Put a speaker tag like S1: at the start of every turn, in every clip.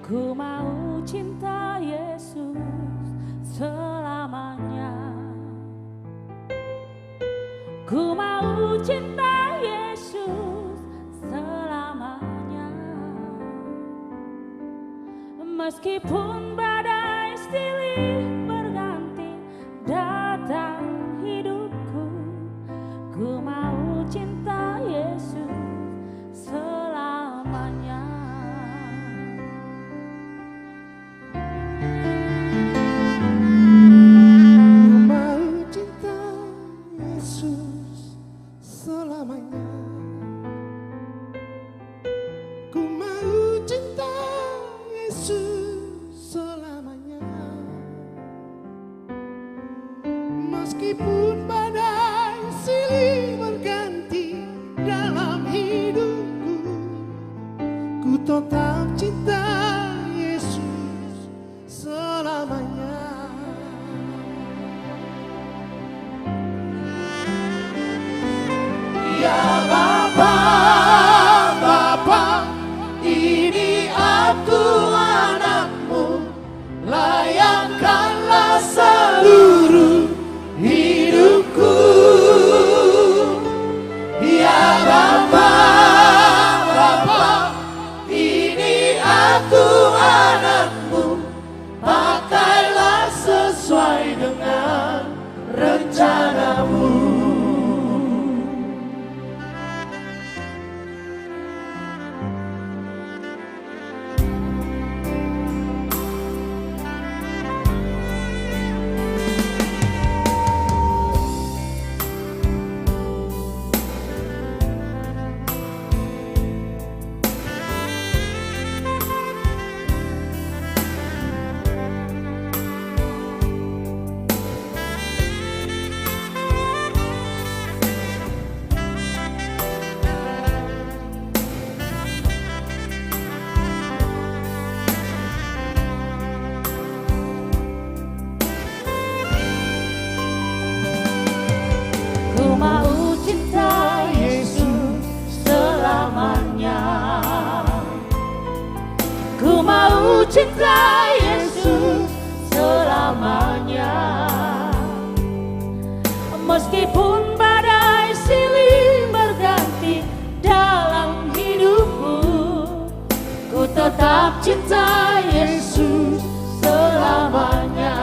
S1: Ku mau cinta Yesus selamanya. Ku mau cinta Yesus selamanya. Meskipun badai silih berganti datang hidupku, ku mau cinta Yesus selamanya.
S2: Ku mau cinta Yesus selamanya. Ku mau cinta Yesus selamanya. Meskipun badai silih berganti dalam hidupku, ku tetap cinta Yesus selamanya. Ya Bapa, Bapa, ini aku anakmu, layakkanlah seluruh hidupku. Ya Bapa, Bapa, ini aku anakmu, pakailah sesuai dengan rencanamu.
S1: Ku mau cinta Yesus selamanya. Ku mau cinta Yesus selamanya. Meskipun badai silih berganti dalam hidupku, ku tetap cinta Yesus selamanya.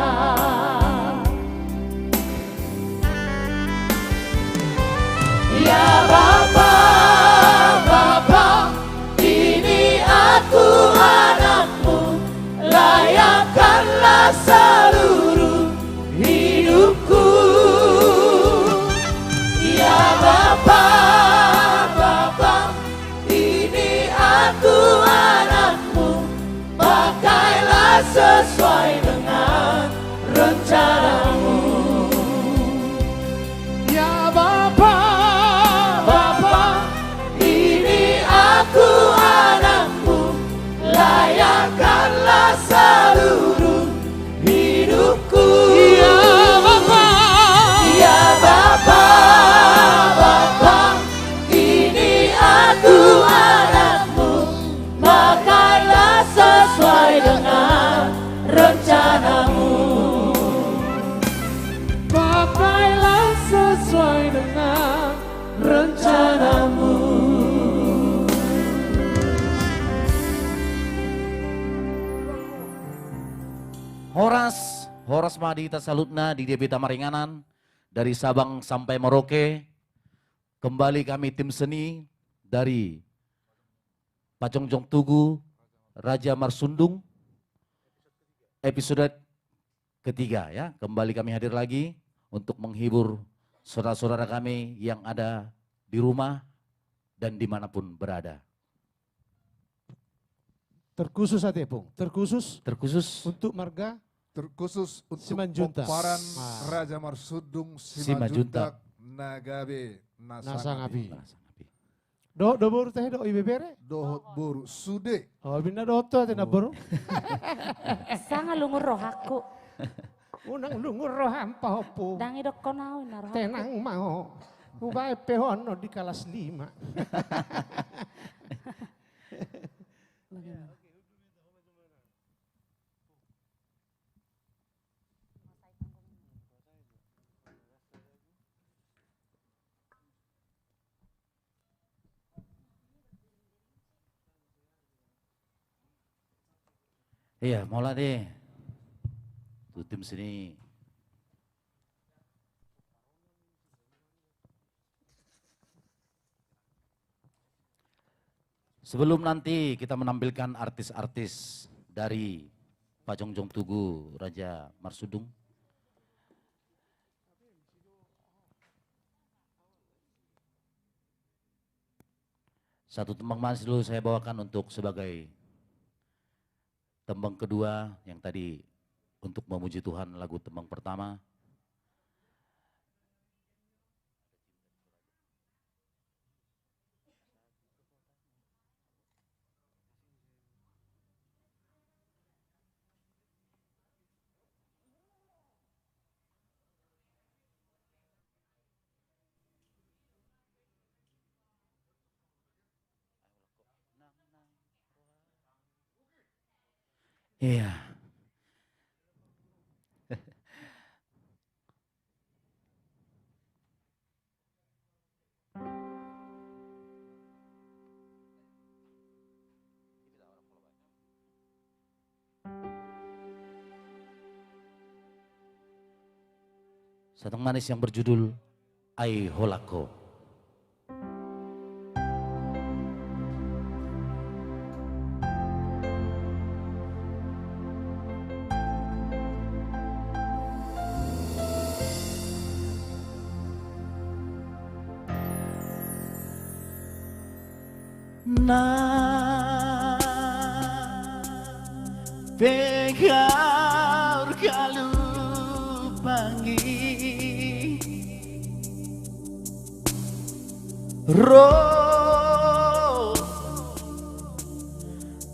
S1: Ya Bapa, Bapa, ini aku anakmu, layakkanlah seluruh hidupku. Ya Bapa, Bapa, ini aku anakmu, pakailah sesuai dengan rencanamu. Ya Bapa, Bapa, ini aku anakmu, layakkanlah seluruh hidupku. Ya Bapa, ya Bapa, Bapa, ini aku anakmu, pakailah sesuai dengan rencanamu. Pakailah sesuai dengan rencanamu.
S3: Horas Madita Salutna di Debita Maringanan dari Sabang sampai Merauke. Kembali kami tim seni dari Pacongjong Tugu, Raja Marsundung, episode ketiga ya. Kembali kami hadir lagi untuk menghibur saudara-saudara kami yang ada di rumah dan dimanapun berada.
S2: Terkhusus hati Pung, terkhusus untuk marga
S4: terkhusus untuk
S2: Simanjuntak.
S4: Komparan
S2: Ah.
S4: Raja Marsudung
S3: Simanjuntak.
S4: Simanjuntak Nagabe
S2: Nasangapi.
S4: Nasangapi
S2: Do boru teh do ibebere.
S4: Dohot Boru Sude.
S2: Oh bina do to teh na boru.
S1: Sanga lungur roh aku.
S2: Unang lungur roh hampa opo.
S1: Dangi dok konau na roh.
S2: Tenang mau. Ubae pehono di kelas 5.
S3: Iya, mulai deh. Tuh tim sini. Sebelum nanti kita menampilkan artis-artis dari Pajongjong Tugu Raja Marsudung. Satu tembang manis dulu saya bawakan untuk sebagai tembang kedua yang tadi untuk memuji Tuhan lagu tembang pertama. Iya. Satu manis yang berjudul Ai Holako. Na pegar kalu pangi ro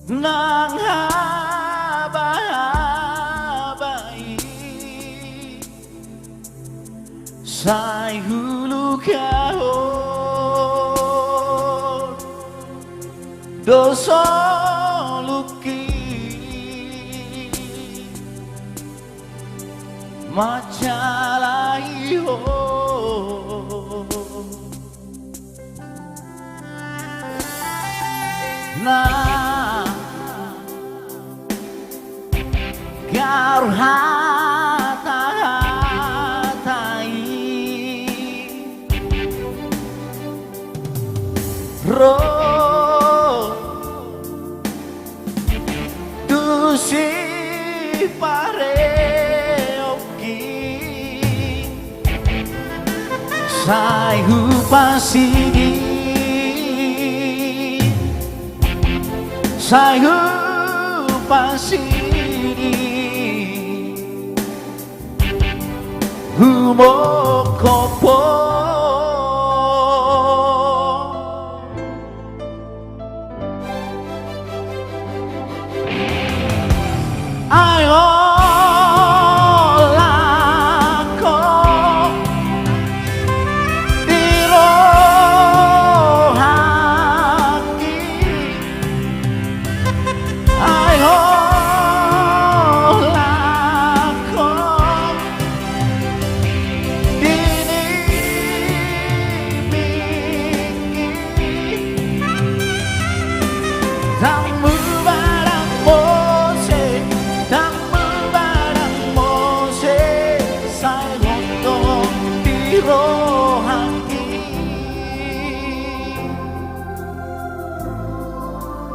S3: nang habai sai hulu kau dosa luki macalai ho na gaur hatai ro si pare oki sai hupasidi sai hupasidi humokopo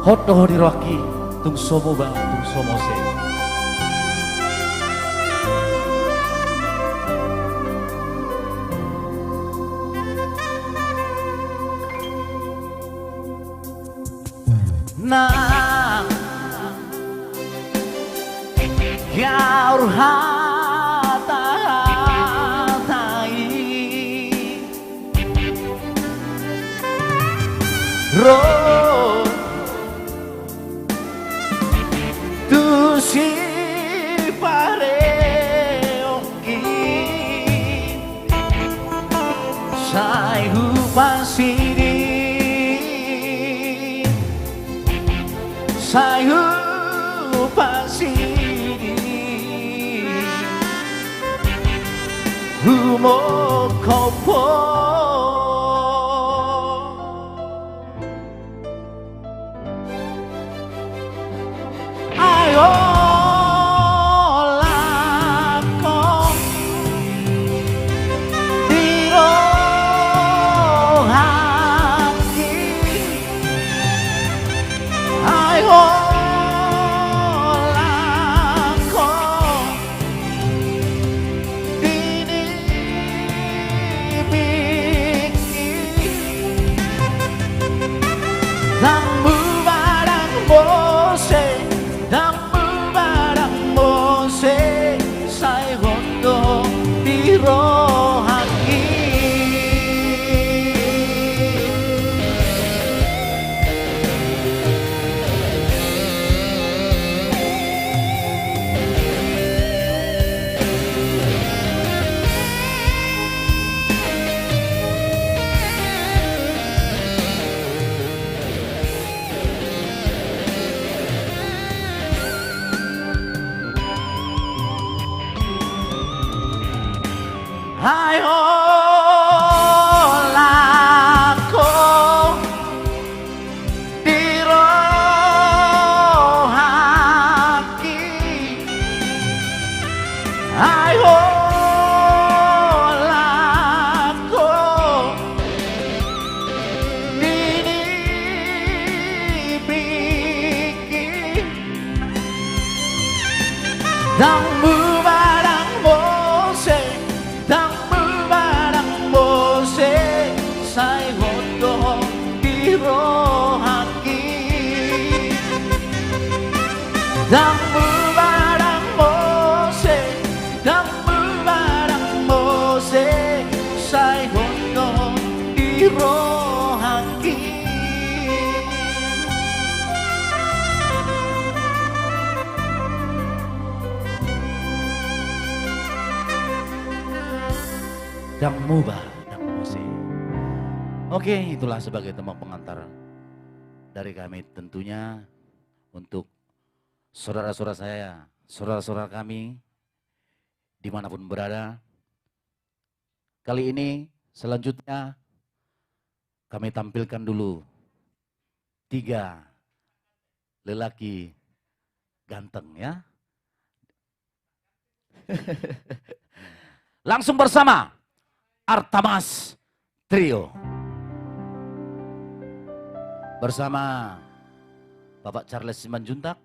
S3: Hoto dirwaki tung somo bang tung somo se. Nah, gaur hatai ro si pare oki sai hupasidi sai hupasidi humokopo ayo Hai holako di rohaki. Hai holako di biki. Dang barang bose, dang barang bose, say hoto di rohaki. Dang barang bose, dang barang bose, say hoto di rohaki. Dang muba, dang mose. Oke, itulah sebagai teman pengantar dari kami tentunya untuk saudara-saudara saya, saudara-saudara kami dimanapun berada. Kali ini selanjutnya kami tampilkan dulu 3 lelaki ganteng ya. Langsung bersama Artamas Trio bersama Bapak Charles Simanjuntak,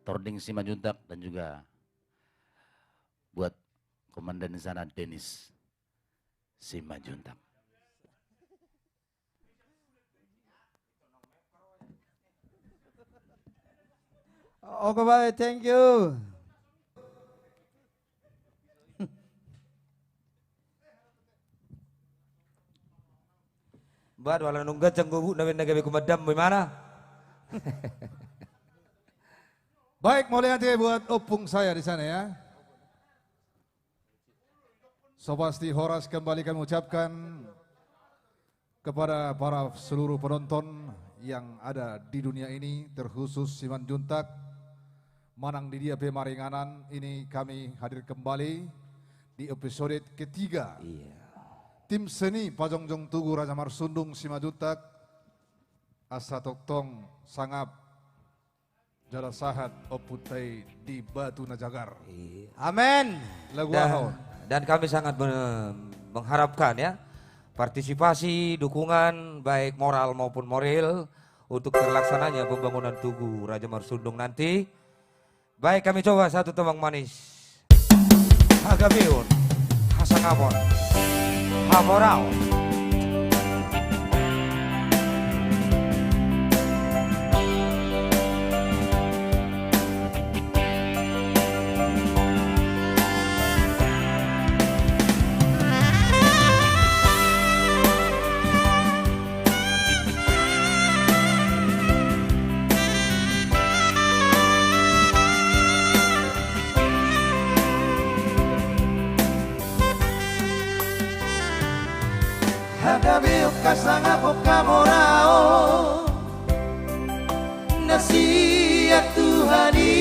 S3: Tording Simanjuntak, dan juga buat komandan di sana Dennis Simanjuntak.
S5: Oke baik, thank you.
S6: Bad wala nunggat sang gubu na nagabi kumadam bagaimana?
S4: Baik, mulai nanti buat opung saya di sana ya. So pasti Horas kembali kami ucapkan kepada para seluruh penonton yang ada di dunia ini, terkhusus Simanjuntak, Manang di dia Maringanan. Ini kami hadir kembali di episode ketiga. Tim seni Pajongjong Tugu Raja Marsundung Simanjuntak, Asa Toktong Sangap Jala Sahat Oputai di Batu Najagar.
S6: Amin.
S4: Lagu ahon.
S6: Dan kami sangat mengharapkan ya partisipasi, dukungan baik moral maupun moral untuk terlaksananya pembangunan Tugu Raja Marsundung nanti. Baik, kami coba satu tembang manis. Hagabeon, Hasangapon, Hamorao.
S5: Hagabi kasangapok kamorao nasihat Tuhani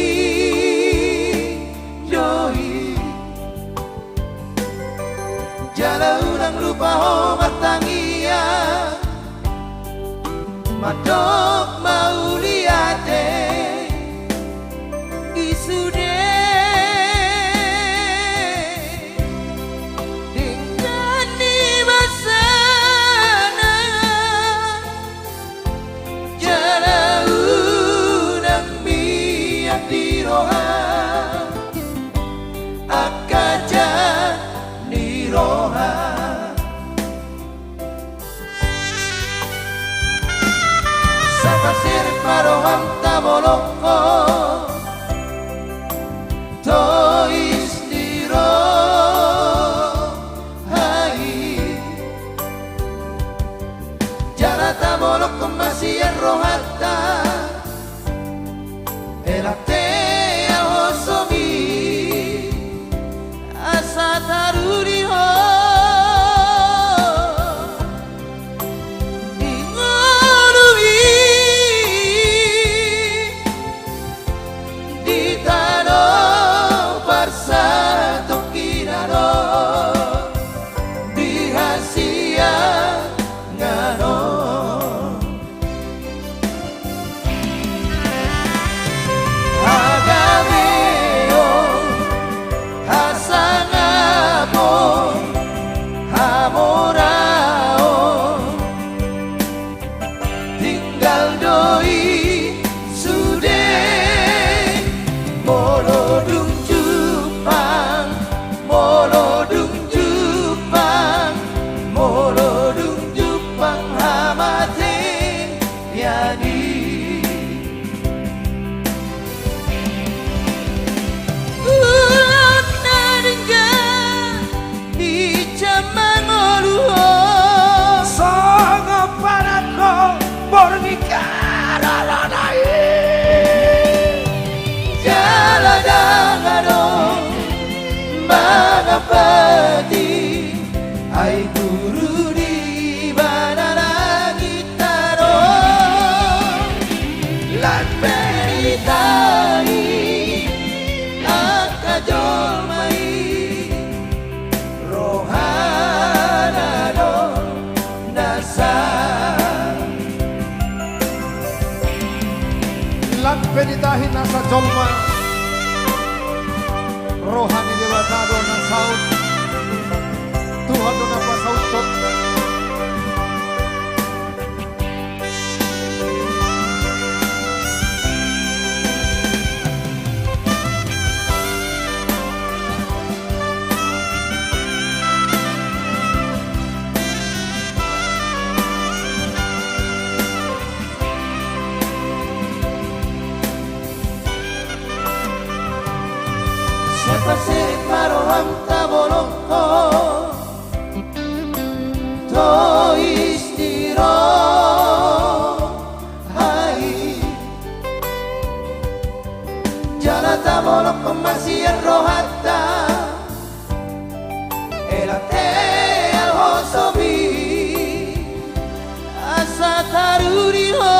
S5: Yoi Jala urang lupa ho matangia Madok mauliate isude Maroham taboloko tois diro hai jara taboloko masih rohata elate ahosomi asa taruri ho Satu kiraro jadi. Ulang naringga di zaman oluo
S6: Songo panako bornikaralonai
S5: jaladangano magapati ay guru di mana langit taro lan peritai at kajolmai rohanano nasa
S4: Lan penitahin nasa jolma rohani dewatado na saud Tuhan do napasaud tot
S5: Siapa sih maroham tabolongko to istiro hai jala tabolongko masih rohata elate alhosobi asa taruri ho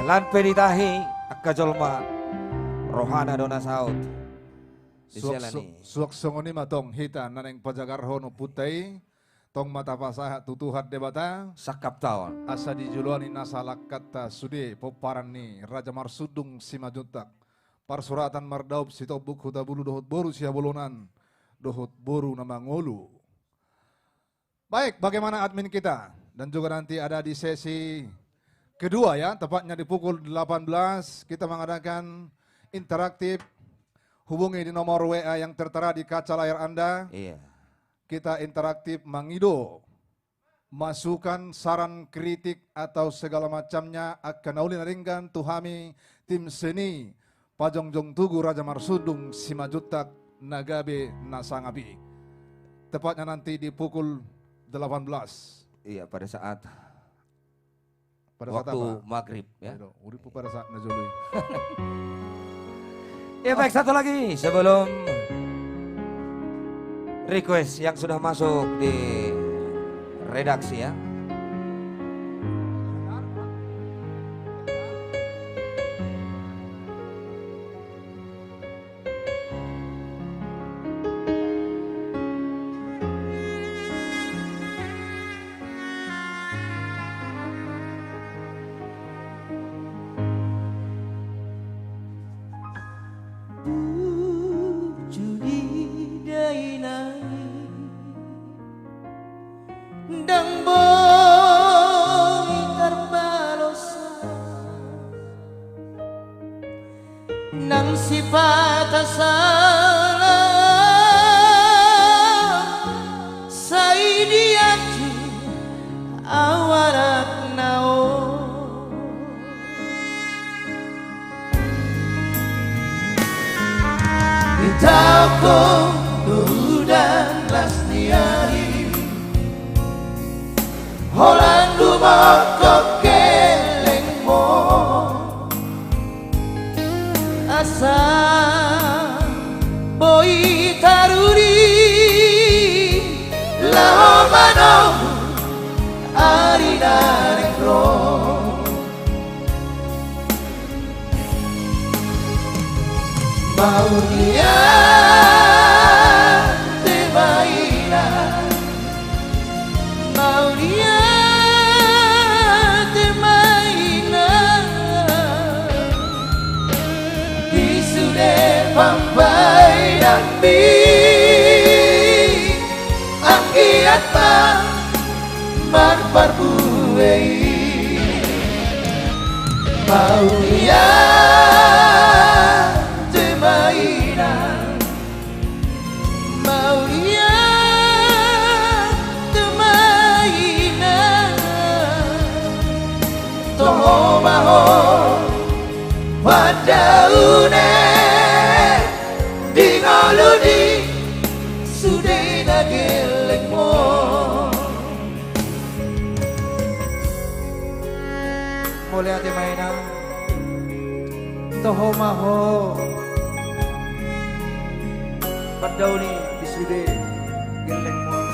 S6: lan penitahi akajolma rohana dona saud diselani
S4: Suak songoni matong hita naneng pajagarho no putai tong mata pasaha tutuhat debata
S6: sakap tawon
S4: asa dijuluani nasalak kata sude poparani Raja Marsudung Simajuntak parsuratan mardaub sitobuk hutabulu dohut boru siabolonan dohut boru nama ngolu. Baik, bagaimana admin kita dan juga nanti ada di sesi kedua ya, tepatnya di pukul 18 kita mengadakan interaktif. Hubungi di nomor WA yang tertera di kaca layar Anda.
S6: iya
S4: Kita interaktif mengido masukan, saran, kritik atau segala macamnya akan ulin ringgan tuhami tim seni Pajongjong Tugu Raja Marsudung Simajutak Nagabe Nasangabi. Tepatnya nanti di pukul 18.
S6: iya pada saat
S4: Pada saat
S6: waktu
S4: apa?
S6: maghrib ya.
S4: Uripu pada saat najului.
S6: Ya baik, satu lagi sebelum request yang sudah masuk di redaksi ya.
S5: Dang boy terbalosa nang sifat asala saidiatu awarak nao Ditako dan lasniari Holang lumakok keleng mo Asa boy taruri Lao manong ari narekro Mau dia temaina Mau dia temaina Isude pampai dan bi Angkiat pa marparbuei Mau dia Wadaune di ngaludi sudah nageleng mo Mulai ati mainan toho maho Wadaune di sudah geleng mo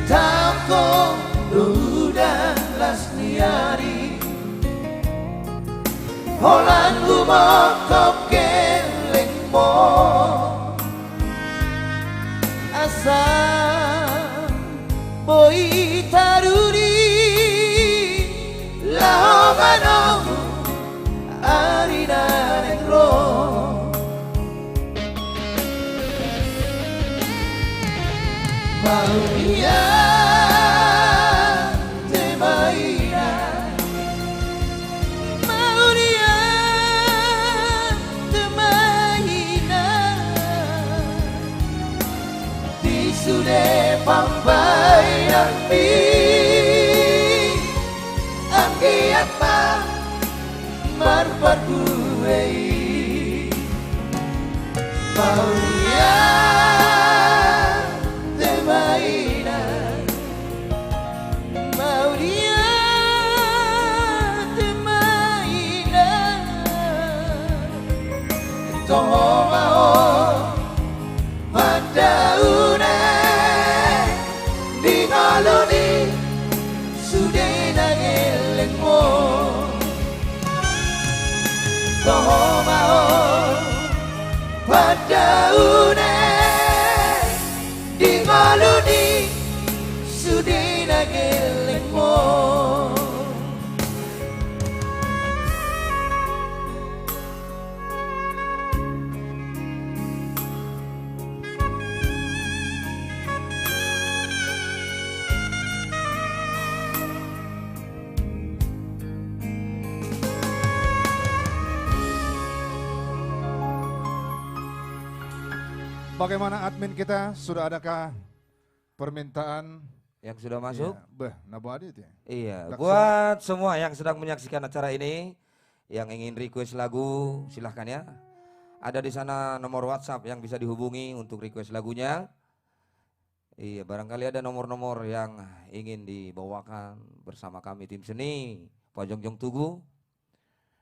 S5: Tamko dan lasniari Holan lumakop keleng mo Asa boy taruri Lao manong ari narekro Mau dia temaina Mau dia temaina Di sude pampai nanti Angkiat pa marparbuei Mau dia Toho mau Wadaune di ngaluni sudah nageleng mo Toho mau Wadaune di ngaluni sudah nageleng mo
S4: Bagaimana admin kita? Sudah adakah permintaan?
S6: Yang sudah masuk?
S4: Nabu adit ya?
S6: Iya, buat semua yang sedang menyaksikan acara ini, yang ingin request lagu, silahkan ya. Ada di sana nomor WhatsApp yang bisa dihubungi untuk request lagunya. Iya, barangkali ada nomor-nomor yang ingin dibawakan bersama kami tim seni Pajongjong Tugu.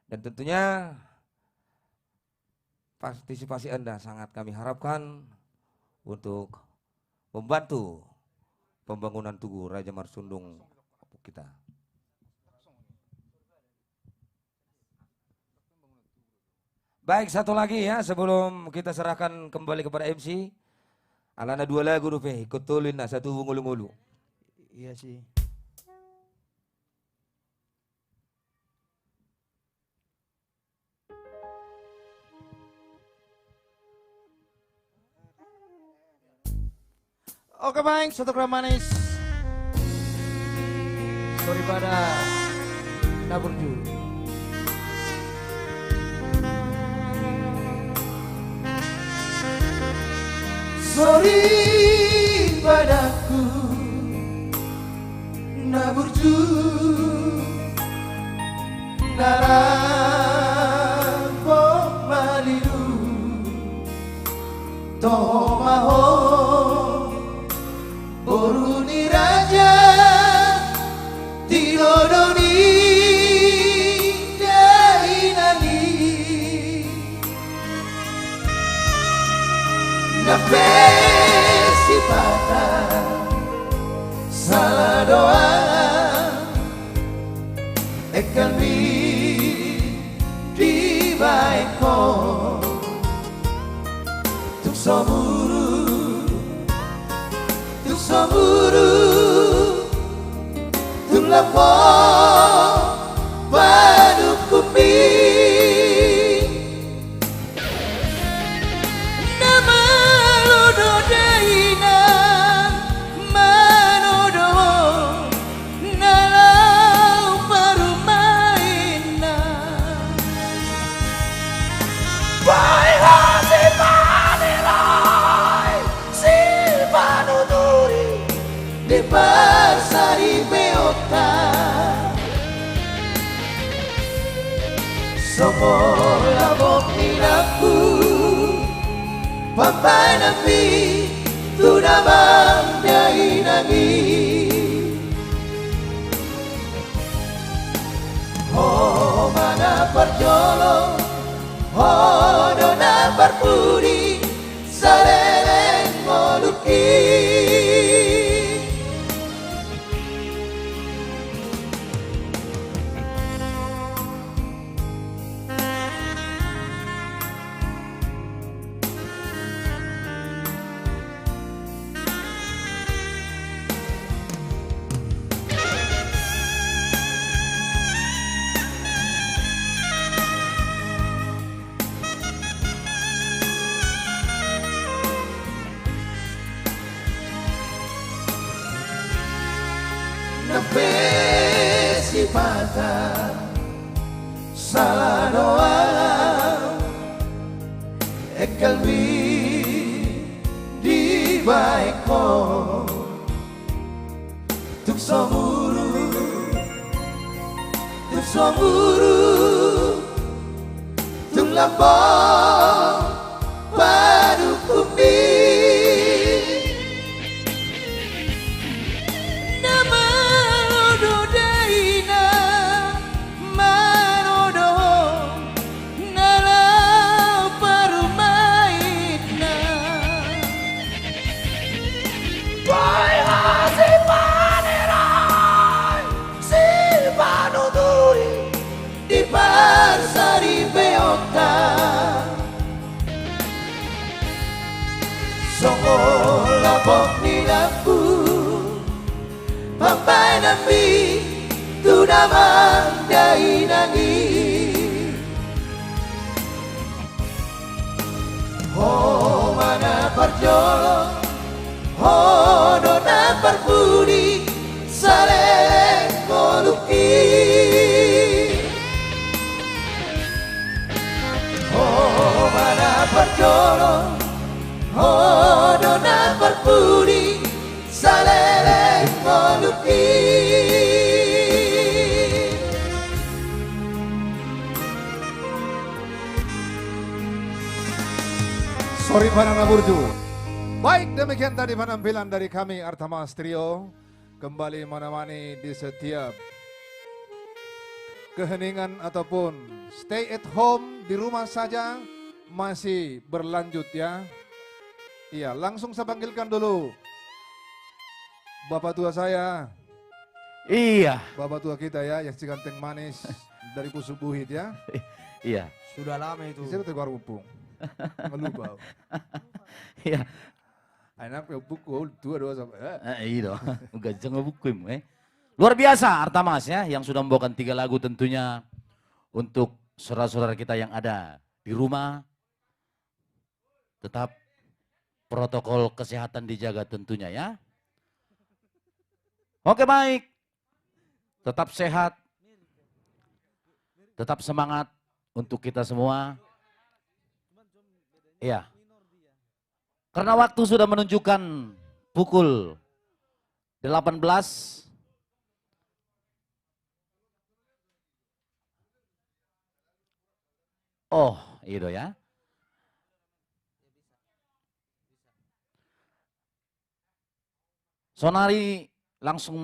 S6: Dan tentunya partisipasi Anda sangat kami harapkan untuk membantu pembangunan Tugu Raja Marsundung kita. Baik, satu lagi ya sebelum kita serahkan kembali kepada MC. Alana 2 lagu rupe, ikut tulin na satu ngulu-ngulu.
S5: Iya sih. Oke baik, satu gram manis. Sorry pada Naburju. Sorry padaku Naburju Narampo maliru Tomaho Boruni raja Tilodoni Dainani Nafesi patah Salah doa Ekami di baiko Tuk somuru Tuk somuru Tuk lapo Baduk kumbi Nama lodo daina Manodo Nalau parumaina Baiklah si panilai Si panuturi Di pasari beota Sopo labok nilaku Papai nabi Tunabang dai nangi Oh mana perjolo Oh dona perpudi Saleleng moluki Nafesi patah Salah doa Ekalbi di baiko Tuk somuru Tuk somuru Tuk lapang Padu kumbi Sari beota Songo labok nilaku Papai nabi Tunamang dai nangi Oh mana perjolo Oh dona perpudi Saleng moluki Oh mana perjolo Oh dona perpudi Saleleng moluki
S4: Sorry Panana Burju. Baik demikian tadi penampilan dari kami Artamas Trio. Kembali menemani di setiap keheningan ataupun stay at home di rumah saja masih berlanjut ya. Iya, langsung saya panggilkan dulu Bapak tua saya.
S3: Iya.
S4: Bapak tua kita ya, yang si ganteng manis dari Pusubuhit ya.
S3: Iya.
S5: Sudah lama itu.
S4: Saya Tegar Upung. Melupa.
S3: Iya.
S4: Anak pukul tua dua sampai.
S3: Iya, gajang ngebukuin. Luar biasa Artamas ya, yang sudah membawakan 3 lagu tentunya untuk saudara-saudara kita yang ada di rumah. Tetap protokol kesehatan dijaga tentunya ya. Oke baik, tetap sehat, tetap semangat untuk kita semua. Iya. Karena waktu sudah menunjukkan pukul 18. Oh, itu ya. Sonari langsung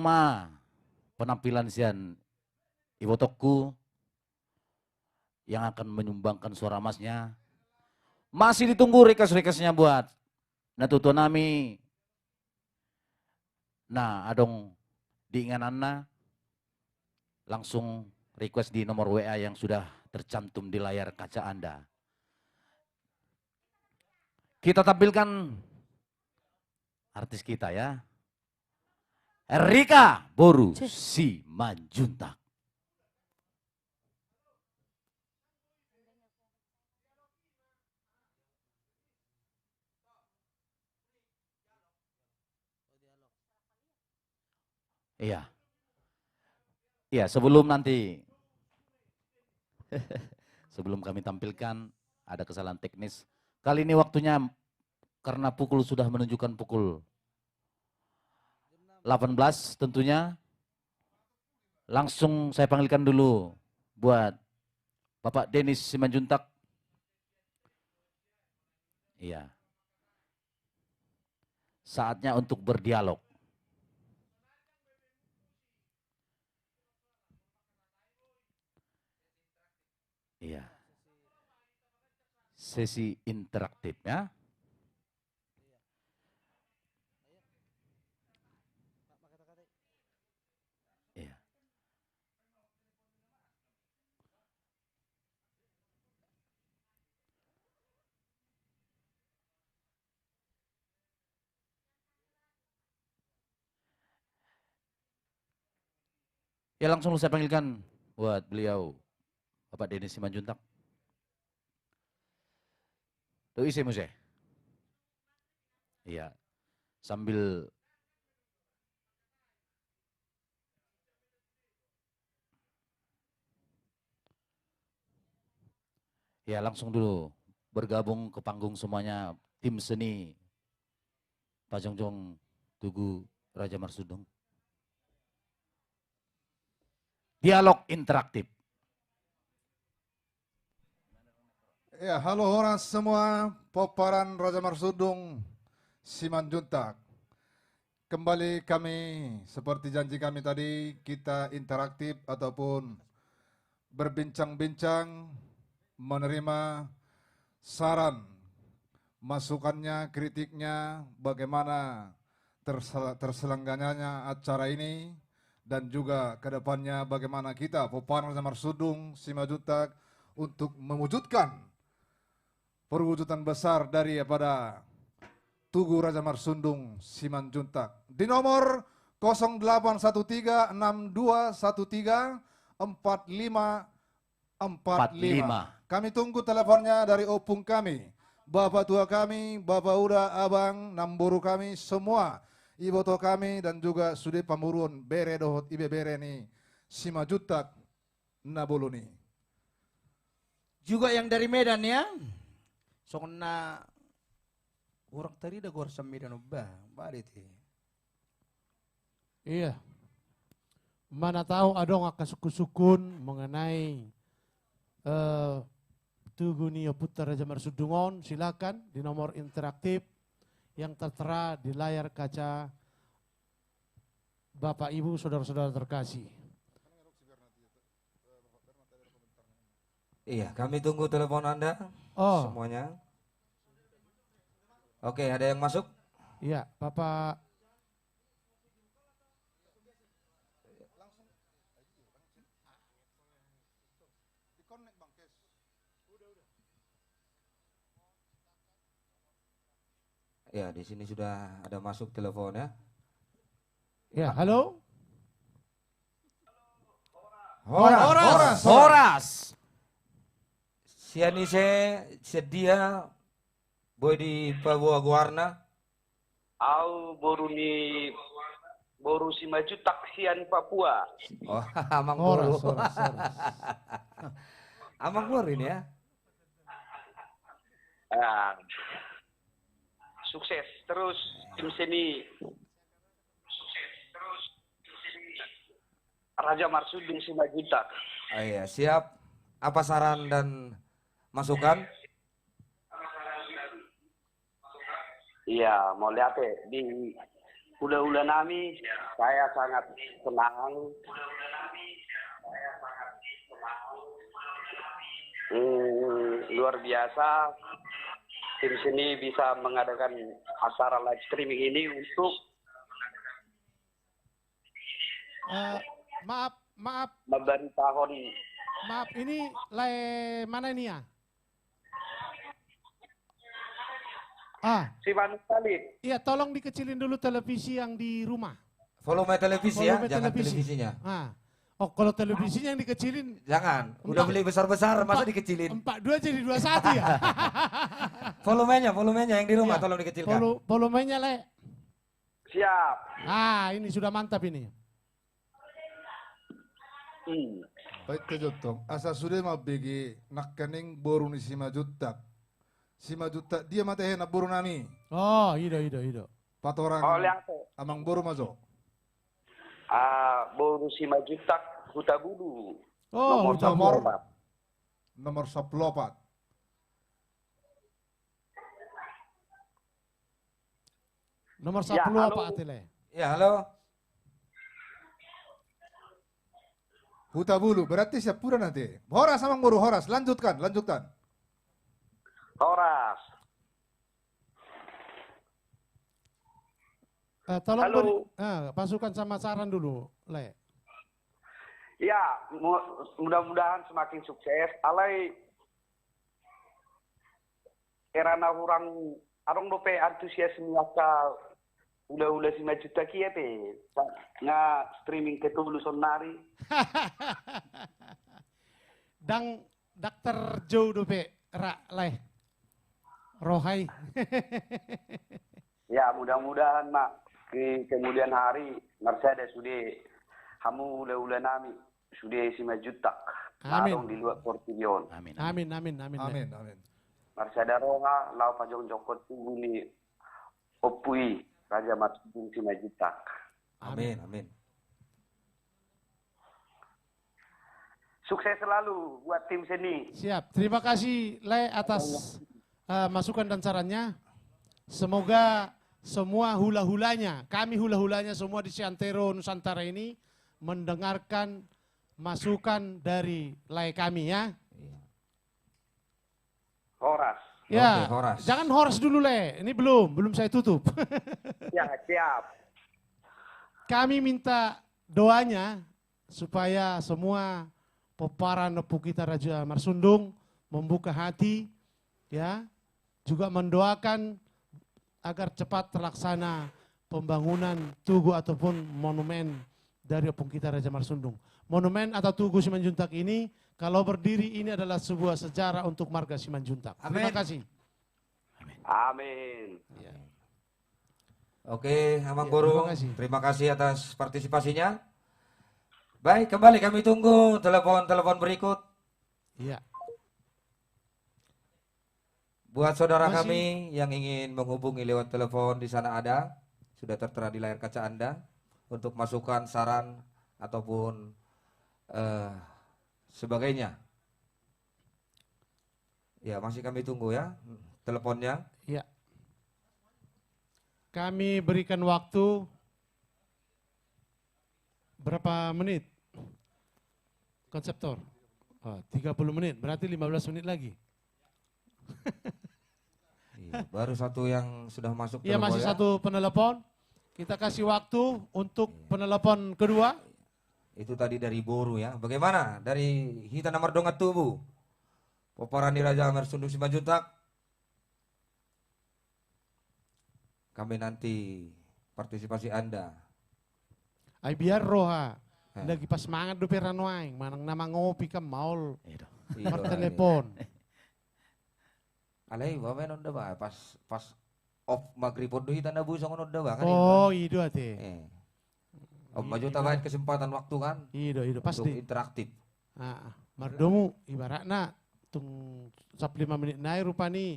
S3: penampilan sian Ibu Tokku yang akan menyumbangkan suara emasnya. Masih ditunggu request-requestnya buat Natuto nami. Nah, adong diingananna langsung request di nomor WA yang sudah tercantum di layar kaca Anda. Kita tampilkan artis kita ya. Rika Boru Simanjuntak. Iya. Iya, sebelum nanti sebelum kami tampilkan ada kesalahan teknis. Kali ini waktunya karena pukul sudah menunjukkan pukul 18 tentunya. Langsung saya panggilkan dulu buat Bapak Denis Simanjuntak. Iya. Saatnya untuk berdialog. Iya. Sesi interaktif ya. Iya. Ya langsung saya panggilkan buat beliau Bapak Denis Simanjuntak. Tuh isi musik. Iya. Sambil ya langsung dulu bergabung ke panggung semuanya tim seni Pajongjong Tugu Raja Marsudung. Dialog interaktif.
S4: Ya, halo orang semua, Poparan Raja Marsudung Simanjuntak. Kembali kami, seperti janji kami tadi, kita interaktif ataupun berbincang-bincang, menerima saran, masukannya, kritiknya, bagaimana terselenggaranya acara ini, dan juga ke depannya bagaimana kita, Poparan Raja Marsudung Simanjuntak, untuk mewujudkan perwujudan besar daripada Tugu Raja Marsudung Simanjuntak. Di nomor 081362134545. Kami tunggu teleponnya dari opung kami, Bapak tua kami, Bapak Uda, Abang, Namburu kami, semua Iboto kami, dan juga Sude Pamurun, Bere Dohot, Ibe Bere ni, Simanjuntak, Naboloni.
S5: Juga yang dari Medan ya. Sokna orang tadi dah gor Medan ubah, bariti.
S2: Iya. Mana tahu adong akan sukun mengenai Tugu Nio Putra Raja Marsudungon, silakan di nomor interaktif yang tertera di layar kaca Bapak Ibu saudara-saudara terkasih.
S6: Iya, kami tunggu telepon Anda semuanya. Oke, ada yang masuk?
S2: Iya, Bapak.
S6: Ya, di sini sudah ada masuk telepon ya.
S2: Ya, halo.
S3: Horas.
S6: Sianise sedia boy di Papua Guarna.
S7: Au boru si maju taksian Papua.
S6: Oh, Amang
S2: Horas,
S6: Boru.
S2: horas, horas.
S6: Amang Boru ini ya.
S7: Ah, sukses terus tim seni. Raja Marsudung Simajutak.
S6: Oh iya, siap. Apa saran dan masukan?
S7: Iya, mau lihat di ula-ula nami saya sangat senang. Luar biasa tim seni bisa mengadakan acara live streaming ini untuk
S2: Maaf,
S7: memberitahuan
S2: ini mana ini ya?
S7: Siman Salid.
S2: Iya, tolong dikecilin dulu televisi yang di rumah.
S6: Volume televisi ya,
S2: Volume
S6: jangan
S2: televisi.
S6: televisinya.
S2: Oh, kalau televisinya yang dikecilin,
S6: Jangan, udah beli besar-besar masa dikecilin.
S2: 42 jadi 21 ya?
S6: Volumenya yang di rumah
S2: Iya.
S6: tolong dikecilkan.
S2: Volumenya, Le.
S7: Siap.
S2: Ini sudah mantap ini.
S4: Baik kejotong, asa sudah mau bagi nakaning boru ni si majutak. Si majutak dia mata hena boru nami.
S2: Oh, ido.
S4: Patorang
S7: Oh, lihat.
S4: amang boru mazo.
S7: Boru Simajutak Huta Bulu.
S2: Oh,
S7: Nomor
S2: Huta Bulu.
S7: 14.
S4: Nomor 14.
S2: Nomor 10
S7: Ya, halo.
S2: apa Atile?
S6: Ya, halo.
S4: Huta Bulu, berarti siap pura nanti. Horas amang boru, horas. Lanjutkan.
S7: Horas.
S2: Tolong
S7: Halo.
S2: pasukan sama saran dulu, Le.
S7: Ya, mudah-mudahan semakin sukses. Alai erana orang arong dope antusias miaka ula-ula si majuta kia te. Nga streaming ke tulu sonari.
S2: Dang Dr. Joe dope Le. Rohai.
S7: Ya, mudah-mudahan mak di kemudian hari Mercedes sudah kamu ula-ula nami sudah si majutak.
S2: Amin.
S7: Marong di luar Portillion.
S3: Amin.
S2: Amin.
S4: Amin.
S7: Marsada roha lau pajong jokot tuguni opui Raja Marsudung si majutak.
S6: Amin.
S7: Sukses selalu buat tim seni.
S2: Siap. Terima kasih Le atas masukan dan sarannya. Semoga semua hula-hulanya, kami hula-hulanya semua di Siantero Nusantara ini mendengarkan masukan dari Le kami ya.
S7: Horas.
S2: Ya,
S6: Oke, horas.
S2: jangan horas dulu Le, ini belum saya tutup.
S7: Ya, siap.
S2: Kami minta doanya supaya semua peparan nepu kita Raja Marsundung membuka hati ya, juga mendoakan agar cepat terlaksana pembangunan tugu ataupun monumen dari opung kita Raja Marsundung. Monumen atau tugu Simanjuntak ini kalau berdiri ini adalah sebuah sejarah untuk marga Simanjuntak. Terima
S6: Amin.
S2: kasih.
S7: Amin.
S2: Ya.
S6: Oke, Amang
S2: Ya,
S6: Boru,
S2: terima kasih.
S6: terima kasih atas partisipasinya. Baik, kembali kami tunggu telepon-telepon berikut.
S2: Iya.
S6: Buat saudara
S2: Masih.
S6: kami yang ingin menghubungi lewat telepon di sana ada, sudah tertera di layar kaca Anda untuk masukan, saran ataupun sebagainya. Ya, masih kami tunggu ya teleponnya.
S2: Iya. Kami berikan waktu berapa menit? Konseptor. 30 menit, berarti 15 menit lagi.
S6: Iya, baru satu yang sudah masuk
S2: Iya,
S6: telepon
S2: masih
S6: ya.
S2: satu penelepon. Kita kasih waktu untuk penelepon kedua.
S6: Itu tadi dari Boru ya. Bagaimana dari Hita Namar Dongat Tubuh? Peparani Raja Marsundung Simanjuntak. kami nanti partisipasi Anda.
S2: Ay biar roha.
S6: Eh.
S2: Lagi pas mangat do perano aing, manang nama ngopi ka maul.
S3: Ido.
S2: Mar telepon.
S6: Alay, wa menon da ba pas off maghrib do hitanda busong ono da ba kan?
S2: Oh, ido ate.
S6: Om maju tambahin kesempatan waktu kan
S2: Ido
S6: untuk
S2: pasti.
S6: interaktif.
S2: Mardomu ibaratna tung 5 menit nai rupani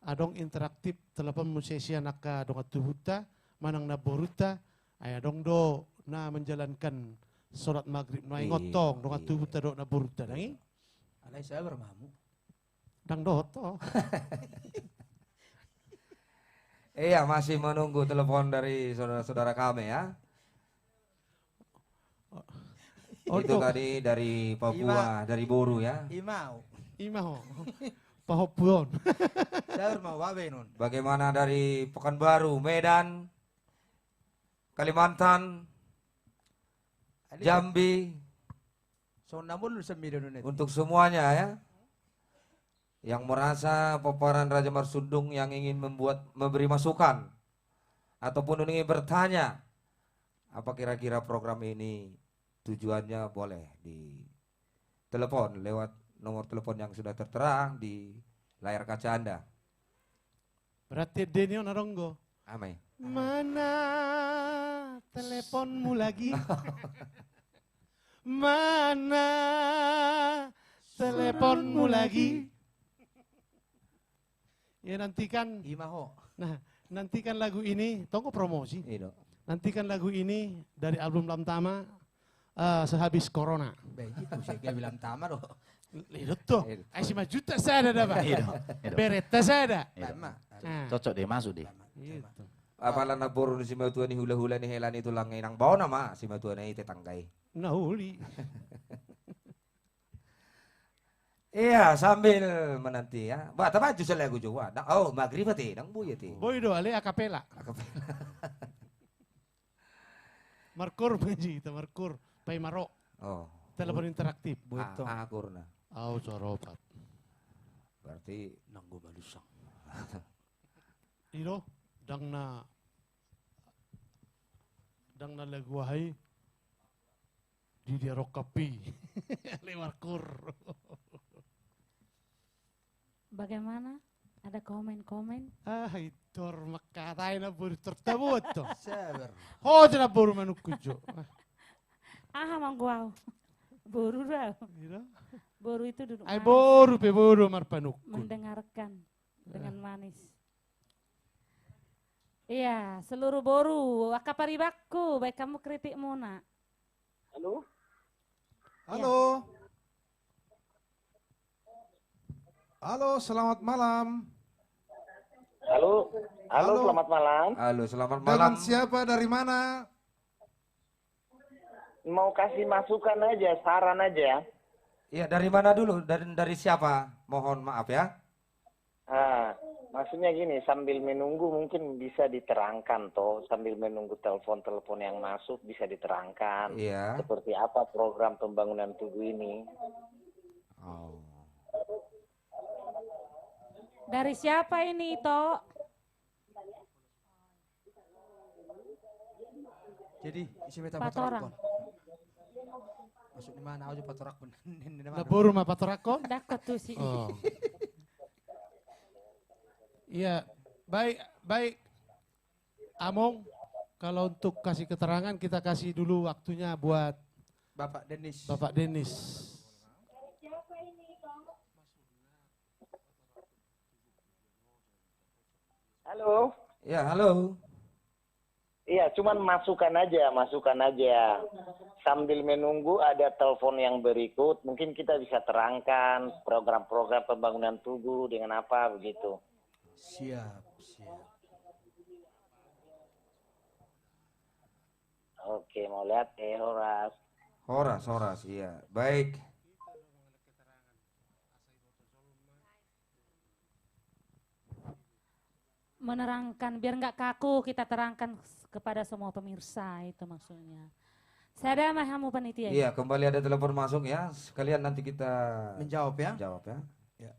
S2: adong interaktif telepon musisi anak ka dong tuhuta manang na boruta ay adong do na menjalankan sholat maghrib nai ngotong dong tuhuta do na boruta dangi
S5: Alay saya bermamu.
S2: dang doto.
S6: Iya, masih menunggu telepon dari saudara-saudara kami ya. Itu tadi dari Papua, dari Boru ya.
S5: Imau.
S2: Imaho. Pahopuon.
S5: Saya bermamu wabe nun.
S6: Bagaimana dari Pekanbaru, Medan, Kalimantan, Jambi,
S5: So namun lu sembilan nun.
S6: untuk semuanya ya. Yang merasa paparan Raja Marsundung yang ingin memberi masukan ataupun ingin bertanya apa kira-kira program ini tujuannya, boleh di telepon lewat nomor telepon yang sudah tertera di layar kaca Anda.
S2: Berarti Denio naronggo.
S6: Amai.
S2: Mana teleponmu lagi? Mana teleponmu lagi? Ya nantikan,
S5: Imaho.
S2: nah nantikan lagu ini, tunggu promosi.
S6: Itu.
S2: Nantikan lagu ini dari album Lamtama sehabis corona.
S5: Baik itu saya kira bilang tama doh.
S2: Itu tuh,
S6: Itu.
S2: 5 juta saya ada pak.
S3: Ido.
S2: Bereta saya ada.
S5: Tama.
S2: Nah,
S3: Cocok deh, masuk deh.
S2: gitu.
S6: Apalan na boro ni si Matuan ni hula-hula ni helan itu lang inang bawa nama si Matuan ni tetanggai.
S2: Nahuli.
S6: Iya, sambil menanti ya. Ba tama justru lagu Jawa. Oh, maghrib ti nang buya ti.
S2: Boy do ale akapela. Markur benji itu markur. Pay maro.
S6: Oh,
S2: Telepon interaktif.
S6: akur na.
S2: Au coropat.
S6: Berarti
S5: Nanggo balusang.
S2: Iro dang na lagwahay di dia rokapi. Ale markur.
S1: Bagaimana? Ada komen-komen?
S2: Itor makatay na buru tertabut to.
S5: Sabar.
S2: Ho na buru manukkujo.
S1: Mang guau. Boru raw.
S2: Iro.
S1: Boru itu duduk
S2: Ay
S1: manis,
S2: boru marpanukkun.
S1: mendengarkan dengan manis. Iya, seluruh boru, akaparibakku, baik kamu kritik Mona.
S7: Halo?
S4: Halo. Halo, selamat malam.
S7: Halo? Halo,
S4: Halo.
S7: selamat malam.
S6: halo, selamat malam.
S4: Dengan siapa, dari mana?
S7: Mau kasih masukan aja, saran aja.
S6: Iya, dari mana dulu? Dari siapa? Mohon maaf ya.
S7: Maksudnya gini, sambil menunggu mungkin bisa diterangkan toh, sambil menunggu telepon-telepon yang masuk bisa diterangkan.
S6: Iya.
S7: Seperti apa program pembangunan tubuh ini.
S6: Oh.
S1: Dari siapa ini, Tok?
S5: Jadi isi beta
S1: Patorang.
S5: patorak. Masuk di mana aja patorak pun.
S2: Na buru mapatorakon.
S1: Dakot tuh si.
S2: Oh. Iya, baik Among. Kalau untuk kasih keterangan kita kasih dulu waktunya buat
S5: Bapak Denis.
S2: Bapak Denis.
S7: Halo?
S6: Ya, halo.
S7: Iya, cuman masukan aja. Sambil menunggu ada telepon yang berikut, mungkin kita bisa terangkan program-program pembangunan tubuh dengan apa begitu.
S5: Siap, siap.
S7: Oke, mau lihat Horas.
S6: Horas, iya. Baik.
S1: Menerangkan, biar nggak kaku kita terangkan kepada semua pemirsa itu maksudnya. Saya ada mahamu panitia.
S6: Iya, kembali ada telepon masuk ya. Sekalian nanti kita
S5: Menjawab ya.
S6: jawab ya.
S5: Ya.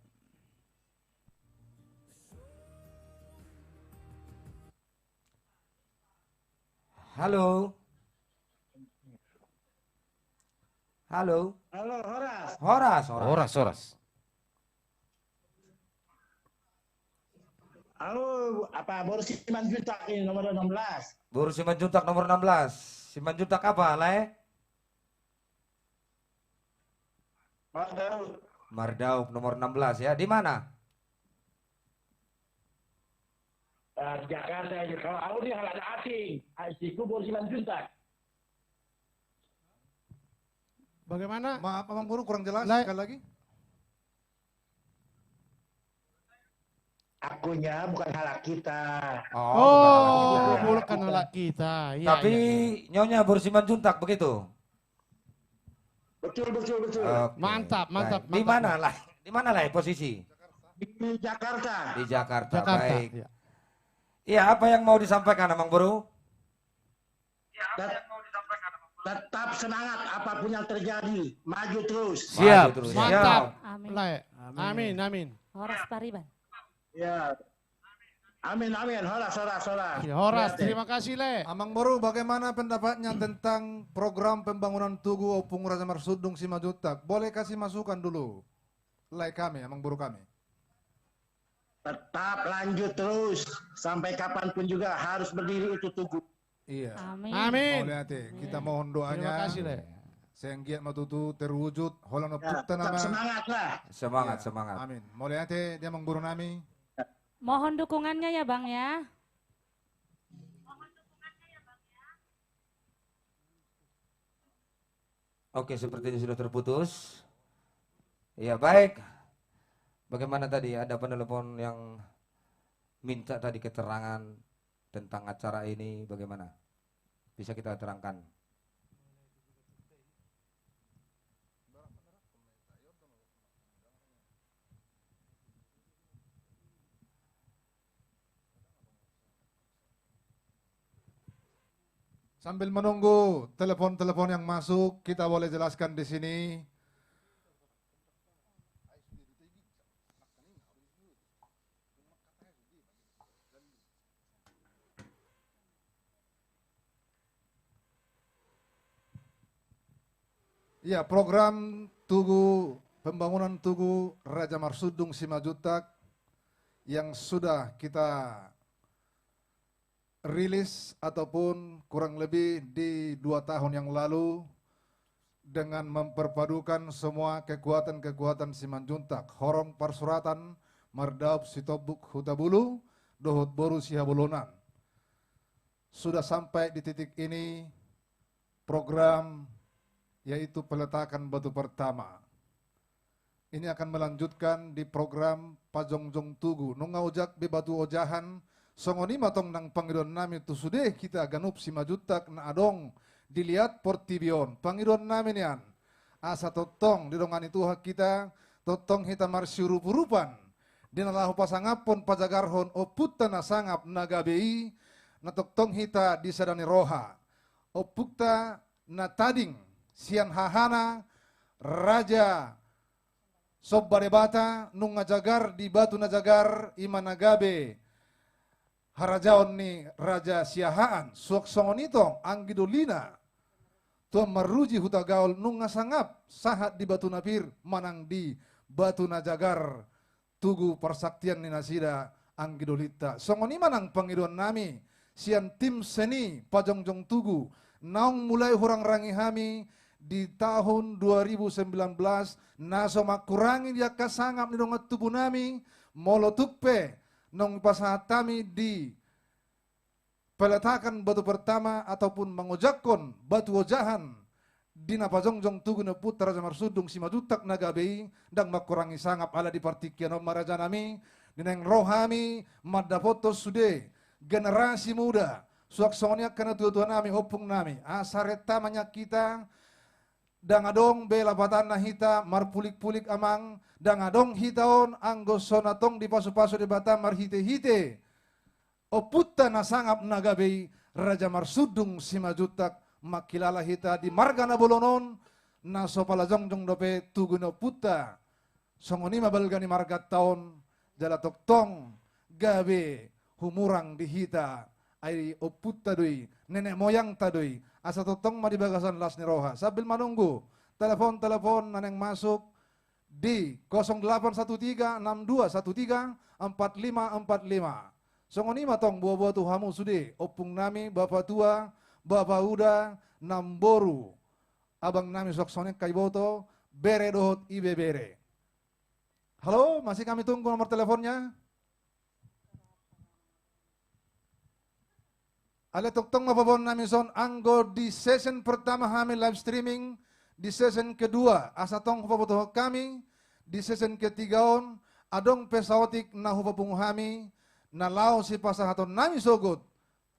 S6: Halo. Halo.
S8: Halo, Horas.
S6: Horas.
S3: Horas.
S8: Halo, apa Boris Simanjuntak ini nomor 16.
S6: Boru Simanjuntak nomor 16. Simanjuntak apa, Le?
S8: Mardau.
S6: Mardauk nomor 16 ya. Di mana?
S8: Jakarta ini. Kalau aku di halan asing. Asingku Boris Simanjuntak.
S2: Bagaimana?
S4: Maaf, Abang Guru kurang jelas
S2: Lai.
S4: sekali lagi.
S8: Akunya bukan halak kita.
S2: Oh, bukan anak kita. Iya,
S6: Tapi
S2: iya.
S6: Nyonya Boru Simanjuntak begitu.
S8: Betul.
S6: Oke,
S2: Mantap.
S6: baik. Di mana lah? Di mana lah posisi?
S8: Di Jakarta.
S6: Di Jakarta.
S2: Jakarta.
S6: Baik.
S2: Iya.
S6: Iya, apa yang mau disampaikan, Abang Boru?
S8: Tetap semangat apapun yang terjadi. Maju terus.
S3: Siap.
S6: Maju terus.
S2: Mantap.
S1: Amin.
S2: Lai. Amin.
S1: Horas Pariban.
S8: Ya. Amin. Horas.
S2: Ya, Horas, terima kasih, Le.
S4: Amang Boru, bagaimana pendapatnya tentang program pembangunan Tugu Opung Raja Marsudung Simanjuntak? Boleh kasih masukan dulu. Like kami, Amang Boru kami.
S8: Tetap lanjut terus. Sampai kapanpun juga harus berdiri itu Tugu.
S4: Iya.
S2: Amin.
S4: Boleh hati. Kita mohon
S2: Terima
S4: doanya.
S2: kasih, Le.
S4: Senggiat matutu terwujud. Holano
S8: Ya,
S4: pukta
S8: tetap
S4: nama.
S8: semangat lah.
S6: Semangat.
S4: Amin. Boleh hati, dia Amang Boru nami.
S1: Mohon dukungannya ya Bang ya.
S6: Oke, sepertinya sudah terputus. Ya, baik. Bagaimana tadi ada penelepon yang minta tadi keterangan tentang acara ini, bagaimana? Bisa kita terangkan.
S4: Sambil menunggu telepon-telepon yang masuk, kita boleh jelaskan di sini. Ya, program pembangunan Tugu Raja Marsudung Simanjuntak yang sudah kita rilis ataupun kurang lebih di 2 tahun yang lalu dengan memperpadukan semua kekuatan-kekuatan Simanjuntak, Horong Parsuratan, Mardaub Sitobuk Hutabulu, Dohot Boru Sihabulunan. Sudah sampai di titik ini program yaitu peletakan batu pertama. Ini akan melanjutkan di program Pajongjong Tugu. Nunga ojak be batu ojahan, songoni matong nang pangidon nami tu sudah kita ganup Simanjuntak na adong dilihat portibion. Pangidon namin yan. Asa totong di dongan itu hak kita, totong hita marsyurupurupan. Dinalahu pasangapon pajagarhon o putta na sangap nagabei, na totong hita di sadani roha. O putta na tading, sian hahana, raja sobbarebata, nung ngajagar di batu najagar, imanagabe, harajaon ni Raja Siahaan, suak songon itong, anggidolina, tuang maruji hutagaol nung ngasangap, sahat di batu napir, manang di batu najagar, tugu persaktian ni nasida, anggidolita. Songon manang pangiduan nami, sian tim seni, pajongjong tugu, naong mulai hurang rangi hami, di tahun 2019, naso makurangi dia kasangap ni dongat tubuh nami, molotukpe, nong pasatami di peletakan batu pertama ataupun mengojakon batu ojahan di napajongjong tugu na putra Raja Marsudung Simanjuntak nagabei dan makurangi sangap ala di partikian maraja nami dineng rohami madapoto sude generasi muda suaksonia kana tuan nami hopung nami asareta manyak kita dangadong bela batana hita marpulik-pulik amang dangadong hitaon anggo sonatong di pasu-pasu di bata marhite-hite o putta na sangap nagabei Raja Marsudung Simanjuntak makilala hita di marga na bolonon na sopalajongjong dope tuguno putta songoni mabalgani marga taon jala toktong gabe humurang di hita ai oput tadui, nenek moyang tadui, asa totong ma di bagasan lasni roha. Sambil menunggu telepon-telepon naneng masuk di 0813-6213-4545. Songoni matong buah-buah tuhamu sude, opung nami bapak tua, bapak uda, namboru. Abang nami sok sonek kaiboto, bere dohot ibe bere. Halo, masih kami tunggu nomor teleponnya. Ale tong mapapon nami son anggo di session pertama kami live streaming, di session kedua asa tong hupaboto kami, di session ketiga on adong pesawtik na hupapung kami, na lao si pasahaton nami sogot,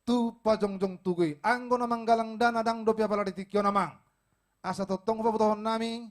S4: tu pajongjong tugui, anggo namang galang dana dang dopya pala ditikyo namang. Asa totong hupaboto nami,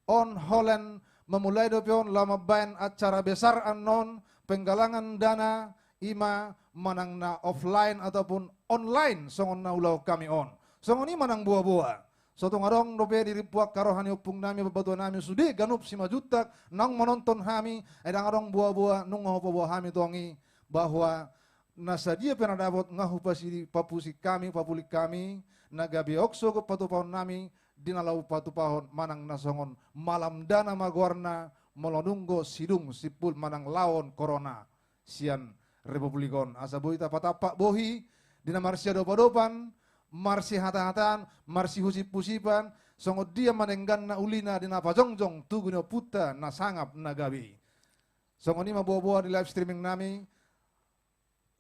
S4: on Holland memulai dopion lama bayan acara besar anon penggalangan dana ima manang na offline ataupun online songon na ulau kami on. Songon ini manang buah-buah. Sotong arong dope diri puak karohani upung nami babatuan nami sudi ganup 5 juta nang menonton kami edang arong buah-buah nung ngahu buah kami tongi bahwa nasa dia pernah dapat ngahu pasiri papusi kami papulik kami nagabi okso ke patupahon nami dinalau patupahon manang nasongon malam dana magwarna melonunggo sidung sipul manang lawan corona sian republikon asa boita patapak bohi dina marsia dopa-dopan marsi hata-hataan marsi husip-husipan songo dia manenggan na ulina dina pajongjong tuguno puta na sangap na gabi songo ni mabuah-buah di live streaming nami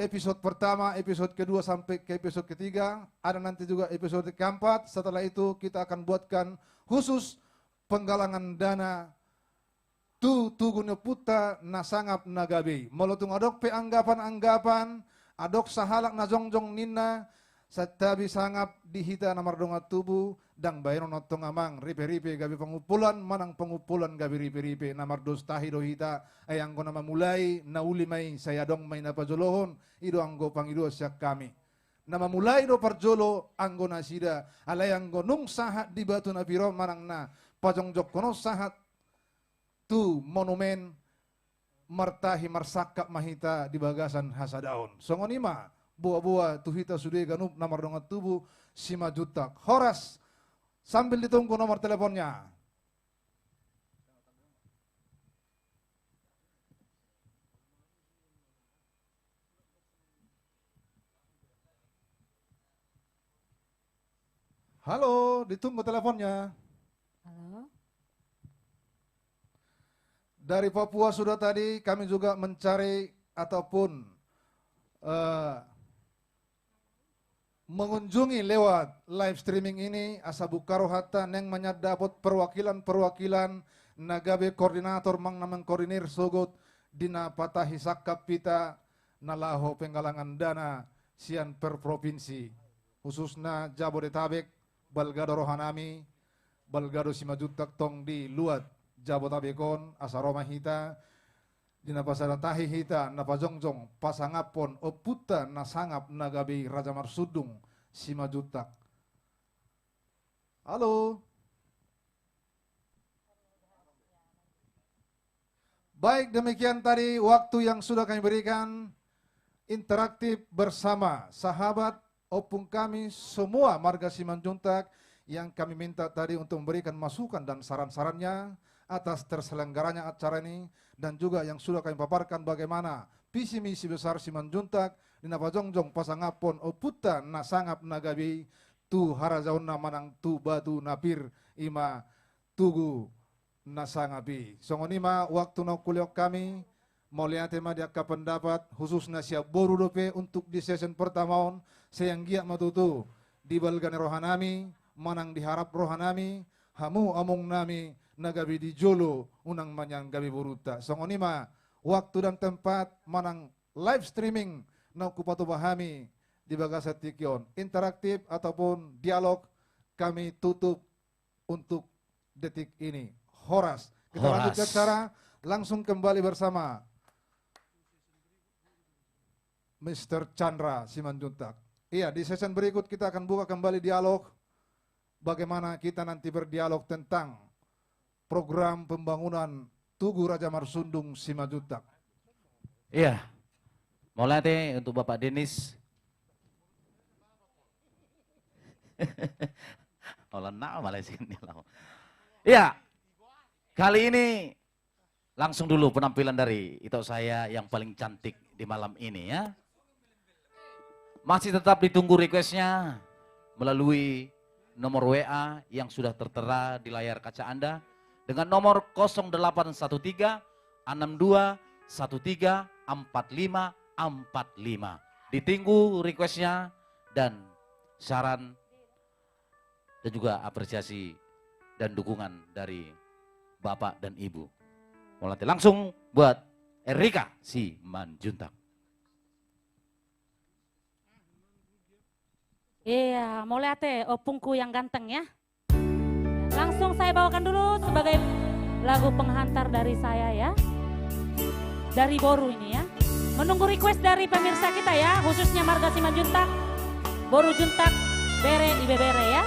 S4: episode pertama, episode kedua sampai ke episode ketiga, ada nanti juga episode keempat. Setelah itu kita akan buatkan khusus penggalangan dana tuguno puta na sangap na gabi. Molotung adok pe anggapan-anggapan, adok sahalak na jongjong nina, satabi sangap dihita na mardonga tubuh, dang bayron notong amang ripe-ripe gabi pengupulan, manang pengupulan gabi ripe-ripe na mardos tahi dohita, ayang ko na mamulai, na uli may sayadong may napajolohon, ido anggo pangido siya kami. Na mamulai do parjolo, anggo na sida, alay anggo nung sahat di batu na piro, manang na pajongjok kono sahat, tu monumen, martahi marsakap mahita di bagasan hasadaon. Songonima, buah-buah tuhita sudah ganup namar dongat tubuh 5 juta. Horas, sambil ditunggu nomor teleponnya. Halo, ditunggu teleponnya.
S1: Halo.
S4: Dari Papua sudah tadi kami juga mencari ataupun mengunjungi lewat live streaming ini asabu karohata neng menyadapot perwakilan-perwakilan nagabe koordinator mang namang koordinir sogot dina patahi sakap pita nalaho penggalangan dana sian per provinsi khususna Jabodetabek Balgado Rohanami Balgado 5 juta tong di luat Jabotabekon asaroma hita dina pasara tahi hita na pajongjong pasangapon oputa na sangap nagabi Raja Marsudung 5 juta. Halo. Baik demikian tadi waktu yang sudah kami berikan interaktif bersama sahabat opung kami semua marga Simanjuntak yang kami minta tadi untuk memberikan masukan dan saran-sarannya atas terselenggaranya acara ini dan juga yang sudah kami paparkan bagaimana visi misi besar Simanjuntak di napajongjong pasangapon oputa nasangap nagabi tu harajauna manang tu batu napir ima tugu nasangabi. Songonima waktu no kuliok kami mau lihat tema dia pendapat khususnya siap boru dope untuk di session pertama sayang giat matutu di balgane rohanami manang diharap rohanami hamu among nami nagabi di jolo unang manyang gabi buruta. Songonima waktu dan tempat manang live streaming na kupatu bahami di bagasat tikion interaktif ataupun dialog kami tutup untuk detik ini. Horas. Kita lanjut ke acara langsung kembali bersama Mr. Chandra Simanjuntak. Iya, di session berikut kita akan buka kembali dialog bagaimana kita nanti berdialog tentang program pembangunan Tugu Raja Marsundung 5 juta.
S3: Iya. Mulai untuk Bapak Denis Olah na Malaysia ini lah. Ya, kali ini langsung dulu penampilan dari itu saya yang paling cantik di malam ini ya. Masih tetap ditunggu requestnya melalui nomor WA yang sudah tertera di layar kaca Anda dengan nomor 0813 62 13 45 45. Ditunggu requestnya dan saran dan juga apresiasi dan dukungan dari Bapak dan Ibu. Mulai langsung buat Erika Simanjuntak.
S1: Iya, mau lihat opungku yang ganteng ya. Langsung saya bawakan dulu sebagai lagu penghantar dari saya ya. Dari Boru ini ya. Menunggu request dari pemirsa kita ya, khususnya Marga Simanjuntak, Boru Juntak, Bere Ibe Bere ya.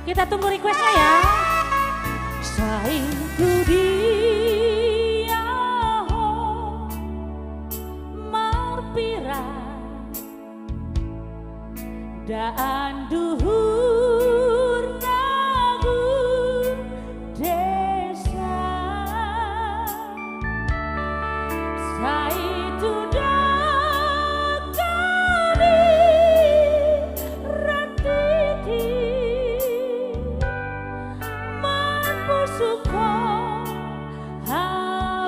S1: Kita tunggu requestnya ya. Saitu dia marpira daan duhur nagu desa saitu dakani ratiti suko hauma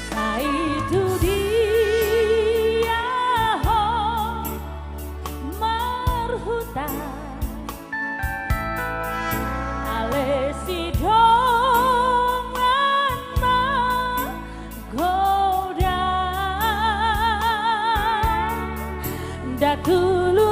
S1: saitu dia ho marhuta alesi dongan goda datulu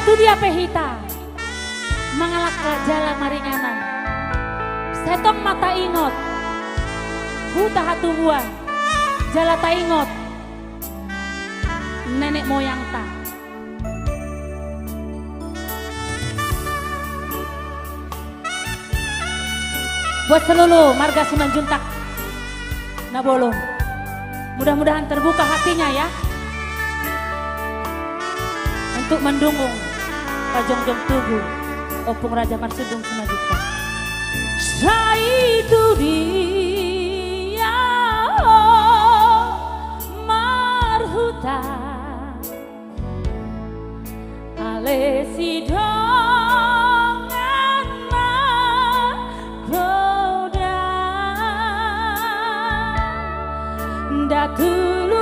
S1: itu dia Pehita mengalak jala maringanan setong mata ingot huta hatubuan jala taingot nenek moyang ta buat seluruh Marga Simanjuntak Nabolon, mudah-mudahan terbuka hatinya ya untuk mendukung Pajongjong Tugu Opung Raja Marsudung Simanjuntak. Saitu dia marhuta alesi dongan goda datuluan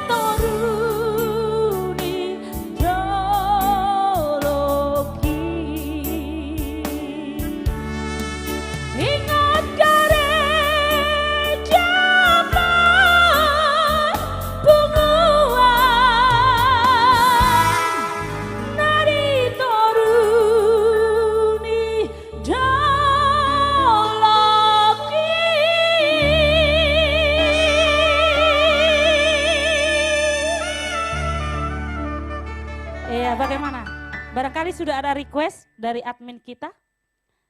S1: toru Ya, bagaimana? Barangkali sudah ada request dari admin kita?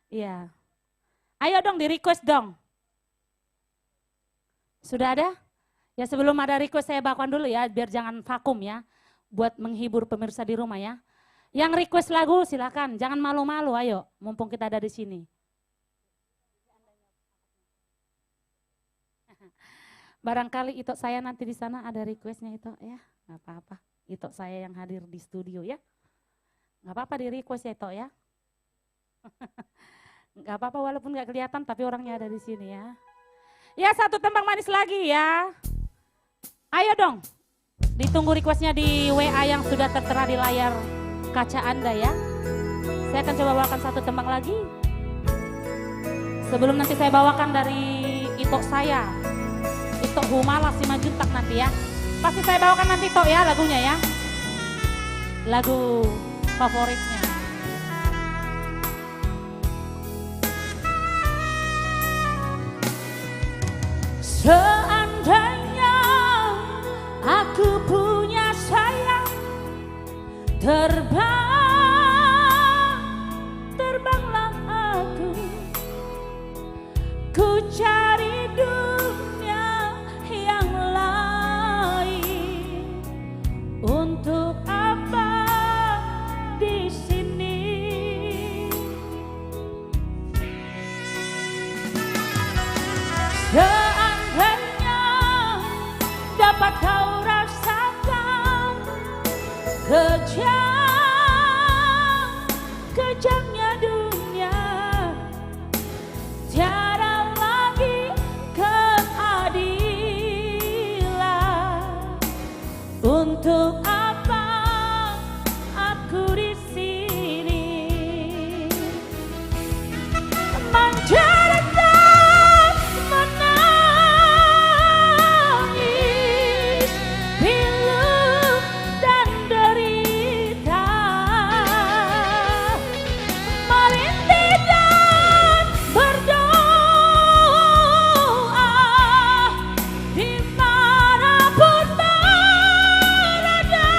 S1: Iya. Ayo dong di request dong. Sudah ada? Ya sebelum ada request saya bawakan dulu ya, biar jangan vakum ya. Buat menghibur pemirsa di rumah ya. Yang request lagu silakan, jangan malu-malu ayo, mumpung kita ada di sini. Barangkali itu saya nanti di sana ada requestnya itu ya, nggak apa-apa. Itu saya yang hadir di studio ya, nggak apa-apa di request ya itu ya. Nggak apa-apa walaupun nggak kelihatan tapi orangnya ada di sini ya. Ya satu tembang manis lagi ya. Ayo dong, ditunggu requestnya di WA yang sudah tertera di layar kaca Anda ya. Saya akan coba bawakan satu tembang lagi. Sebelum nanti saya bawakan dari Itok saya. Itok Humala Simanjuntak nanti ya. Pasti saya bawakan nanti Tok ya lagunya ya. Lagu favoritnya. Seandainya aku punya sayang, terbanglah aku, ku cari dunia yang lain. Untuk apa di sini? Seandainya dapat kau rasakan kejamnya dunia, tiada lagi keadilan. Untuk apa aku di sini menderita, menangis, pilu dan derita, merintih dan berdoa dimanapun berada.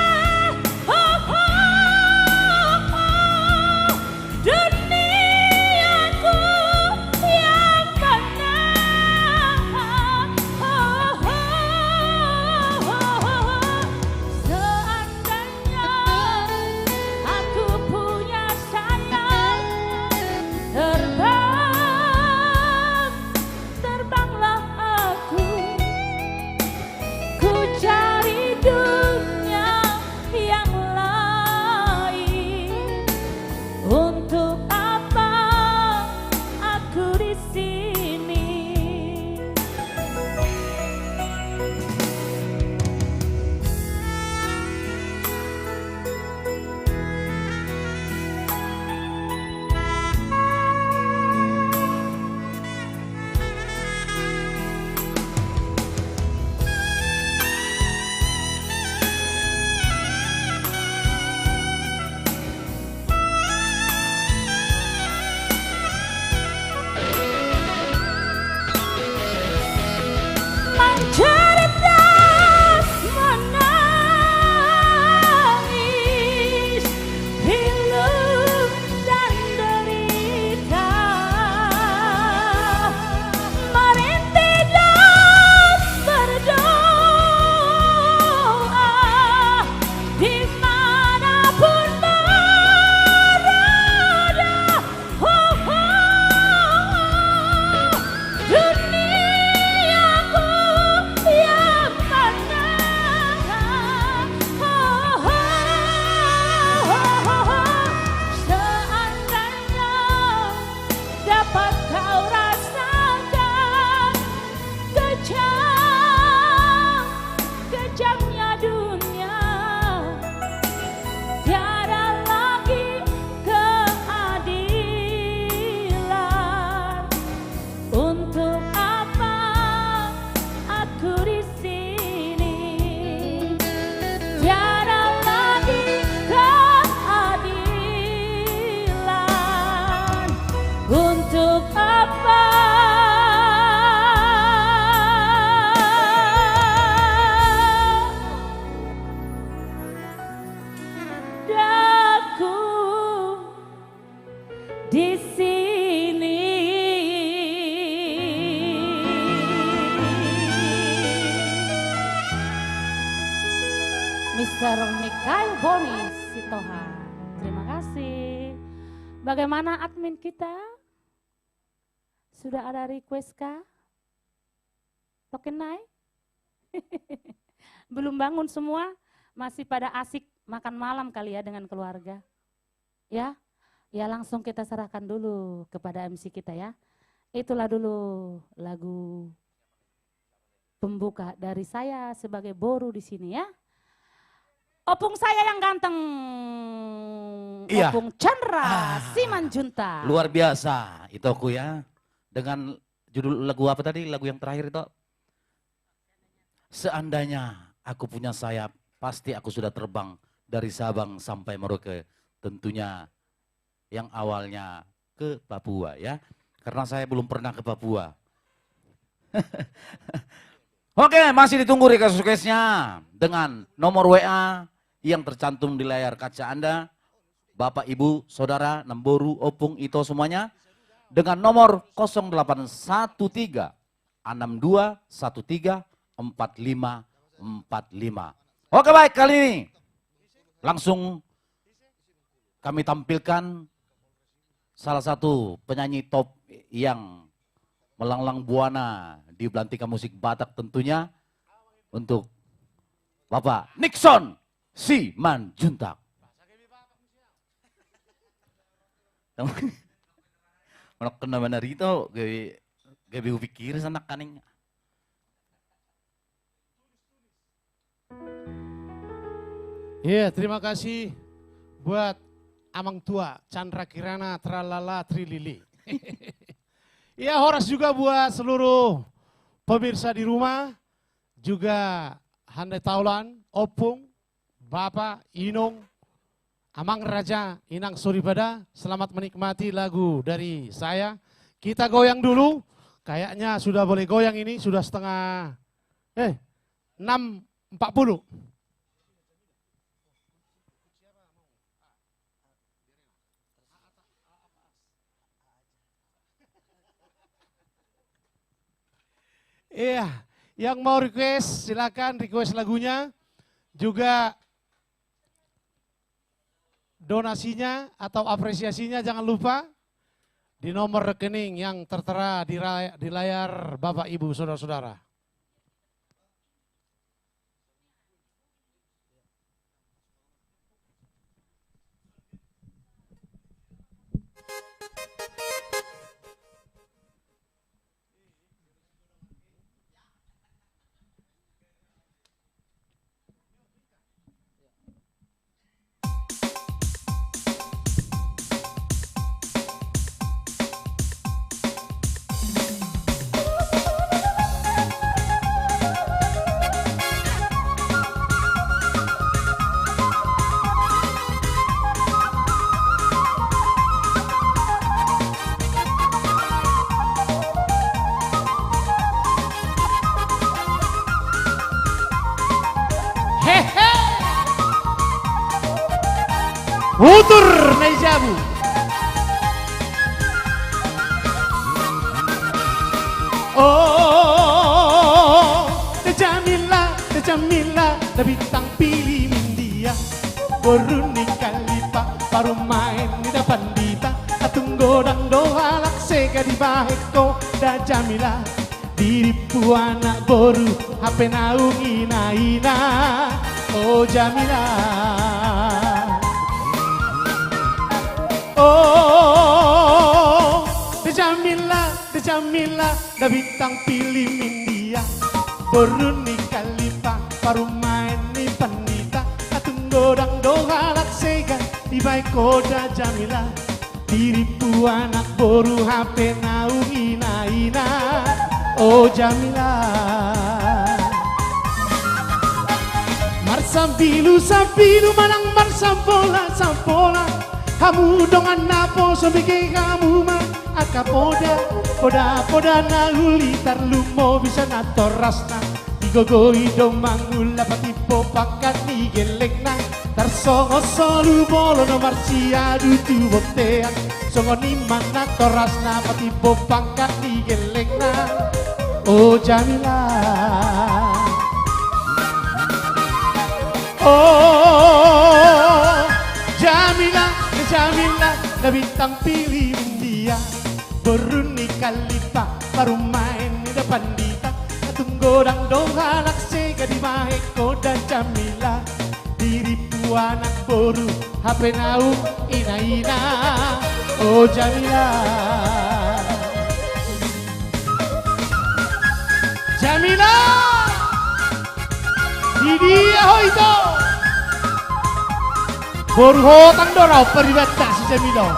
S1: Mr. Mikhail Bonis Sitohan. Terima kasih. Bagaimana admin kita? Sudah ada request kah? Token naik? Belum bangun semua? Masih pada asik makan malam kali ya dengan keluarga? Ya, ya langsung kita serahkan dulu kepada MC kita ya. Itulah dulu lagu pembuka dari saya sebagai Boru di sini ya. Opung saya yang ganteng,
S3: Iya.
S1: Opung Chandra Simanjuntak.
S3: Luar biasa itu aku ya. Dengan judul lagu apa tadi? Lagu yang terakhir itu. Seandainya aku punya sayap, pasti aku sudah terbang dari Sabang sampai Merauke. Tentunya yang awalnya ke Papua ya. Karena saya belum pernah ke Papua. Oke, masih ditunggu request-requestnya dengan nomor WA yang tercantum di layar kaca Anda. Bapak, Ibu, Saudara, Nemboru, Opung, Ito semuanya. Dengan nomor 0813 62 13 45 45. Oke baik, kali ini langsung kami tampilkan salah satu penyanyi top yang melanglang buana di belantika musik Batak tentunya untuk Bapak Nixon Simanjuntak. Mana kena mana rito, gabi pikir sana kaning.
S2: Iya, terima kasih buat Amang Tua, Chandra Kirana, Tralala, Trilili. Iya, Horas juga buat seluruh pemirsa di rumah, juga Handai Taulan, Opung, Bapak, Inong, Amang Raja, Inang Suribada, selamat menikmati lagu dari saya. Kita goyang dulu, kayaknya sudah boleh goyang ini, sudah setengah, 6.40. Iya, yang mau request silakan request lagunya, juga donasinya atau apresiasinya jangan lupa di nomor rekening yang tertera di layar Bapak Ibu Saudara-saudara. Utur Nejabu. Oh, Jamila, na bintang pilih India. Boruni kalipa, baru main di depan dita. Atung godang doa laksega di baheko. Da Jamila, diripu anak boru, HP naung ina-ina. Oh Jamila. Oh, de Jamila, da bintang pilih India. Boruni kalipa, baru main di pandita. Atung godang doa laksega, di baik koda Jamila. Diripu anak boru, HP naung ina-ina. Oh Jamila. Marsampilu, manang sampola. Kamu dongan napo sobike kamu mah akapoda poda na ulitar lumo bisa natorasna digogoi domangula patipo pakat ni gelekna tarsongo solu bolo no marsiadu tu botean songo ni mana torasna patipo pakat ni gelekna. Oh Jamila. Oh, Jamila, Jamila, na bintang pilih dia. Beruni kalipah, baru main di depan dita. Tunggu dan doha laksega di maheko dan Jamila. Diripu anak boru, HP nau ina-ina. Oh Jamila, Jamila, di dia ho itu. Boru hotang dorau peribata si Jamila.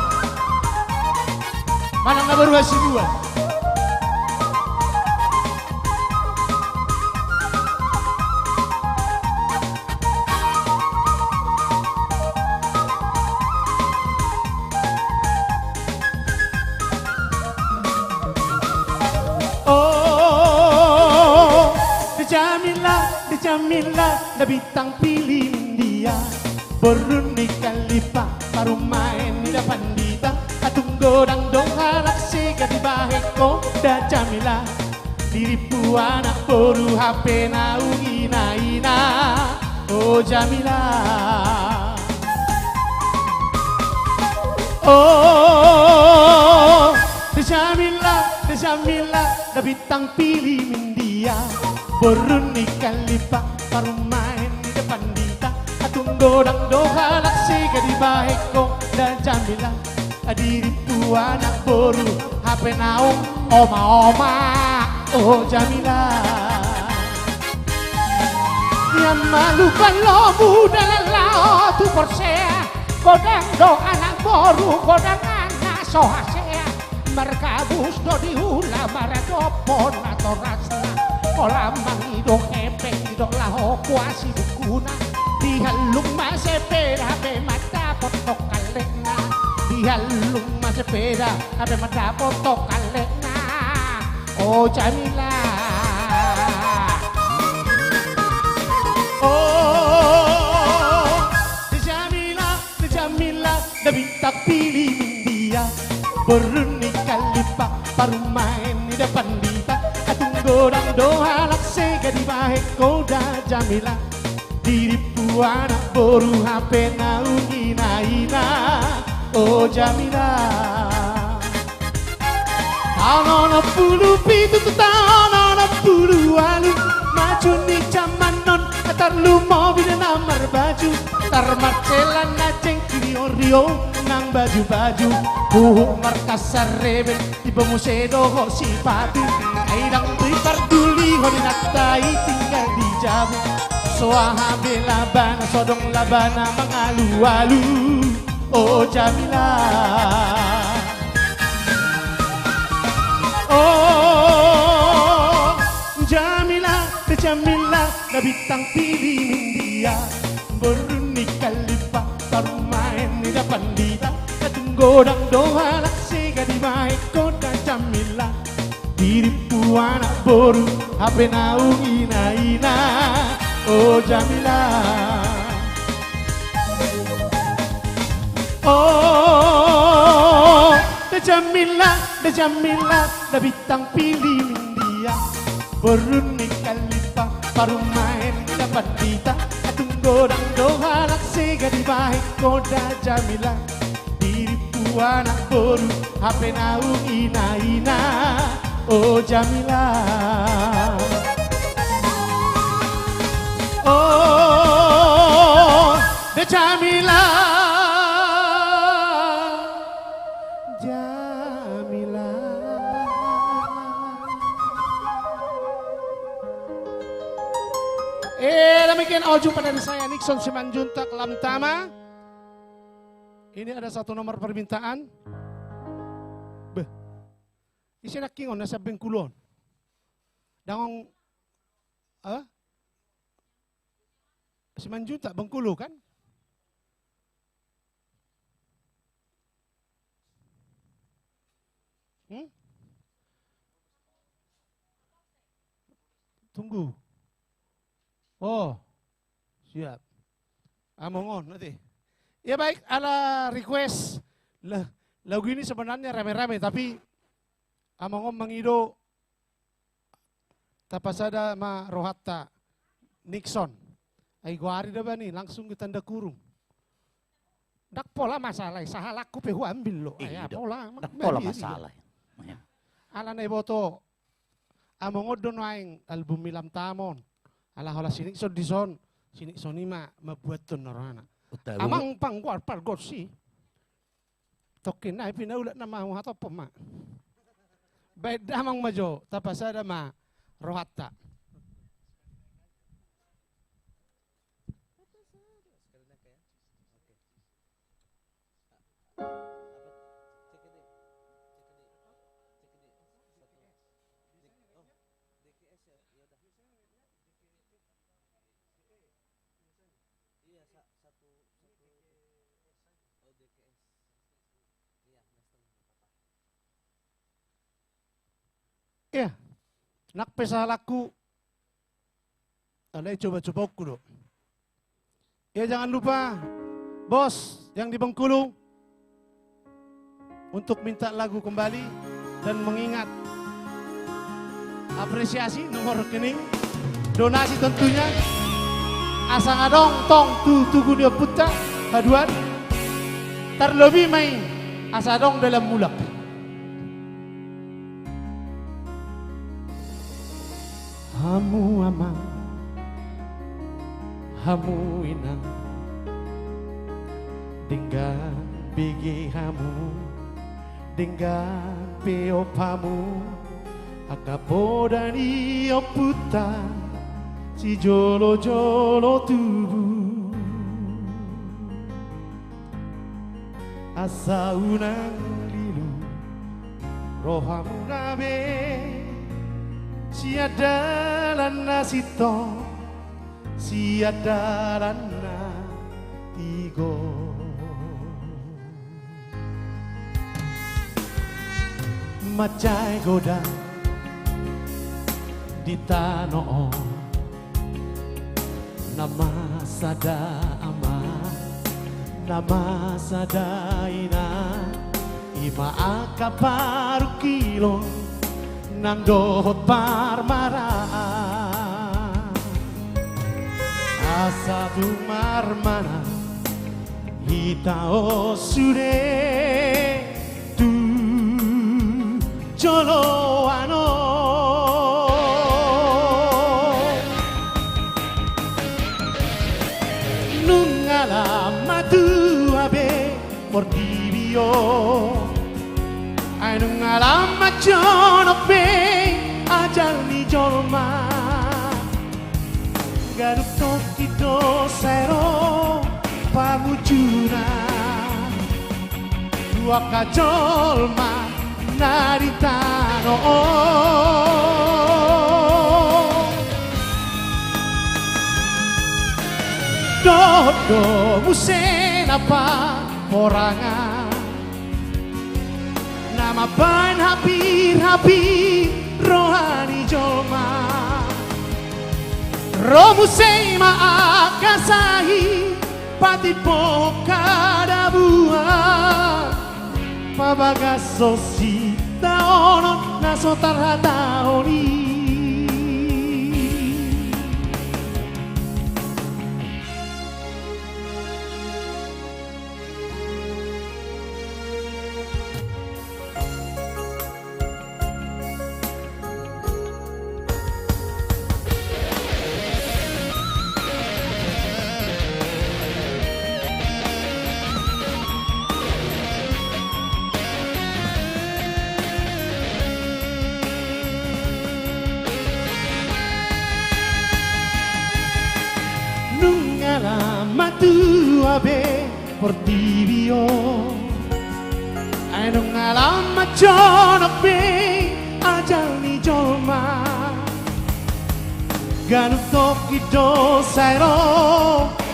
S2: Mana nggak baru hasil dua? Oh, Jamila, na bintang pilih dia. Beruni kalipah, baru main di depan dita. Tunggu dan doha laksega di baheko da Jamila. Diripu anak boru HP nau ina-ina. Oh Jamila. Oh Jamila, na bintang pilih dia. Beruni kalipah, baru main di depan dita. Tunggu dan doha laksega di baheko da Jamila. Diripu anak boru HP naung oma-oma. Oh Jamila, yang malu kalau muda lelah tu korsea. Kodang do anak boru, kodang anak sohasea. Merkabus do dihula maradopon atau rasna. Kolam mangido kepeng do laho kuasi bukuna. Dihalung masepera be mata potok kalena. Dihalung masepeda abe mata potok kalena. Oh Jamila, oh Jamila, na bintang pilih dia. Beruni kalipah, baru main di depan dita. Tunggu dan doha laksega di baheko da Jamila. Diripu anak boru HP nau ina-ina. Oh Jamila, tahun 60 tahun 60 walu. Maju ni zaman non terlu mobil namar baju. Tarmacelan najeng kini orio nang baju-baju. Buhuk markasar rebel tiba musedo ho si pati. Kaidang priparduli ho dinatai tinggal di jabu. Soaha belabana sodong labana mengalu-alu. Oh Jamila, oh Jamila, na bintang pilih dia. Beruni kalipah, baru main di depan dita. Tunggu dan doha laksega di maheko da Jamila. Diripu anak boru HP naung ina-ina. Oh Jamila, oh Jamila, na bintang pilih dia. Beruni kalipah, baru main di depan dita. Tunggu dan doha laksega di baheko da Jamila. Diripu anak boru HP naung ina-ina. Oh Jamila, oh Jamila, Jamila. Demikian jumpa dari saya Nixon Simanjuntak Lamtama. Ini ada satu nomor permintaan. Beh, isi nakingon nasa Bengkulon. Dangong, Simanjuntak Bengkulu kan? Tunggu. Oh, siap. Amongon nanti. Ya baik, ala request. Lagu ini sebenarnya rame-rame, tapi amongon mengido tapasada ma rohatta Nixon. Ai guari dah bani, langsung ke tanda kurung. Dak pola masalah, sahalaku pehu ambil lo. Ayah pola.
S3: Dak pola masalah.
S2: Ala na iboto. Among odon waing album milam tamon. Ala hola sinik son dison. Sinik sonima mabuat ton norana. Amang pangguar pargot si. Tokin na pinaulat na mau hato pema. Baik damang majo tapasada ma rohatta. Ya, nak pesalaku. Alay coba-coba kudo. Ya jangan lupa, bos yang di Bengkulu untuk minta lagu kembali dan mengingat apresiasi nomor rekening, donasi tentunya. Asang adong tong tugu dia puta haduan terlebih main asadong dalam mulak. Hamu amang, hamu inang, dengan bigi hamu, dengan peopamu, akapodani oputa, si jolo-jolo tubuh, asa unang lilu, rohamu nabe. Siada lana sito, siada lana tigo. Macai goda di tanah, nama sada ama, nama sada ina, ima akaparu kilo. Nang dohot parmaraan asa tu marmana hitao sude tu jolo ano nungala matu abe mordibio Ainung alamat jonok be ajal ni jolma Garuk toki dosero pamujuna Dua kajolma naritano Dodo musen apa orangan Nama ban hampir-hampir rohani joma Romu seima akasahi pati pokada buah Pabagas sosi taonon naso tarhataoni Matu abe portibio Ainung alamat jonok be ajal ni jolma Ganuk toki dosairo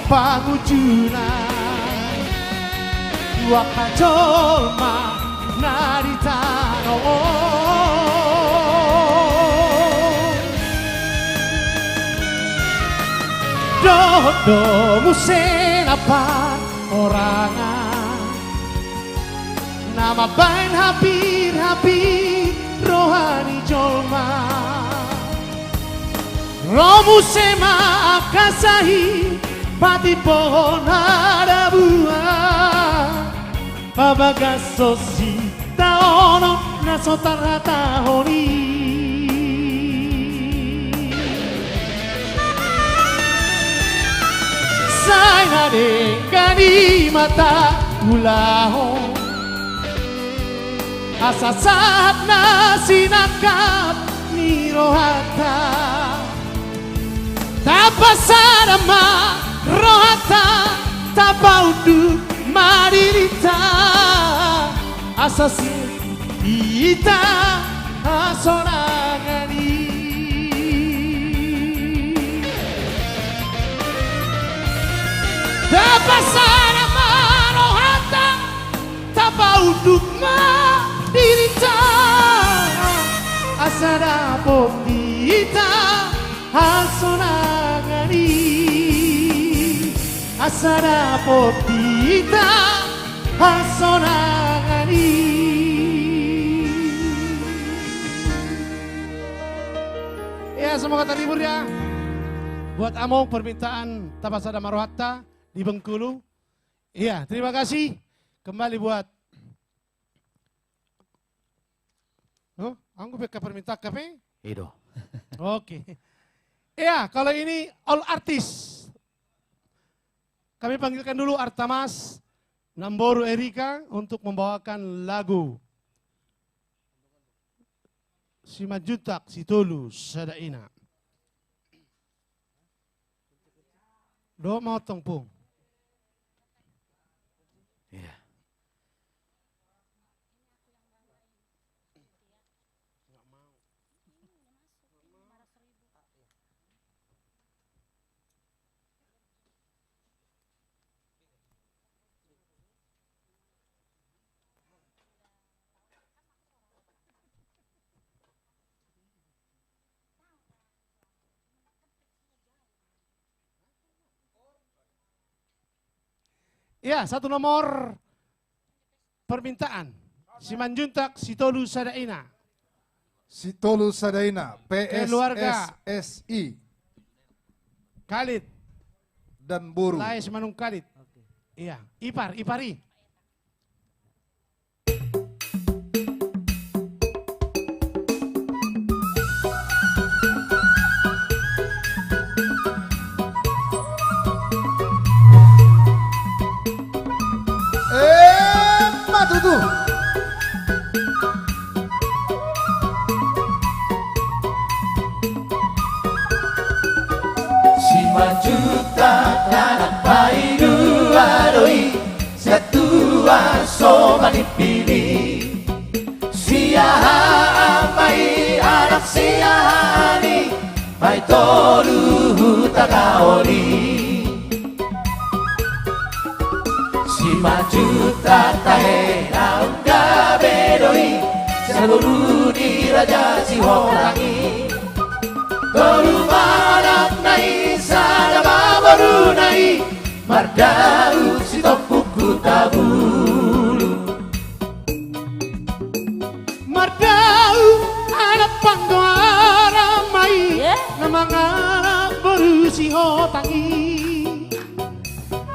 S2: pangujuna Dua kajolma naritano Dodo musen apa orangan Nama bain hampir-hampir rohani jolma Romu sema akasahi pati pohon ada buah Babagaso si taono nasotara tahoni Saya dengani mata ulaho Asa saat nasi nakap nirohata Tapasarama rohata tapaudu madirita Asasi ita asonagani Tapasarama rohata tapaudu madirita Asada potita asonagani Asada potita asonagani Ya semoga terhibur ya. Buat Among permintaan Tapasada Marohata di Bengkulu. Iya terima kasih. Kembali buat Anggu beka permintaan kape?
S3: Ido.
S2: Oke. Ya, kalau ini all artis. Kami panggilkan dulu Artamas Namboru Erika untuk membawakan lagu Simajutak Situlu Sadaina. Do mau tongpung.
S3: Iya.
S2: Ya, satu nomor permintaan. Simanjuntak Situlu Sadaina.
S4: Situlu Sadaina,
S2: Keluarga.
S4: PSSI
S2: Khalid.
S4: dan Buru.
S2: Laes Manung Khalid. Iya, Ipari.
S4: Matutu.
S3: Simajuta anak paidu adoi Satua soma dipilih Siaha amai anak siahani Mai toru takaoli Simajuta tahe naungga bedoi Seluruh di raja sihorangi Toru manak nai sadama baru nai Mardau si topuku tabulu
S2: Mardau anak panggara mai Namang anak baru si hotangi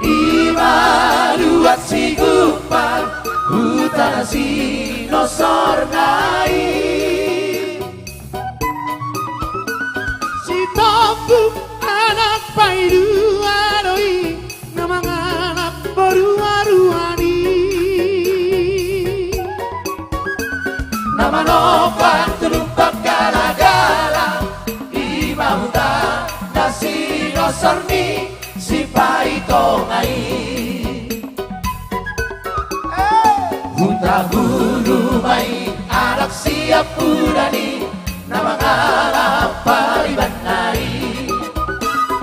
S3: Imaduat si gupan Hutan si nosor nai
S2: Si topu anak paidu adoi Namang anak baru aruani
S3: Nama nopan tulumpak gala-gala Imahuta nasi nosorni Si paito ngai Huta bulu mai anak siap udani Nama anak pariban nai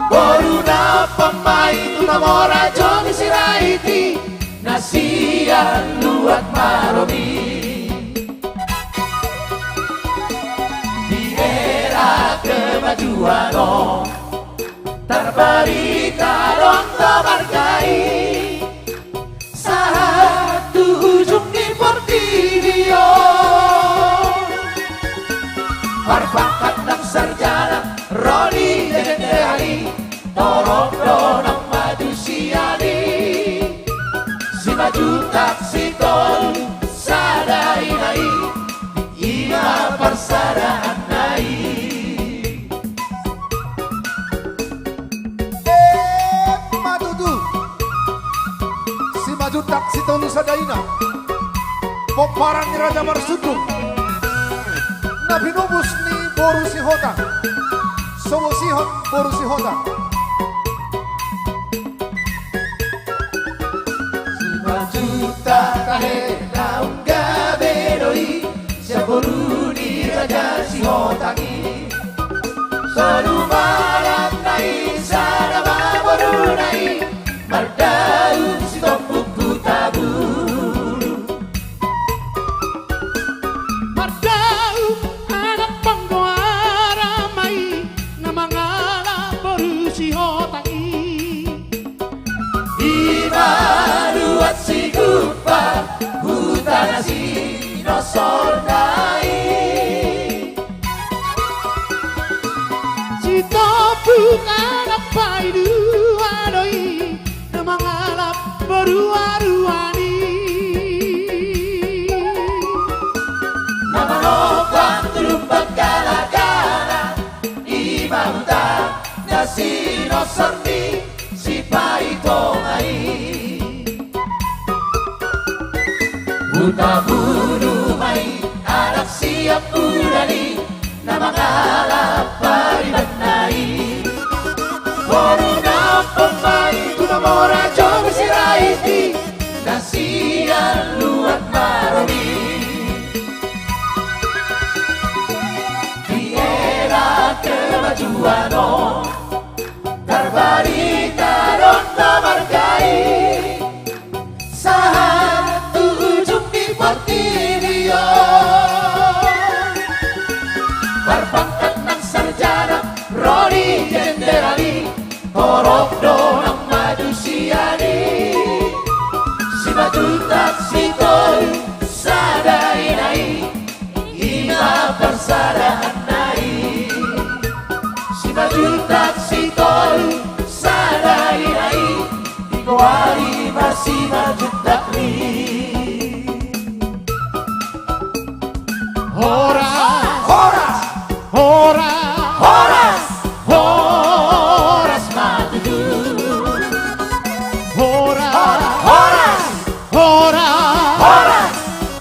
S3: Boruna pemai tunamora jomi siraiti Nasian luat maromi Di era kemajuan Terberita dong terbarkai Satu ujung di Portidio Perbakat dan sarjana Rodi
S4: Juntak Sitonu Sadaina Poparan ni Raja Marsudung Nabi Nubus ni Boru Sihota Sowo Sihon Boru Sihota
S5: Juta tahe daun gabedoi Saboru ni Raja Sihotangi Solu malam nai Sarama boru nai Mardaun si topuku taburu
S2: Mardau anak panggoara mai namangala boru si hotangi
S5: Imaruat si gupa Hutana si nosornai
S2: si topuk anak paidu adoi namangala boru aruani
S5: Namanokan tulumpak kala-kala Imahuta nasi nosorni si paitongai Huta bulu mai anak siap urani Namangala paribanai Boru na pemai tunamora jogo siraiti Nasian luat maroni Di era kemajuano Terbarita donna margai Sahat ujung di Portirio Berpangkat nang sarjana Roni Jenderali Porok donang maju siani Si maju tak si tolu Sadainai Ima persadaan nai Si maju tak si tolu Sadainai Ikuari masih maju tak ni
S2: horas
S5: Horas
S2: horas
S5: Horas Horas maju
S2: horas
S5: Horas
S2: horas
S5: Horas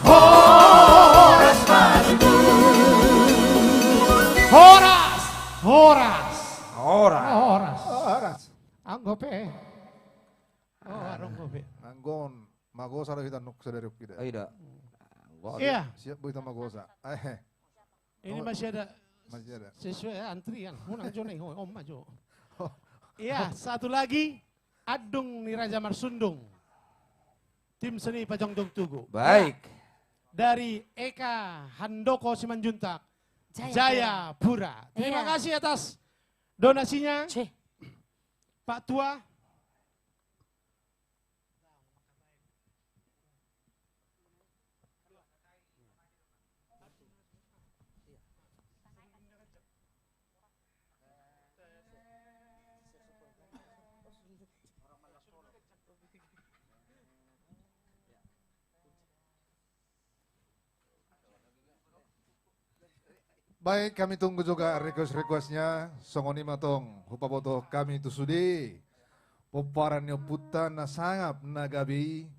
S5: Horas maju
S2: horas horas
S6: Ora.
S2: horas
S4: Aras
S2: anggope anggope
S4: Anggon Magosa dah kita nuk sadari kita
S6: Aida.
S2: iya
S4: Siap buita Magosa
S2: ini masih ada
S4: Masih ada
S2: sesuai antrian munang jone om maju iya satu lagi Adung ni Raja Marsundung tim seni Pajongjong Tugu
S6: Baik.
S2: dari Eka Handoko Simanjuntak Jayapura. Terima
S1: Iya.
S2: kasih atas donasinya
S1: Cih,
S2: Pak Tua.
S4: Baik, kami tunggu juga request-requestnya. Songoni matong, hupaboto kami itu sudi. Poparannya puta na sangap nagabi.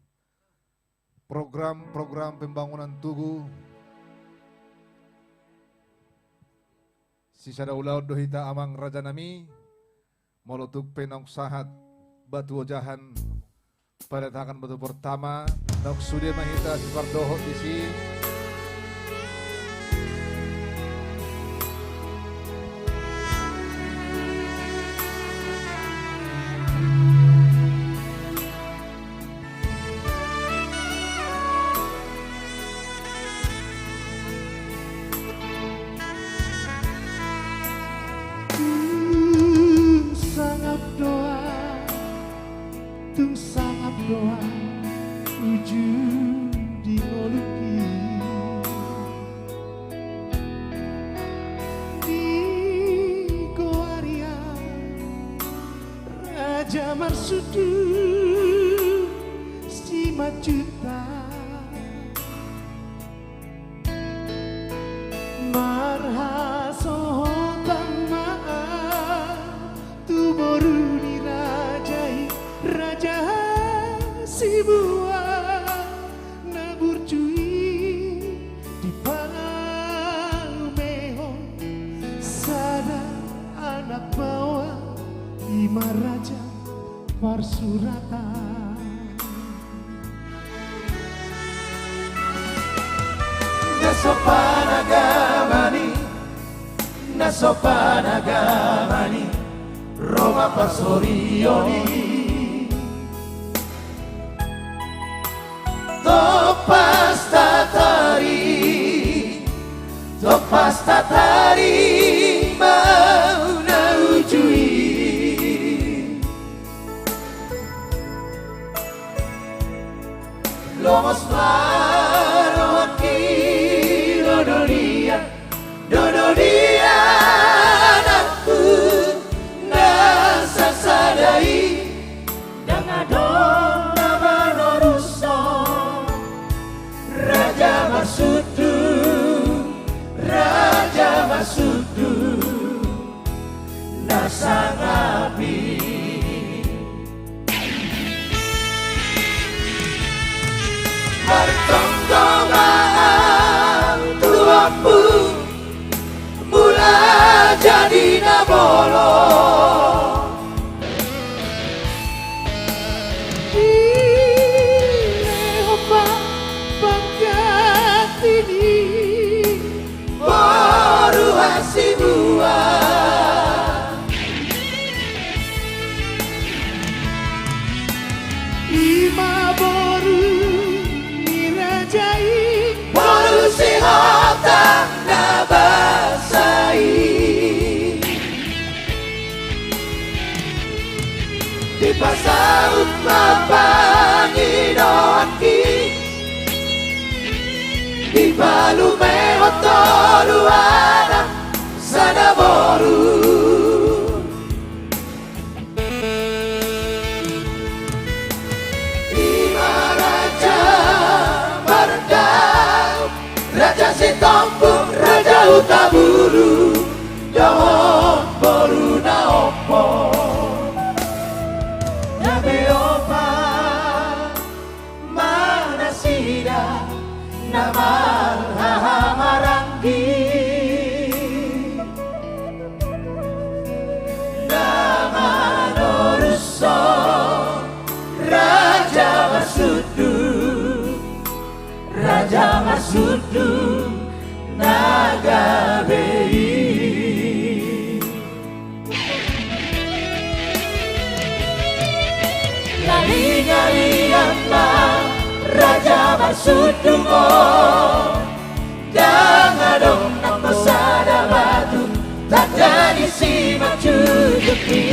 S4: Program-program pembangunan Tugu. Sisa daulau dohita amang raja nami. Molotuk penang sahat batu wajahan. Pada tangan batu pertama. Nok sudi mahita si Pardoho di sini.
S2: Tung sangap doa ujung di ngoluki di Goaria Raja Marsudu si majuta marhasohotang maa tu boru dirajai Raja si buah persuratan.
S3: Nasopanagamani Roma Pasorioni Topas tatari mau na ujui Lomos maroki Dodoria anakku nasasadai Dangadon namaroruso Raja Masudu Nasangapi Martonggongan tuapu Mula jadi nabolo
S2: Ileopa pangkatini
S3: Baru hasibua
S2: Ima boru nirajai
S3: Baru sihotang nabasai Di pasaut mapangidoki Di balume otoruana sanaboru Ima raja mardau Raja Sitompung Raja Utaburu Dohon boru na opo Nabeopa manasida Namal hahamaranggi Namanoruso Raja Masudu Nagabei Ngali-ngalianna Raja Masudu Dangadong namasada batu Tak jadi simak cucuki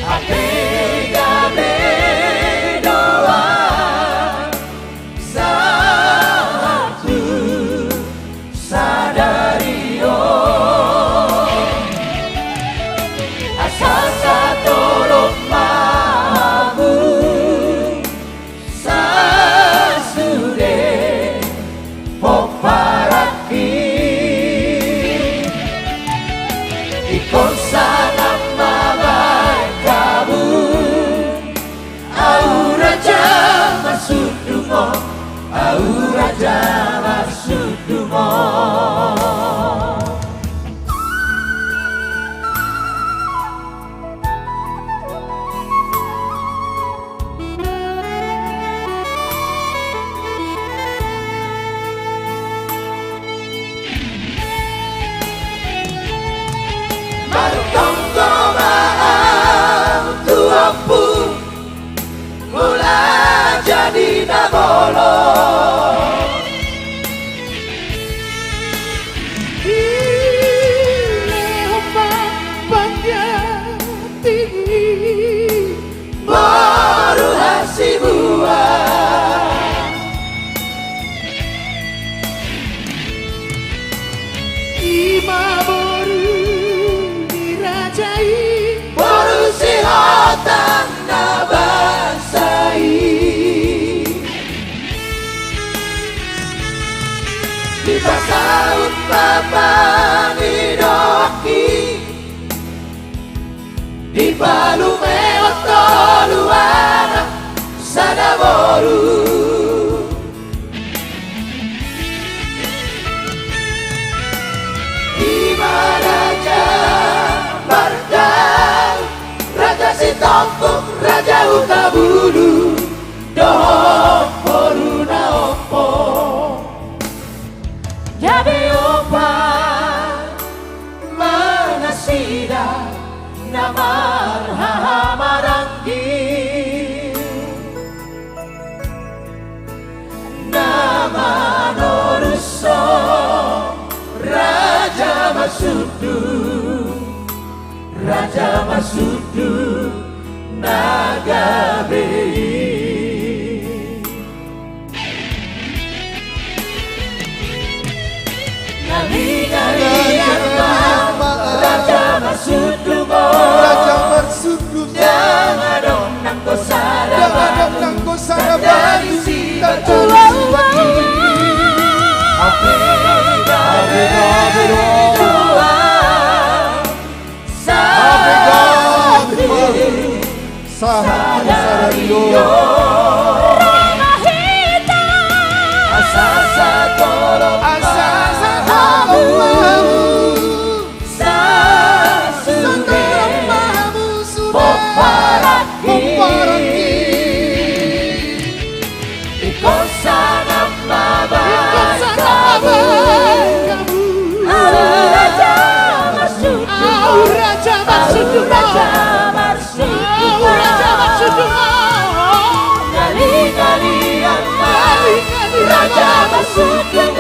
S3: Ate gabe doa Satu sadario Asal satolok mahamu Sasude Poparaki Ikon sangat mabai kamu Au Raja Masudumo Au Raja Masudumo Tuapu mula jadi nabolo
S2: Ileopa pangkatini
S3: baru hasibua
S2: Ima boru nirajai
S3: baru sihotang nabasai di pasaut papangidoki di balume otoluana sanaboru Raja Mardau Raja Sitompung Marsudung, Raja Marsudung Nagabei. Ngali-ngali ambang Raja Marsudung,
S4: Raja Marsudung,
S3: jangan dong nang ko
S4: jangan nang ko
S3: dari si batu Abega Sadario Asasa tolong Raja Marsudung,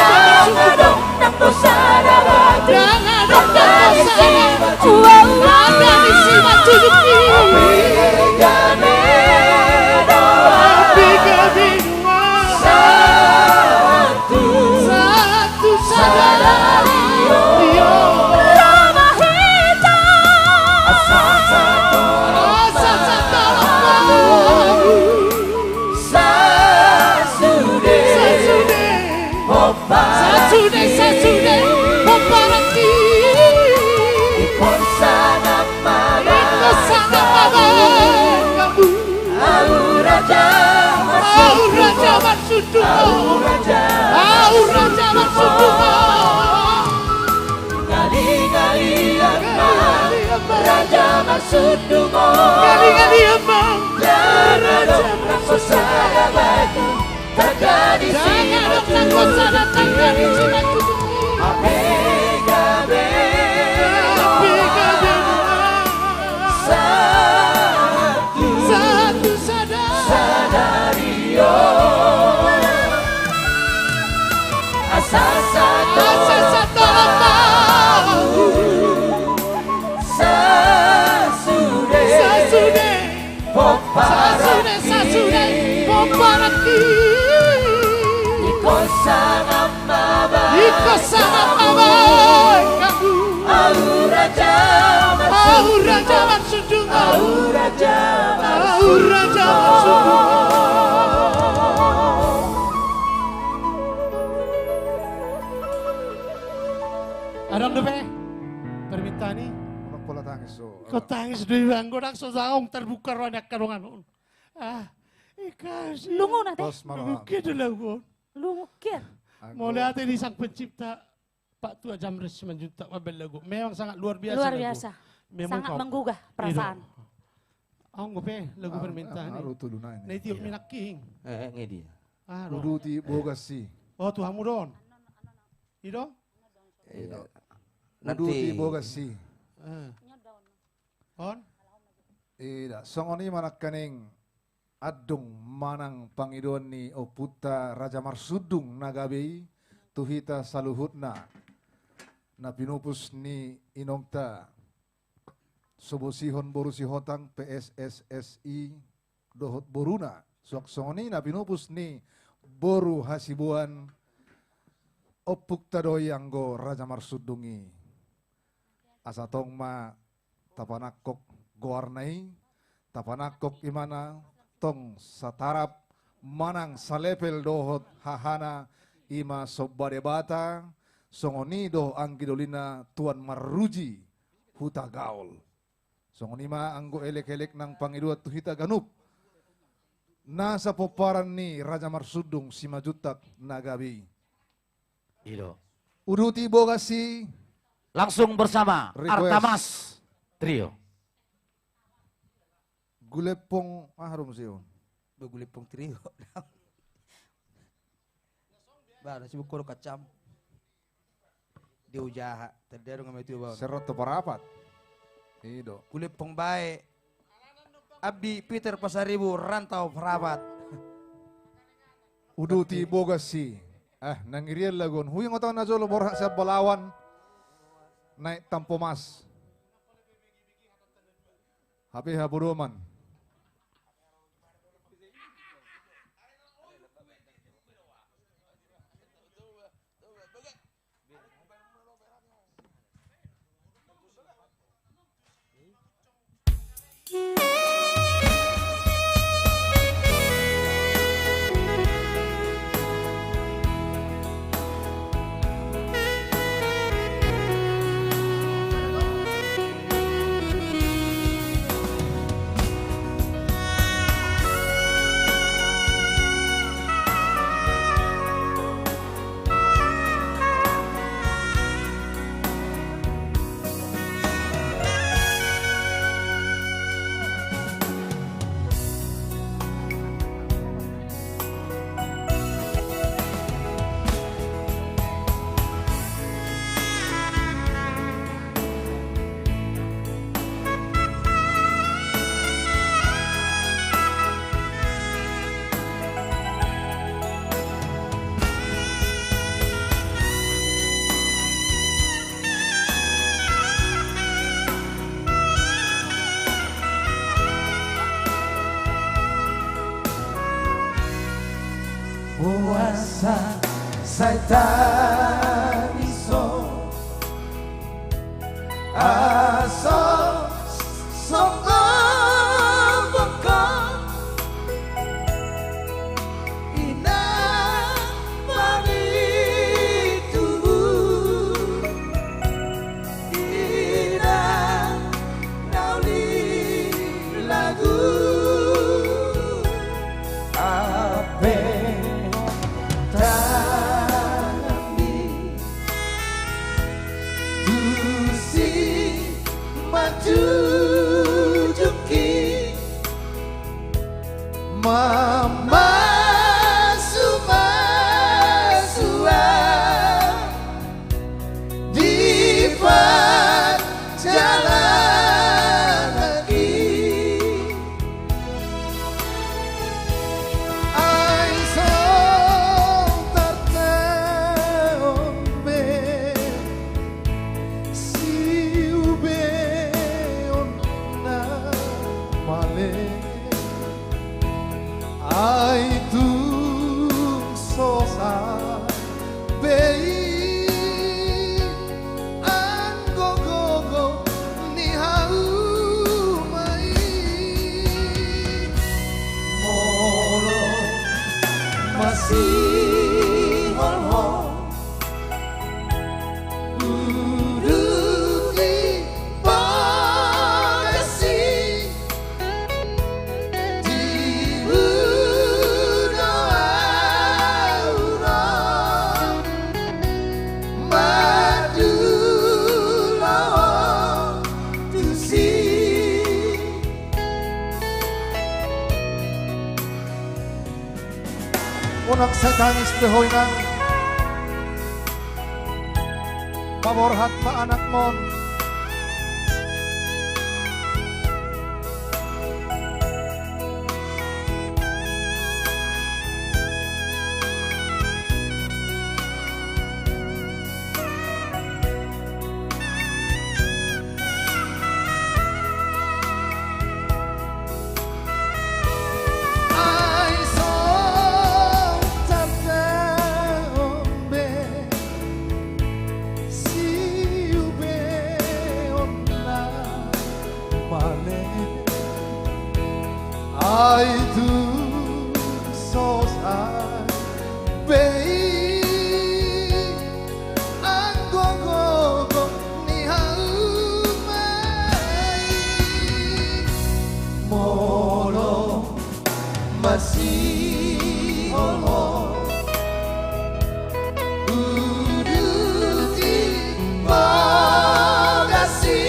S3: jangan dong nang ko sadabatu, jangan dong nang ko ada di si batu Abega satu Sadario Rama hitam Asasa tolong Sasude Poparati Ikon sana mama Au Raja Marsudung Gali-gali ambang Raja Marsudung jangan dong nang ko sadabatu terjadi si batu Abega satu Sadario Asasa Sasude Poparati Iko sangat mama Au Raja Marsudung
S2: Adang depe permintaan ini.
S4: Orang pola tangis so.
S2: Kau tangis dulu bang, kau nak saung terbuka ronak kadongan. Ikas.
S1: Lungo na te.
S4: Bos mama.
S2: Mungkin dulu
S1: Lungo kir.
S2: mau lihat ini sang pencipta Pak Tua Jamres Simanjuntak Mabel lagu. Memang sangat luar biasa.
S1: Luar
S2: lagu.
S1: biasa.
S2: Memang
S1: Sangat
S2: kau-
S1: menggugah perasaan.
S2: Ang gope lagu permintaan ini.
S4: Aru tulunay
S2: Na itiop minaking.
S6: Ngedi.
S4: Uduti bogasi.
S2: Oh Tuhan doon. Ido?
S4: Uduti
S6: Nanti
S4: bogasi.
S2: On?
S4: Ida, songoni manak kaning adung manang Pangidon ni Oputa Raja Marsudung Nagabei tuhita saluhutna na pinupus ni inongta sobosihon borusi hotang PSSSI dohot boruna suak songoni na pinupus ni boru hasibuan opuk tadoy anggo Raja Marsudungi asatong ma tapanakok goarnai tapanakok imana tong satarap manang salepel dohot hahana ima sobbade bata songoni do anggidolina tuan maruji huta gaul songoni ma anggo elek-elek nang pangiduat tuhita ganup nasa poparan ni Raja Marsudung Simajutak Nagabi
S3: Ido.
S4: uduti bogasi
S3: Langsung bersama
S4: Request.
S3: Artamas Trio.
S4: gulepong harum siyon
S5: Begulipong trio. Ba, nasi bukuro kacam. Di ujaha. Terdero nga may tuyo ba?
S4: serot teparapat ido
S5: Kulipong bae. Abdi Peter Pasaribu, Rantau Perabat.
S4: uduti bogasi Nangirian lagun. Huyang otang na jolo borha sa Balawan. Naik Tampo Mas. Hapi haburuman.
S5: Puasa saya iso aso soko bekal ina maritu ina nauli lagu ape Mama suma sua di jalan lagi ai so terteombe si ube onna male ai tu sosa bei anggo gogo ni hau mai molo masih hol uruti bagasi Unak sa tangis behoynan paborhat pa anak mon ai tu sosa bei anggo gogo ni hau mai molo masih holo uruti bagasi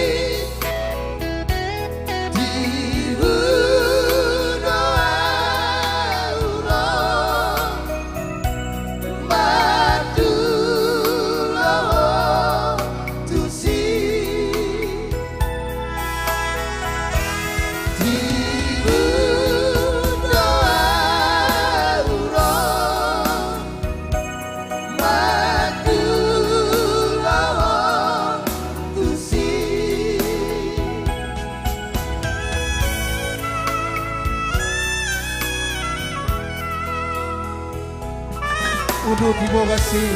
S4: Udu terima kasih.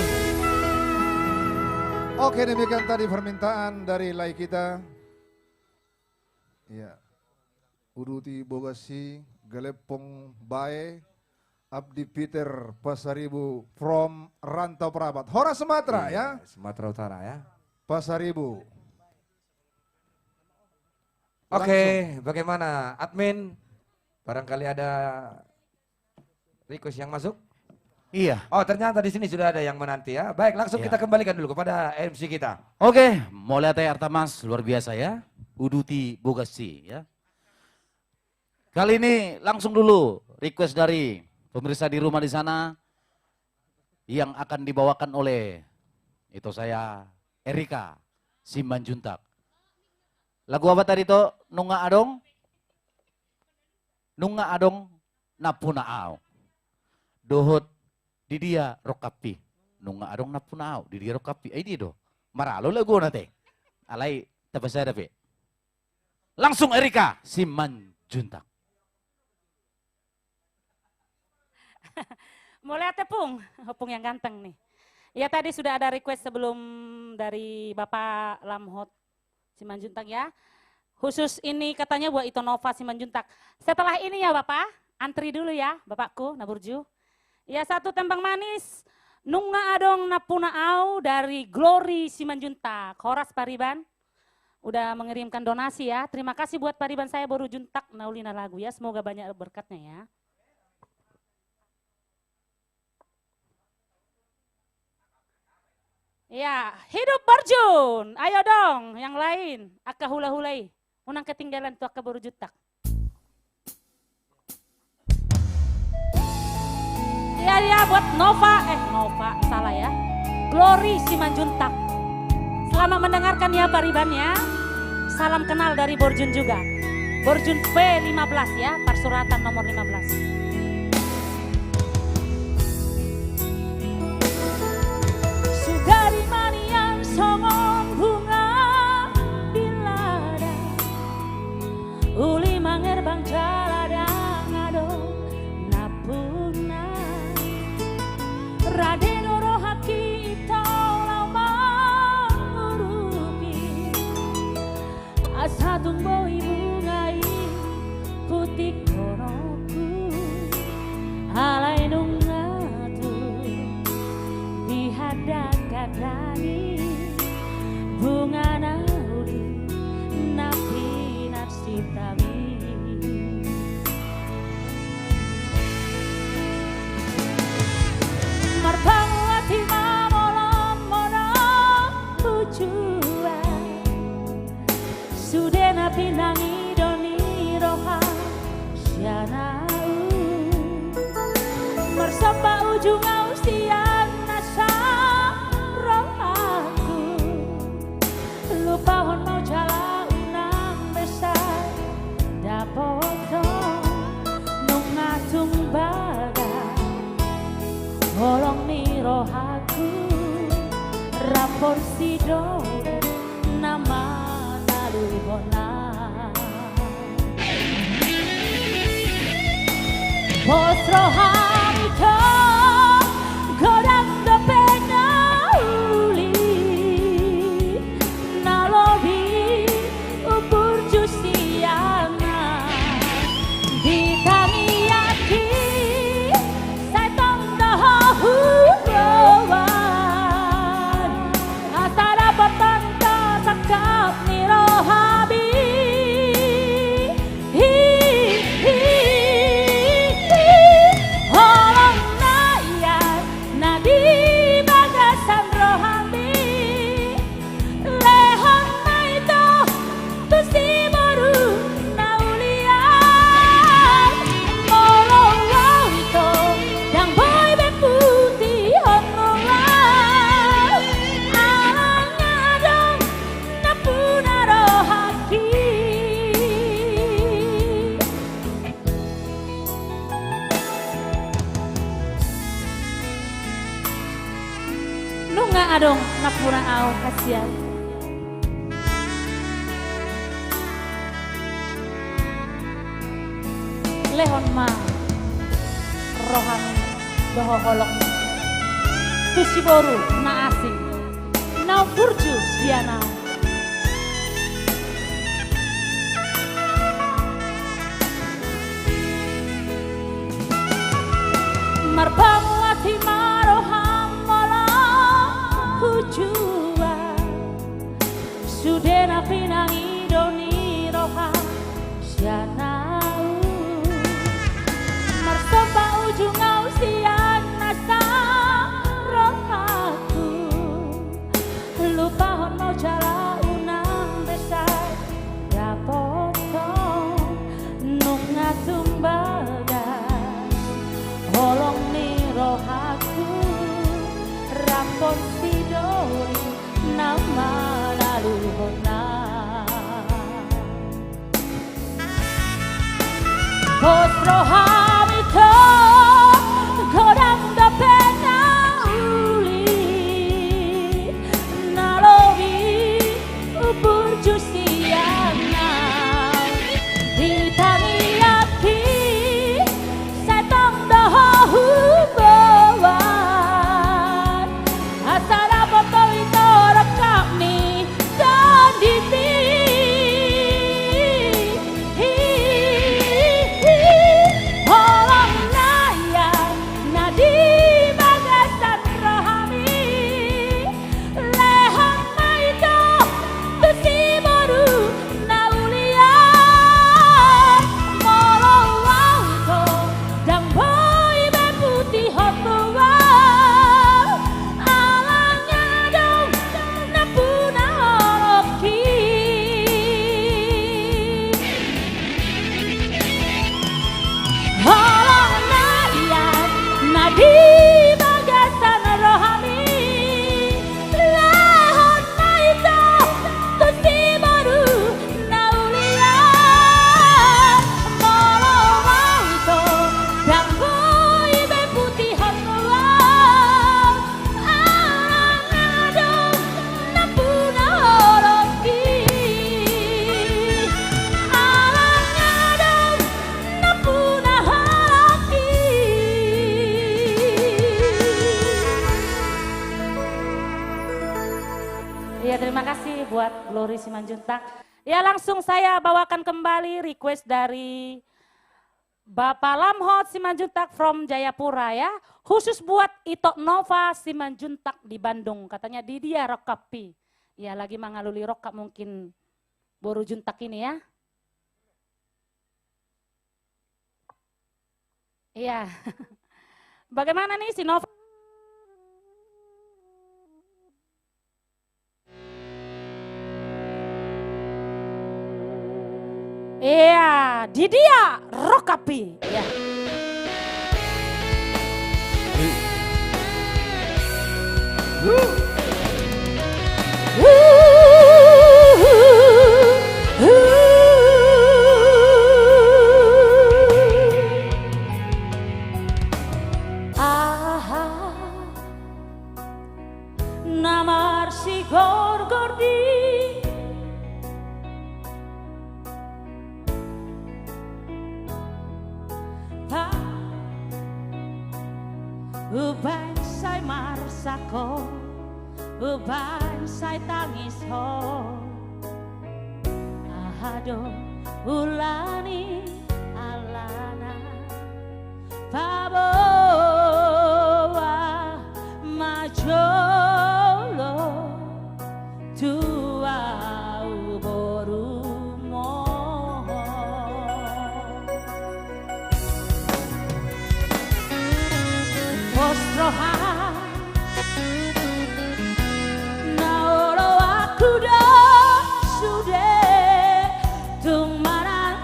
S4: Oke, demikian tadi permintaan dari lai kita. Ya. Uduti Bogasi, Gelepong Bae, Abdi Peter Pasaribu from Rantau Perabat. Hora Sumatera ya.
S6: Sumatera Utara ya.
S4: Pasaribu.
S6: Oke, bagaimana admin? Barangkali ada request yang masuk?
S3: Iya.
S6: Oh, ternyata di sini sudah ada yang menanti ya. Baik, langsung
S3: Iya.
S6: kita kembalikan dulu kepada MC kita.
S3: Oke, mulai Teh Artamas luar biasa ya. Uduti Bogasi ya. Kali ini langsung dulu request dari pemirsa di rumah di sana yang akan dibawakan oleh itu saya Erika Simanjuntak. Lagu apa tadi to? Nunga Adong? Nunga Adong Napunaau. Dohot di dia rokapi. Nunga Adong Napunaau di dia rokapi. Ini do. Maralo lagu nate. Alay tapasay dapat. Langsung Erika Simanjuntak.
S1: Mulai Pung, Pung yang ganteng nih. Ya tadi sudah ada request sebelum dari Bapak Lamhot Simanjuntak ya. Khusus ini katanya buat Ito Nova Simanjuntak. Setelah ini ya Bapak, antri dulu ya Bapakku Naburju. Ya satu tembang manis, Nunga Adong Napunaau dari Glory Simanjuntak. Horas Pariban udah mengirimkan donasi ya. Terima kasih buat Pariban saya baru juntak naulina lagu ya. Semoga banyak berkatnya ya. Ya, hidup Barjun. Ayo dong, yang lain. Aka hula-hulai. Unang ketinggalan tuh aka baru jutak. Iya, buat Nova. Nova, salah ya. Glory Simanjuntak. Selamat mendengarkan ya Pariban ya. Salam kenal dari Borjun juga. Borjun P15 ya, Parsuratan nomor 15. Dari manian somong bunga bilada uli mangerbang jaladang ado napuna raden rohaki lama urupi asa tunggu bungai putih koroku alai nungatu dihadap kadani bunga naudi napi narsitami marbang wati mamolam molam tujuan sudah napi nangi doni roha syanau mersapa ujung ausian nasa pahon mau jala unang besar dapotong nung ngatung baga holong miro aku rapor sido nama nalubona pos rohani to godang depena uli Adong napura au kasihan. Lehon ma rohani doho holok Tusiboru na asing. Nau burju siana. Marpamuati maroham mola hujua. Sudena pinangi doni roha sianau. Marsopa ujung ausian nasa rohaku. Lupa hono jala unang besar rapotong nunga tumbaga. Holong ni rohaku rapon sidori nama lalu hona. Pos roham itu godam da pena uli nalobi burju siana ditani api setong dahu bawan asara foto itu rekam nih dan diti holong naya nadi bagasan rohami leham maito besi baru naulian molo wauto dan boy putih hotua alangnya dong napuna holoki holong nayan nadi bagasan rohami lehon maito tusi baru naulian molo wauto dan boy putih hotua alangnya dong napuna holoki alangnya dong napuna holoki. Ya, terima kasih buat Glory Simanjuntak. Ya, langsung saya bawakan kembali request dari Bapak Lamhot Simanjuntak from Jayapura ya. Khusus buat Ito Nova Simanjuntak di Bandung. Katanya di dia rokapi. Ya, lagi mengaluli rokap mungkin boru juntak ini ya. Iya. Bagaimana nih si Nova? Iya, di dia rokapi ya. Aha, namar si gorgordi. Uban say marsako, uban say tangis ho. Ahado ulani alana paboa majolo tua uborumo. Ostroha naolo aku dah sudah tumara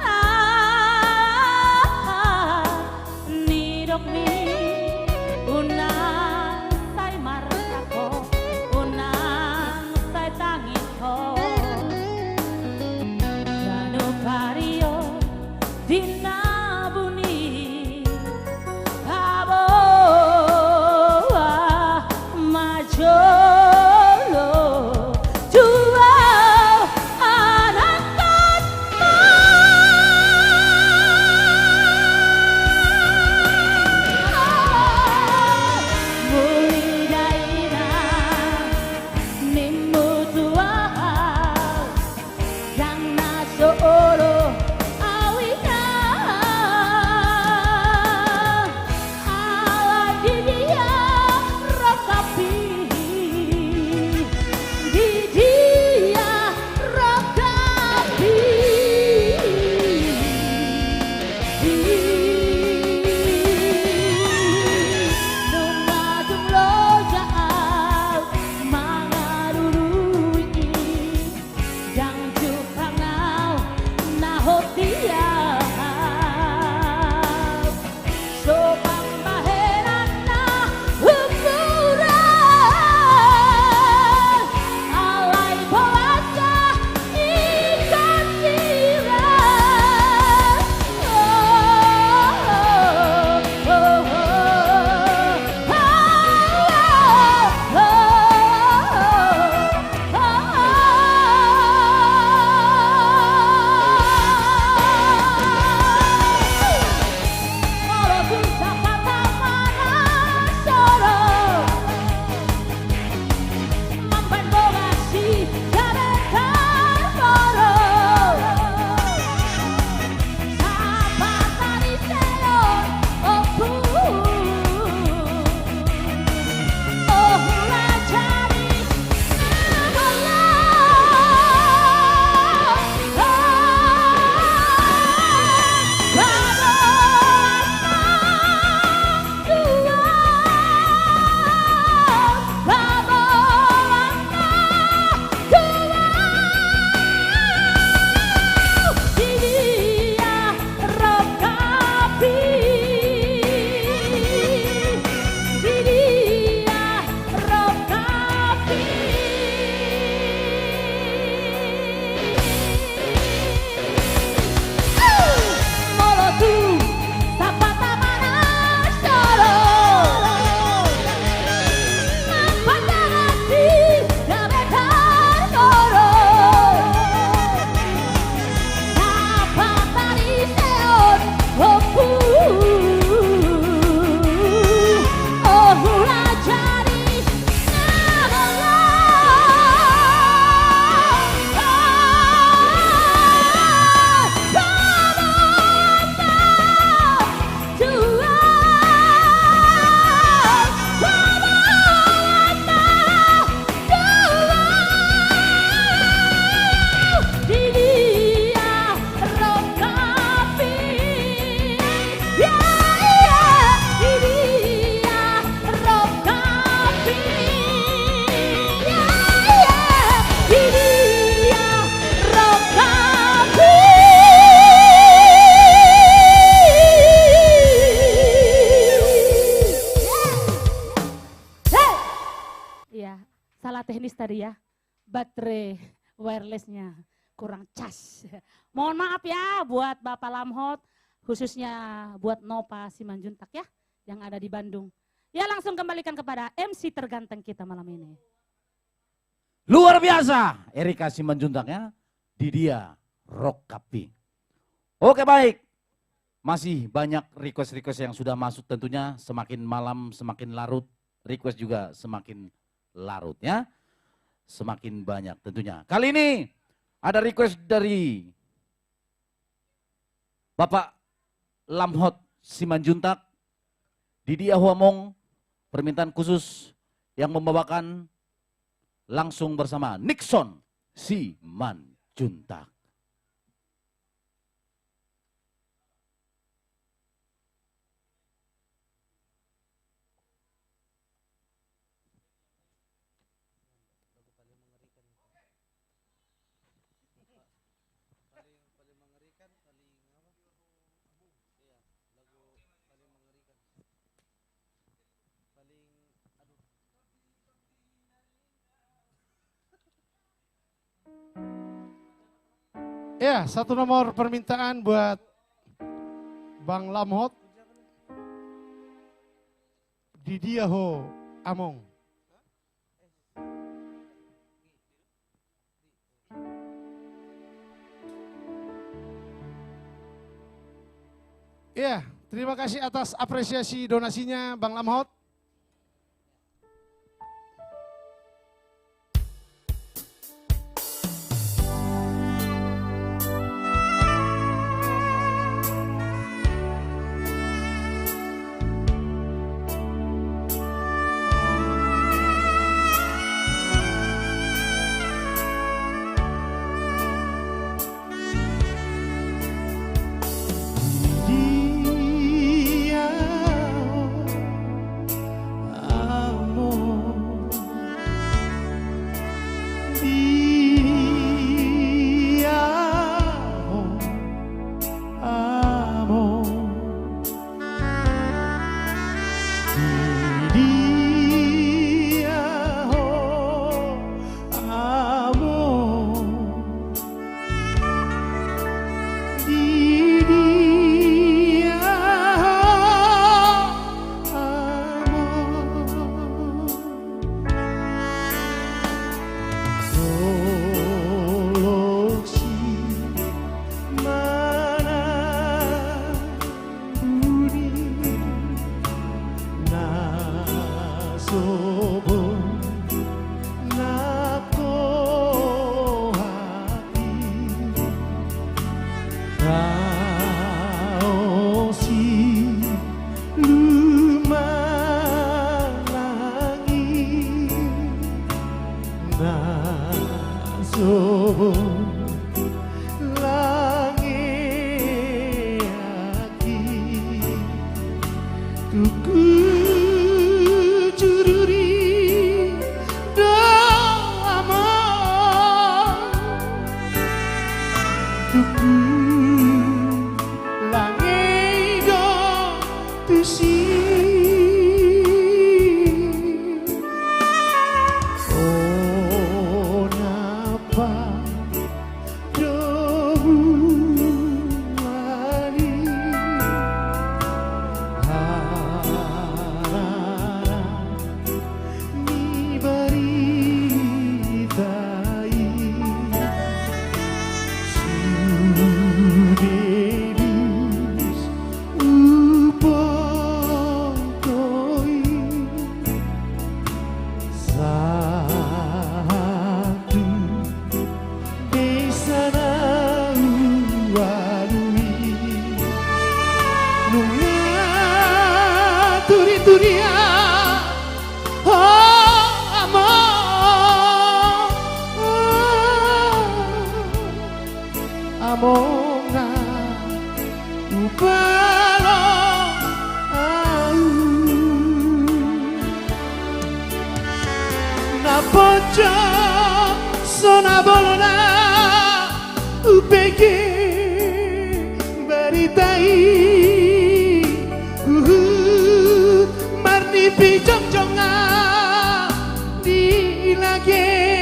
S1: nidok mi unang say marsako unang say tangis ho janu pario dinabuni Mulai tadi ya, baterai wirelessnya kurang cas. Mohon maaf ya buat Bapak Lamhot, khususnya buat Nova Simanjuntak ya, yang ada di Bandung. Ya langsung kembalikan kepada MC terganteng kita malam ini.
S3: Luar biasa, Erika Simanjuntaknya, Didia Rokapi. Oke baik, masih banyak request-request yang sudah masuk tentunya, semakin malam semakin larut, request juga semakin larut ya. Semakin banyak tentunya. Kali ini ada request dari Bapak Lamhot Simanjuntak, Didia Huamong, permintaan khusus yang membawakan langsung bersama Nixon Simanjuntak.
S2: Ya, satu nomor permintaan buat Bang Lamhot, Didia Ho Among. Ya, terima kasih atas apresiasi donasinya Bang Lamhot. Marni pi jong jonga di lagi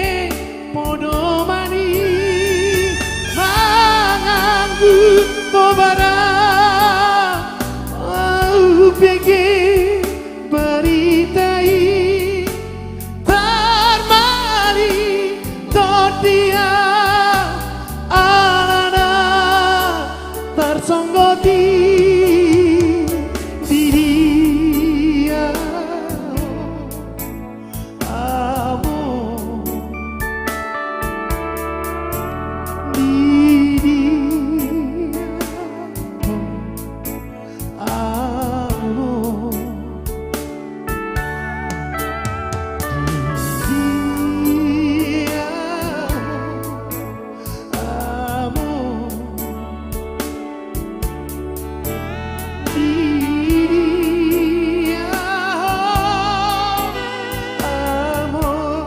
S2: Dia amor.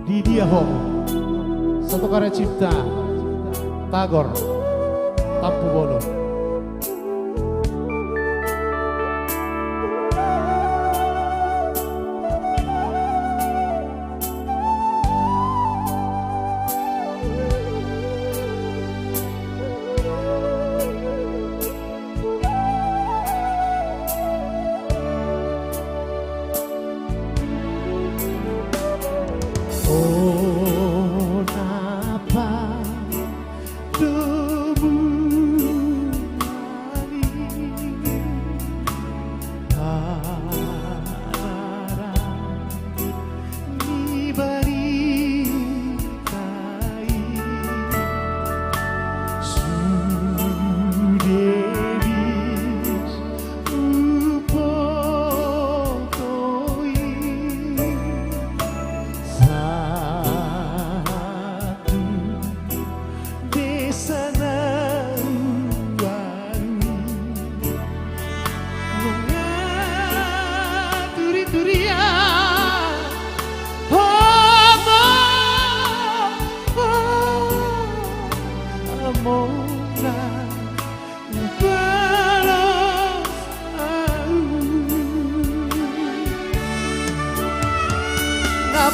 S2: Di dia ho, satu karya cipta Tagor Tampu Bono. Oh, napa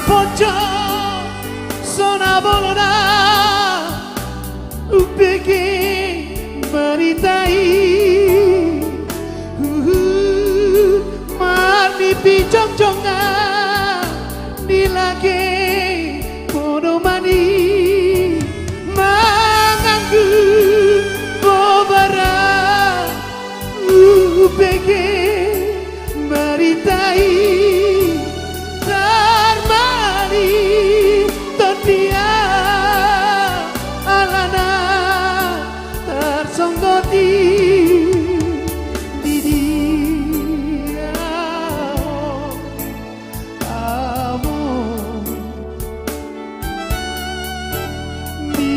S2: Poncho sona bolona upeke maritai mani pijong jonga dilage podo mani manganggu bobara upeke maritai Todia alana tersonggoti di dia kamu di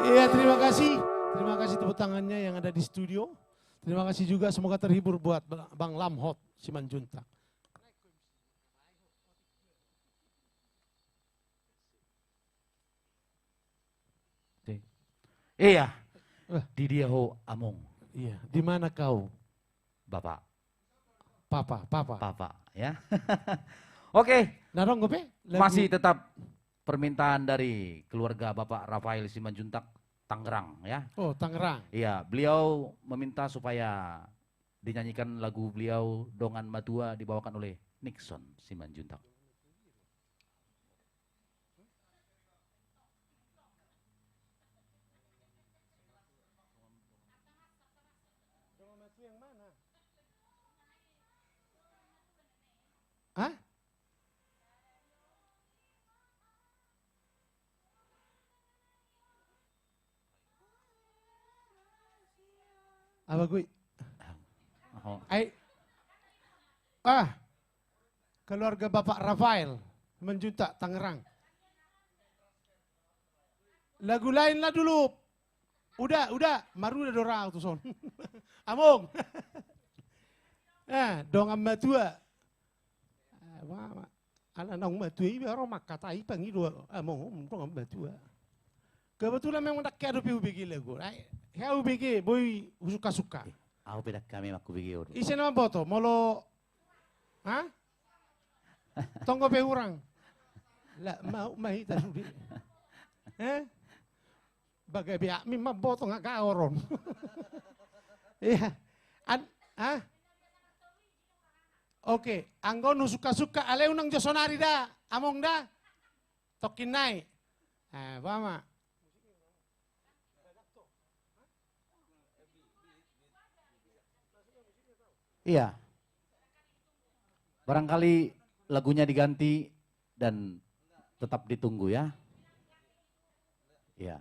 S2: Ya, terima kasih tepuk tangannya yang ada di studio. Terima kasih juga, semoga terhibur buat Bang Lamhot Simanjuntak.
S3: Iya, di dia ho among.
S2: Iya, di mana kau?
S3: Bapak,
S2: Papa.
S3: ya. Oke,
S2: Narong gope?
S3: masih tetap permintaan dari keluarga Bapak Rafael Simanjuntak Tangerang ya.
S2: Oh, Tangerang.
S3: Iya, beliau meminta supaya dinyanyikan lagu beliau Dongan Matua dibawakan oleh Nixon Simanjuntak.
S2: Hah? Apa gue?
S3: Oh.
S2: Keluarga Bapak Rafael Menjuntak Tangerang. Lagu lain lah dulu. Udah, maru udah dorang tuh son. Among. Dongan Matua. Ala nang matua iba ro makatai pangi dua among matua. Kebetulan memang tak kado PUBG lagu. Ya UBG boy suka-suka.
S3: Aku beda kami aku begini.
S2: Isi nama boto molo ha? Tonggo pe urang. La mau mahita subi. Bagai biak mi maboto ngak kaoron. Iya. Oke, anggo nu suka-suka ale unang josonari da, among da. Tokin nai. Pama.
S3: Iya. Barangkali lagunya diganti dan tetap ditunggu ya. Iya.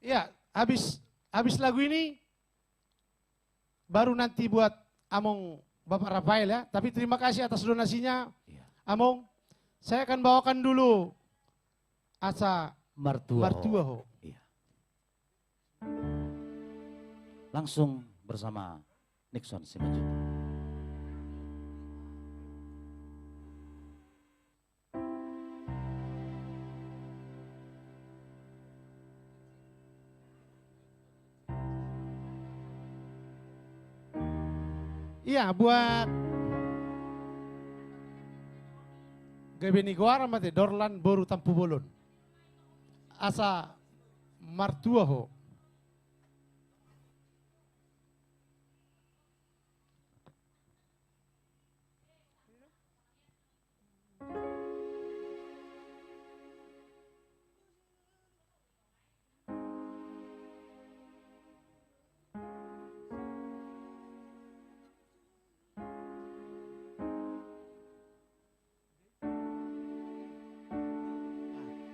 S2: Ya, habis lagu ini baru nanti buat Among Bapak Rafael ya. Tapi terima kasih atas donasinya.
S3: Iya.
S2: Among, saya akan bawakan dulu Asa
S3: Martuaho. Iya. Langsung bersama Nixon Simanjuntak.
S2: Iya, buat Gebeni Guara mate Dorlan Boru Tampu Bolon. Asa Martuaho.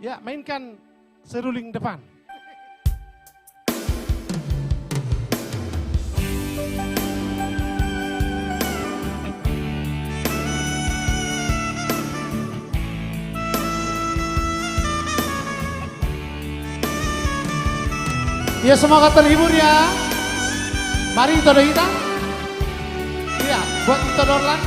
S2: Ya, mainkan seruling depan. Ya, semoga terhibur ya. Mari kita kita. Iya, buat kita Dorlan.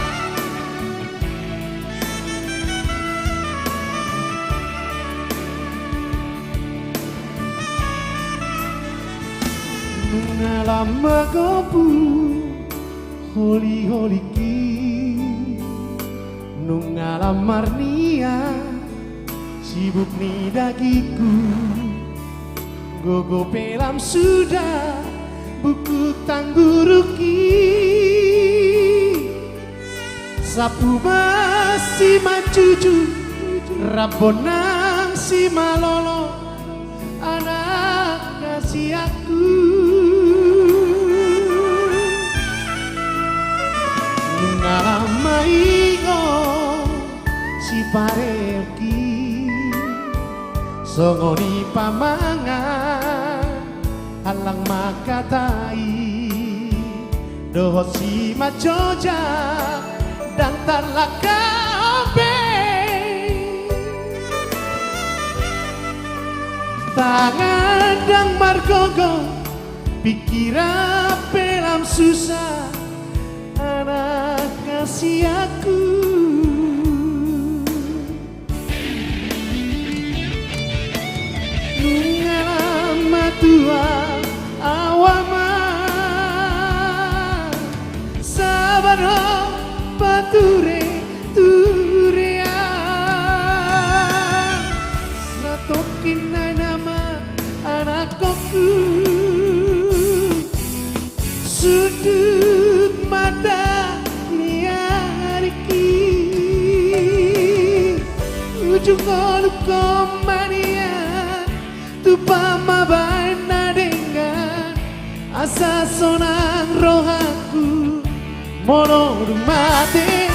S2: Lama gobu holi ki nungalam marnia sibuk ni dagiku gogo pelam sudah buku tangguruki sapu masih macucu rabonang si malolo anak kasih aku Ngalamaingo si pareki songoni pamangan halang makatai doho si macoja dan talakabe tangan dan margogo pikiran pelam susah anak kasih aku nungalam matua awama sabaro pature turea satokin nama anakku sudut mata liariki ujung olukom mania tupa mabana dengan asa sonang rohaku mono rumate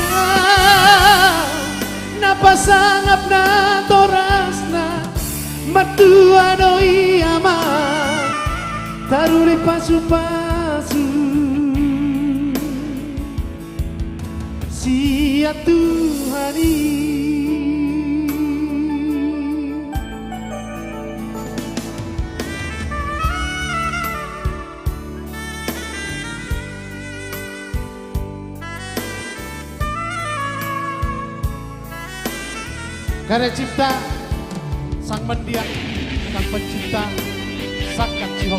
S2: napa sangap na torasna matua doi ama taruri pasu-pasu sia Tuhani Karya cipta sang mendiang, sang pencipta, sang Kang Cihok.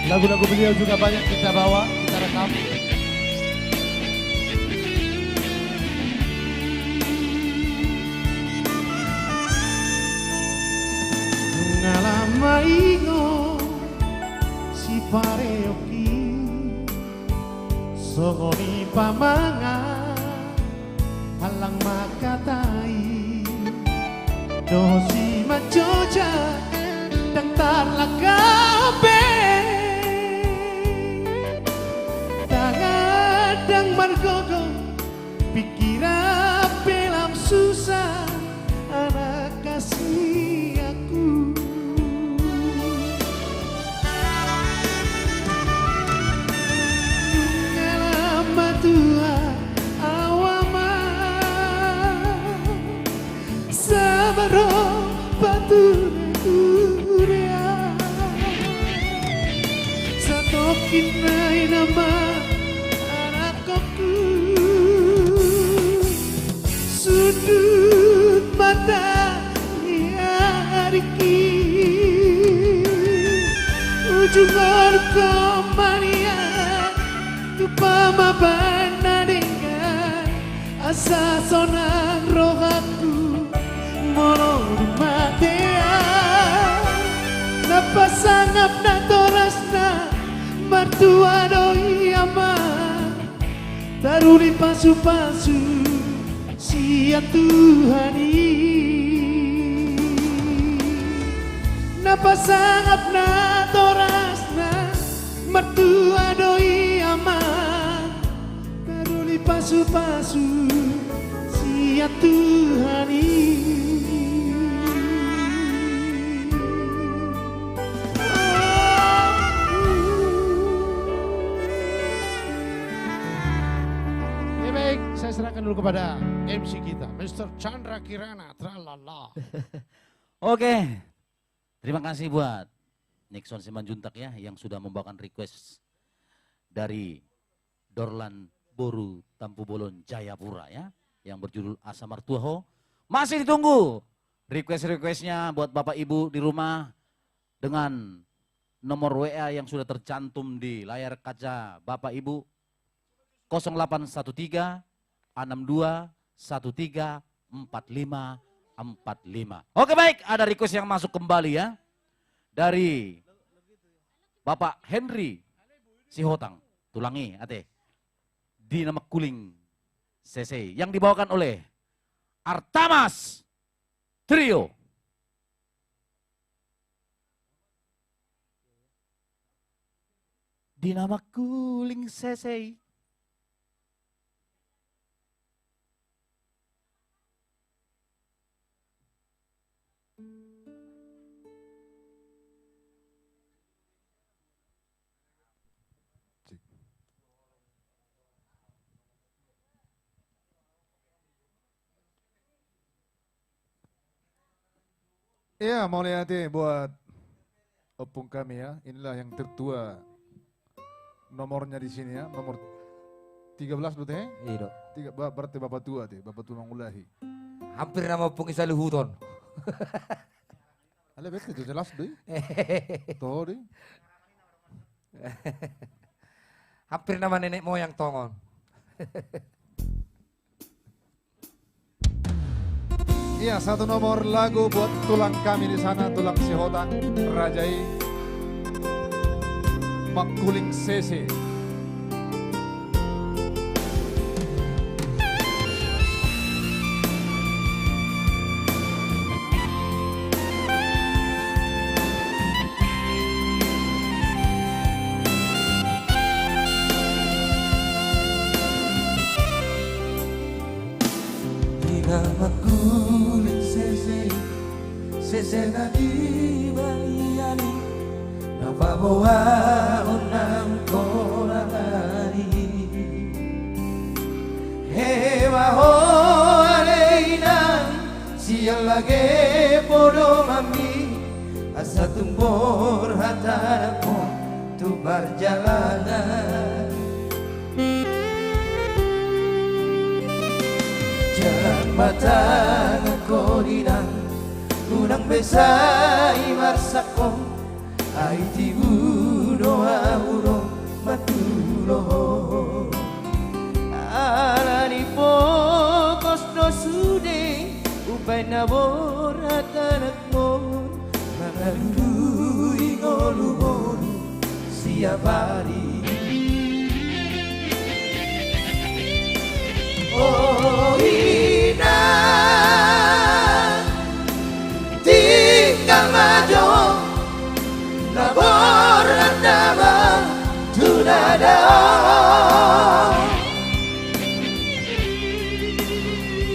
S2: Lagu-lagu beliau juga banyak kita bawa, kita rekam. Ngalama ingo si pareoki songoni pamanga halang makatai dosi macoja dangtar lakabe tangadang margogo pikiran pelam susah anak kasih aku ngalama tua awama sabaro batu urea satokin nai nama anakku sudut mata hariki ujung orkomania tupama bana dengan asa sonang rohaku moro matea napa sangap na torasna mertua doi ama taruni pasu-pasu sia Tuhani napa sangap na torasna mertua doi ama taruni pasu-pasu sia Tuhani. Saya serahkan dulu kepada MC kita, Mr. Chandra Kirana, tralala.
S3: Oke, terima kasih buat Nixon Simanjuntak ya yang sudah membawakan request dari Dorlan Boru Tampu Bolon Jayapura ya yang berjudul Asa Martuaho. Masih ditunggu request-requestnya buat Bapak Ibu di rumah dengan nomor WA yang sudah tercantum di layar kaca Bapak Ibu 0813 62 13 45 45. Oke baik, ada request yang masuk kembali ya. Dari Bapak Henry Sihotang, tulangi ate. Di nama Kuling CC yang dibawakan oleh Artamas Trio. Di nama Kuling CC.
S4: Ya, mau lihat buat opung kami ya. Inilah yang tertua. Nomornya di sini ya, nomor 13 betul ya?
S6: Iya dok.
S4: Berarti Bapak tua deh, Bapak tua Mangulahi.
S6: Hampir nama opung isa luhuton.
S4: Ada betul itu jelas deh. Tuh deh.
S6: Hampir nama nenek moyang tongon.
S4: Iya, satu nomor lagu buat tulang kami di sana, tulang Sihotang, Rajai, Makuling CC.
S9: Makuling sese na di bayani nababawa ng korangari hewa ho aleinan siya lagi podo mami asa tumbor hata ko tu berjalanan jalan mata kodinan unang besai marsako ay tibuno auro matulo alani pokos no sude upay nabor at anak mo mga luluy ngolubon siya pari oh ina tinggal maju labor at naman tunadao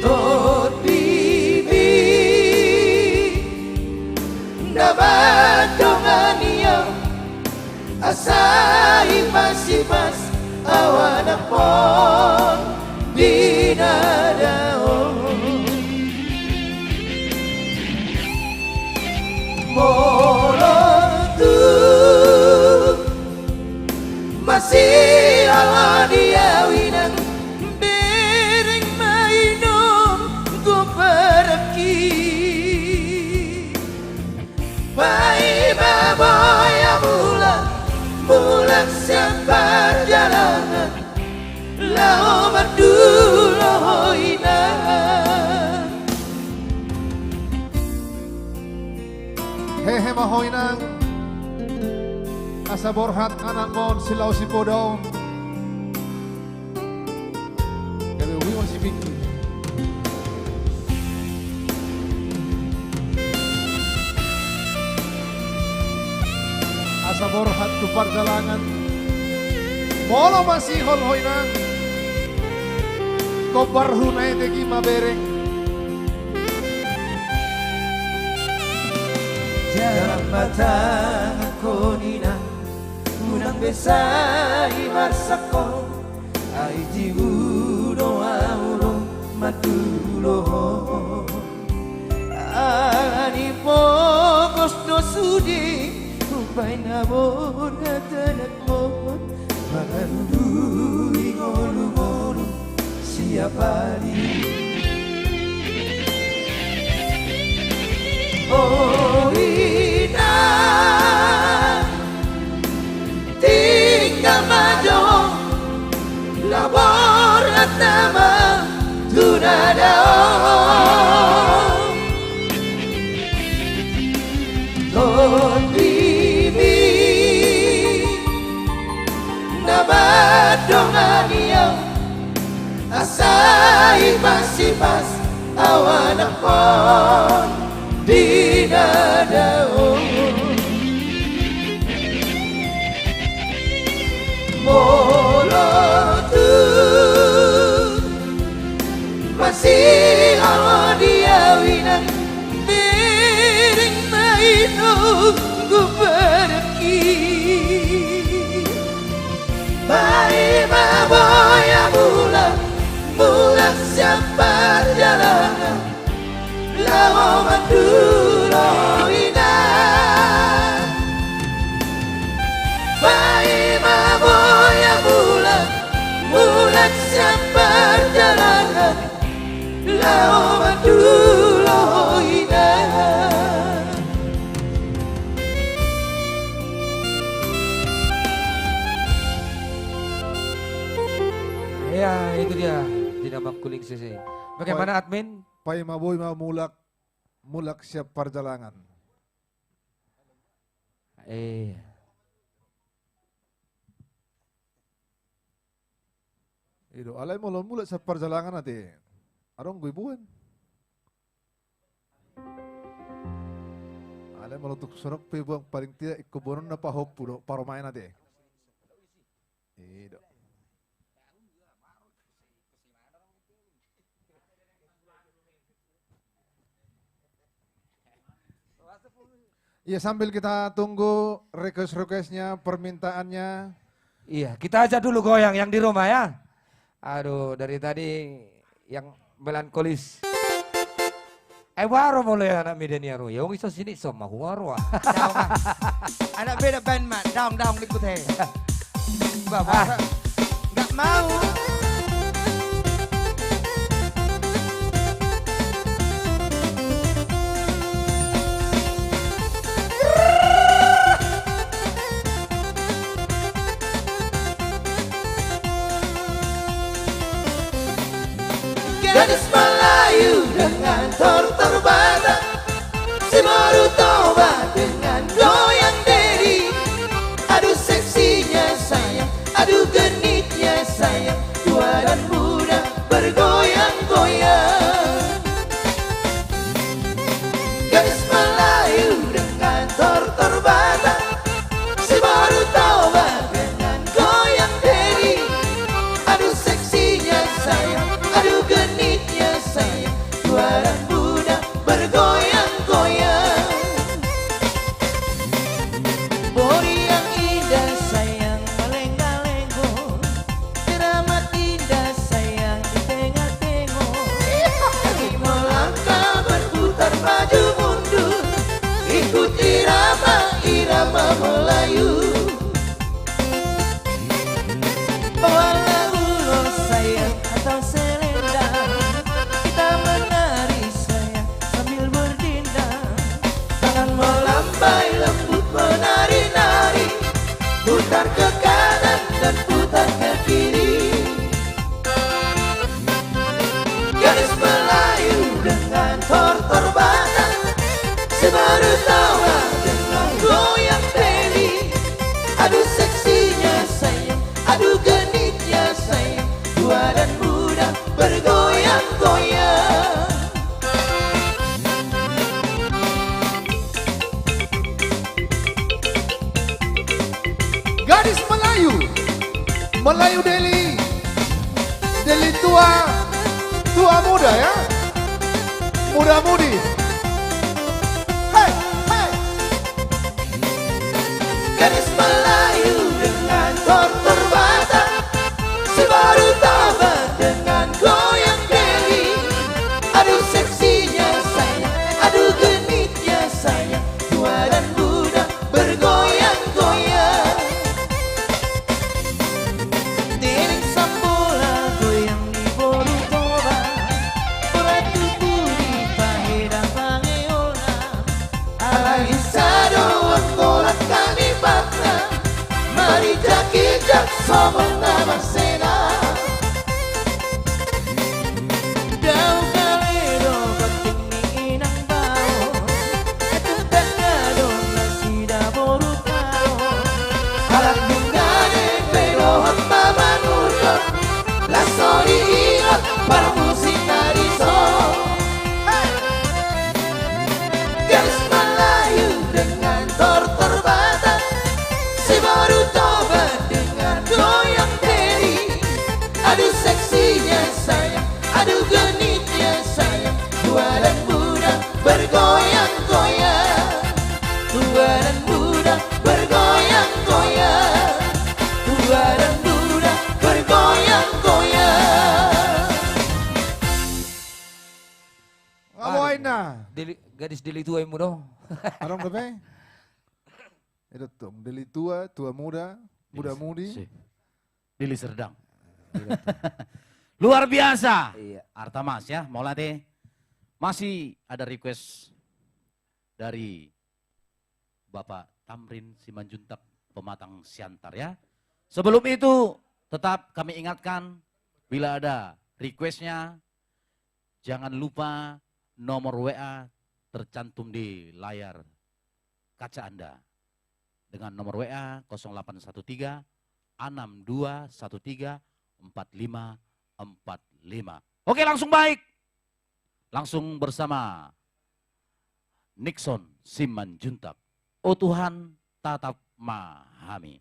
S9: tot bibi nabadongan niya asai pasipas awan apon dinadao molotu masih awan diawinang bering mainom ku pergi bayi baboya mulak siapa jalanan lao madulo ina
S4: Hehe mahoinang asa borhat anak mon silaw si podong kami wiwan si Pinky asa borhat tu perjalanan molo masih hoinang kobar hunay tegi mabereng
S9: Jarang batang kodinan unang besai marsako ay tibuno auro matulo ani pokos no sudi upay nabor at anak mo mga luluy ngolubon siya pari oh ina tinggal maju labor at naman tunadao Don bibi nabadongan niya asai pasipas awan apon dinadao molotu masih awan diawinang bering mainom ku pergi bayi baboya mulak siapa jalanan lao madulo ina bayi baboya mulak siapa jalanan lao madulo ina
S6: Ya, itu dia Dinamang Kuling CC. Bagaimana admin?
S4: pai maboy mulak siap perjalanan Ido alay mo mulak sa perjalanan ate arong gue buan alay mo tuk sorok pe buang paling tidak ikubonon na pahop puro paromain ate Ido Iya sambil kita tunggu request-requestnya, permintaannya.
S6: Iya, kita aja dulu goyang yang di rumah ya. Aduh, dari tadi yang melankolis. Waro mulai anak medeniaro. Ya wong iso sini iso mah waro.
S5: Anak beda band mat, daung ikut he. Bapak nggak mau.
S9: kantor terbatas, si baru tobat dengan goyang diri. Aduh seksinya sayang, aduh genitnya sayang, tua dan muda bergoyang-goyang. Gadis Melayu dengan kantor terbatas, si baru tobat dengan goyang diri. Aduh seksinya sayang, aduh genitnya sayang, tua dan muda bergoyang-goyang. Bori yang indah sayang melenggang-lenggong, teramat indah sayang ditengah-tengok. Kaki melangkah berputar maju mundur, ikut irama Melayu. Warna ulos sayang atau selendang, kita menari sayang sambil berdindang. Tangan melambai lembut menari-nari, putar ke kanan dan putar ke kiri. Gadis Melayu dengan tortor batang, si baru tawa dengan goyang deli. Aduh seksinya sayang, aduh genitnya sayang, tua dan muda bergoyang-goyang.
S4: Gadis Melayu, Melayu Deli, Deli tua, tua muda ya, muda-mudi. Hey, hey.
S9: Gadis Melayu dengan tortor batang, si baru tabat dengan goyang deli. Aduh seksinya sayang, aduh genitnya sayang, tua dan muda bergoyang-goyang. Tiring sambola goyang di boru toba, beratu puri paheda pangeona. Alagi sado anggola kami batra, mari jakijak somong nama sena. Dau kaledo bating ni inang bao, etutak kado nasida boru kao. Alat bungane pero hamba manudo, la sori ingat para musik nariso. Gadis Melayu dengan tortor batang, si baru tobat dengan goyang deli. Aduh seksinya sayang, aduh genitnya sayang, tua dan muda bergoyang-goyang. Tua dan muda bergoyang-goyang, tua dan muda bergoyang-goyang.
S4: Ngamoy na.
S6: Gadis Deli tua yang muda.
S4: Anong gabi? Ito tong Deli tua, tua muda, muda-mudi.
S3: Si. Dili Serdang. Luar biasa.
S6: Iya.
S3: Artamas ya, Maulade. Masih ada request dari Bapak Tamrin Simanjuntak Pematang Siantar ya. Sebelum itu tetap kami ingatkan bila ada requestnya jangan lupa nomor WA tercantum di layar kaca Anda. Dengan nomor WA 0813 6213 4545. Oke, langsung baik. Langsung bersama Nixon Simanjuntak. Oh Tuhan, tatap mahami.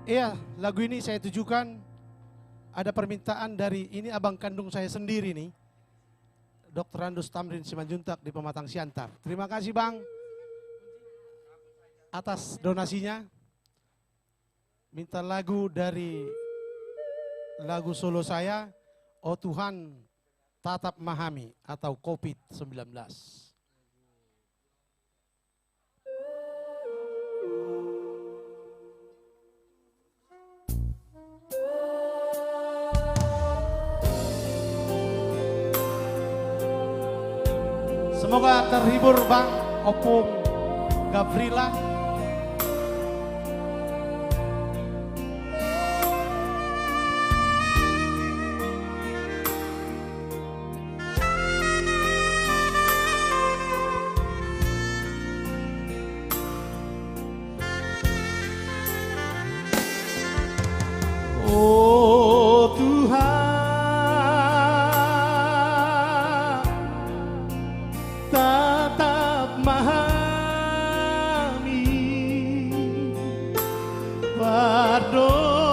S2: Iya, lagu ini saya tujukan ada permintaan dari ini abang kandung saya sendiri nih. Dr. Randus Tamrin Simanjuntak di Pematang Siantar. Terima kasih Bang atas donasinya. Minta lagu dari lagu solo saya, Oh Tuhan Tatap Memahami atau COVID-19. Semoga terhibur Bang Opung Gavrila. Oh Tuhan, tatap memahami berdosa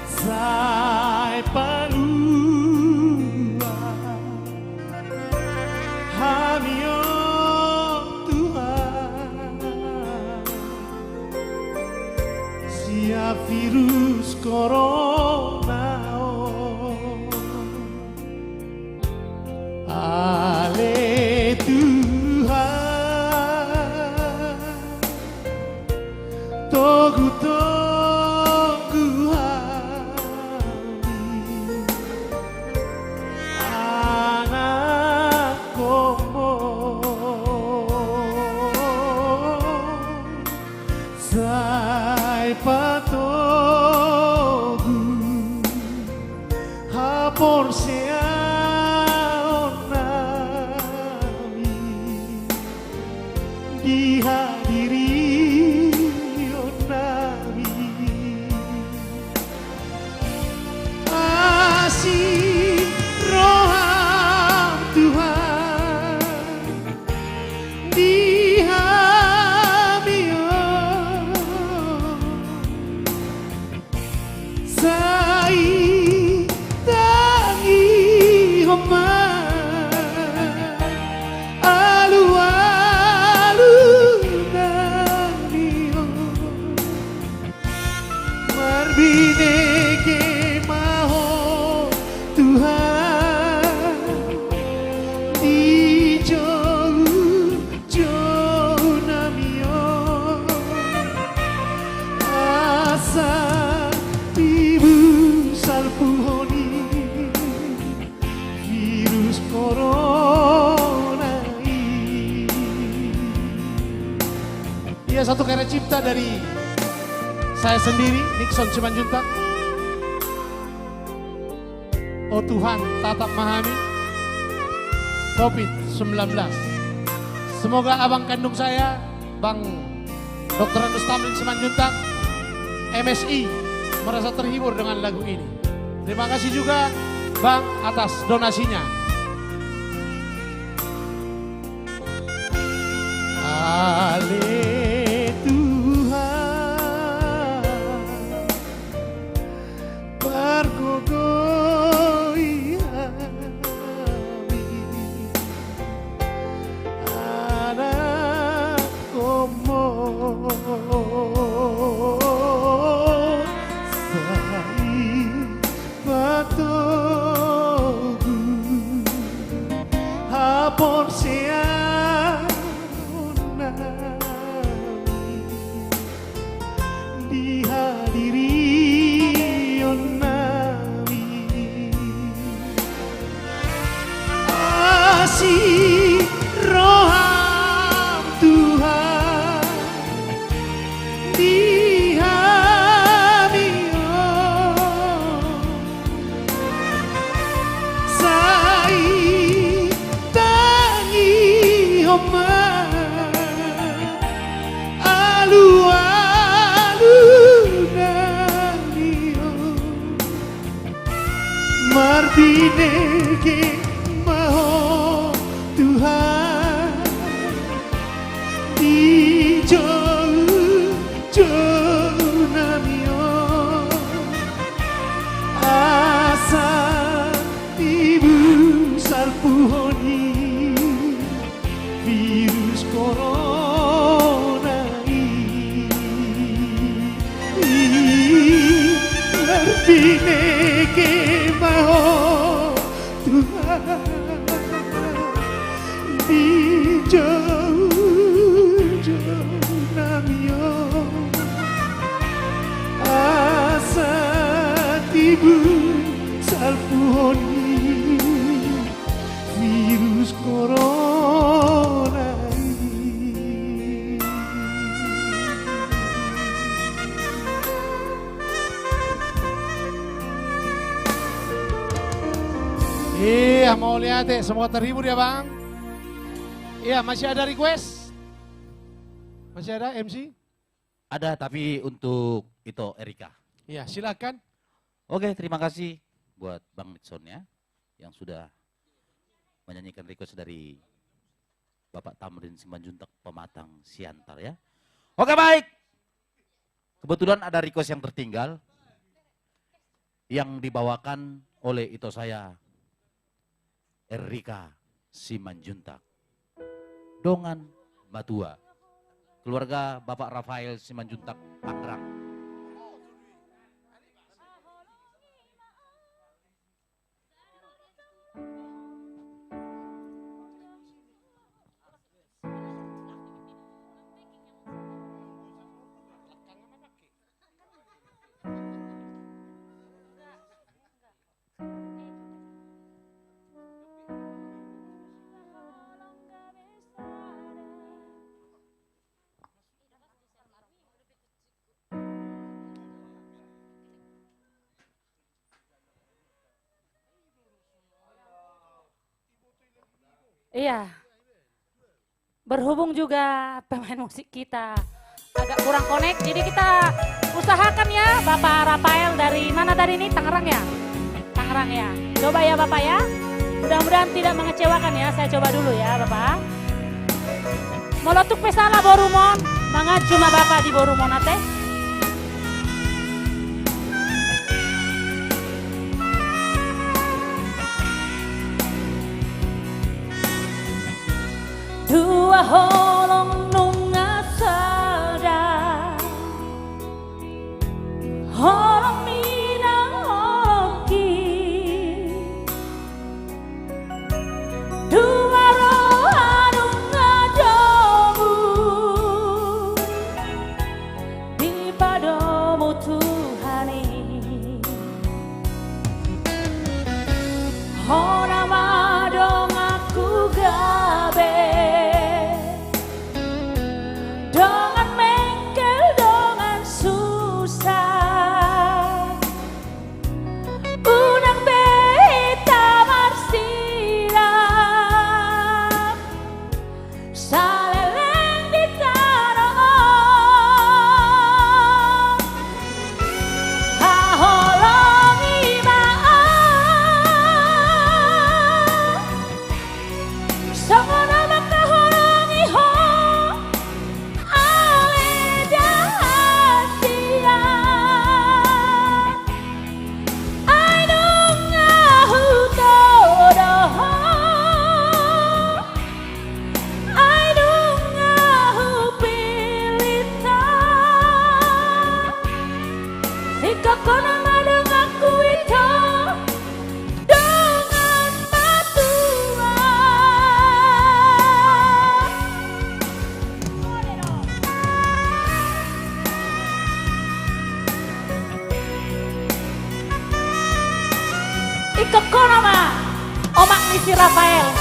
S2: saya peluang kami oh Tuhan, siap virus corona. Ale Tuhan, togu-togu hami, anak komo, sai patogu, hapor dihadiri Nabi, asih roham Tuhan dihami sai tangi homa bineke maho Tuhan di jauh namio asa ibu salpuhoni virus corona ini. Iya, satu karya cipta dari saya sendiri, Nixon Simanjuntak. Oh Tuhan, tatap memahami COVID-19. Semoga abang kandung saya, Bang Dr. Randus Tamrin Simanjuntak, MSI, merasa terhibur dengan lagu ini. Terima kasih juga Bang atas donasinya. Ale por sea dihadiri Nabi, asih roham Tuhan dihami sai tangi homa alu-alu nanio marbineke maho Tuhan bineke mau Tuhan di jauh-jauh namio asa tibu salpuoni virus corona ini. Iya, mau lihat ya, semua terhibur ya bang? Iya, masih ada request? Masih ada MC?
S3: Ada, tapi untuk itu Erika.
S2: Iya, silakan.
S3: Oke, terima kasih buat Bang Nixon ya, yang sudah menyanyikan request dari Bapak Tamrin Simanjuntak Pematang Siantar ya. Oke baik, kebetulan ada request yang tertinggal, yang dibawakan oleh itu saya, Erika Simanjuntak. Dongan Batua, keluarga Bapak Rafael Simanjuntak Tangerang.
S1: Iya. Berhubung juga pemain musik kita agak kurang connect, jadi kita usahakan ya Bapak Rafael dari mana tadi ini? Tangerang ya? Tangerang ya. Coba ya Bapak ya. Mudah-mudahan tidak mengecewakan ya. Saya coba dulu ya Bapak. Molotuk pesala borumon, mangga cuma Bapak di borumon ate. Dua holong nunga sada, holong minang hoki, dua roha nunga jomu, di padamu Tuhani, hona madong aku gabe. Dengan mengkel, dengan susah, unang beta marsiram, saleleng di tanah, haholongi maaf, sama makaholongi ho. Ikokonoma, omak misi Rafael,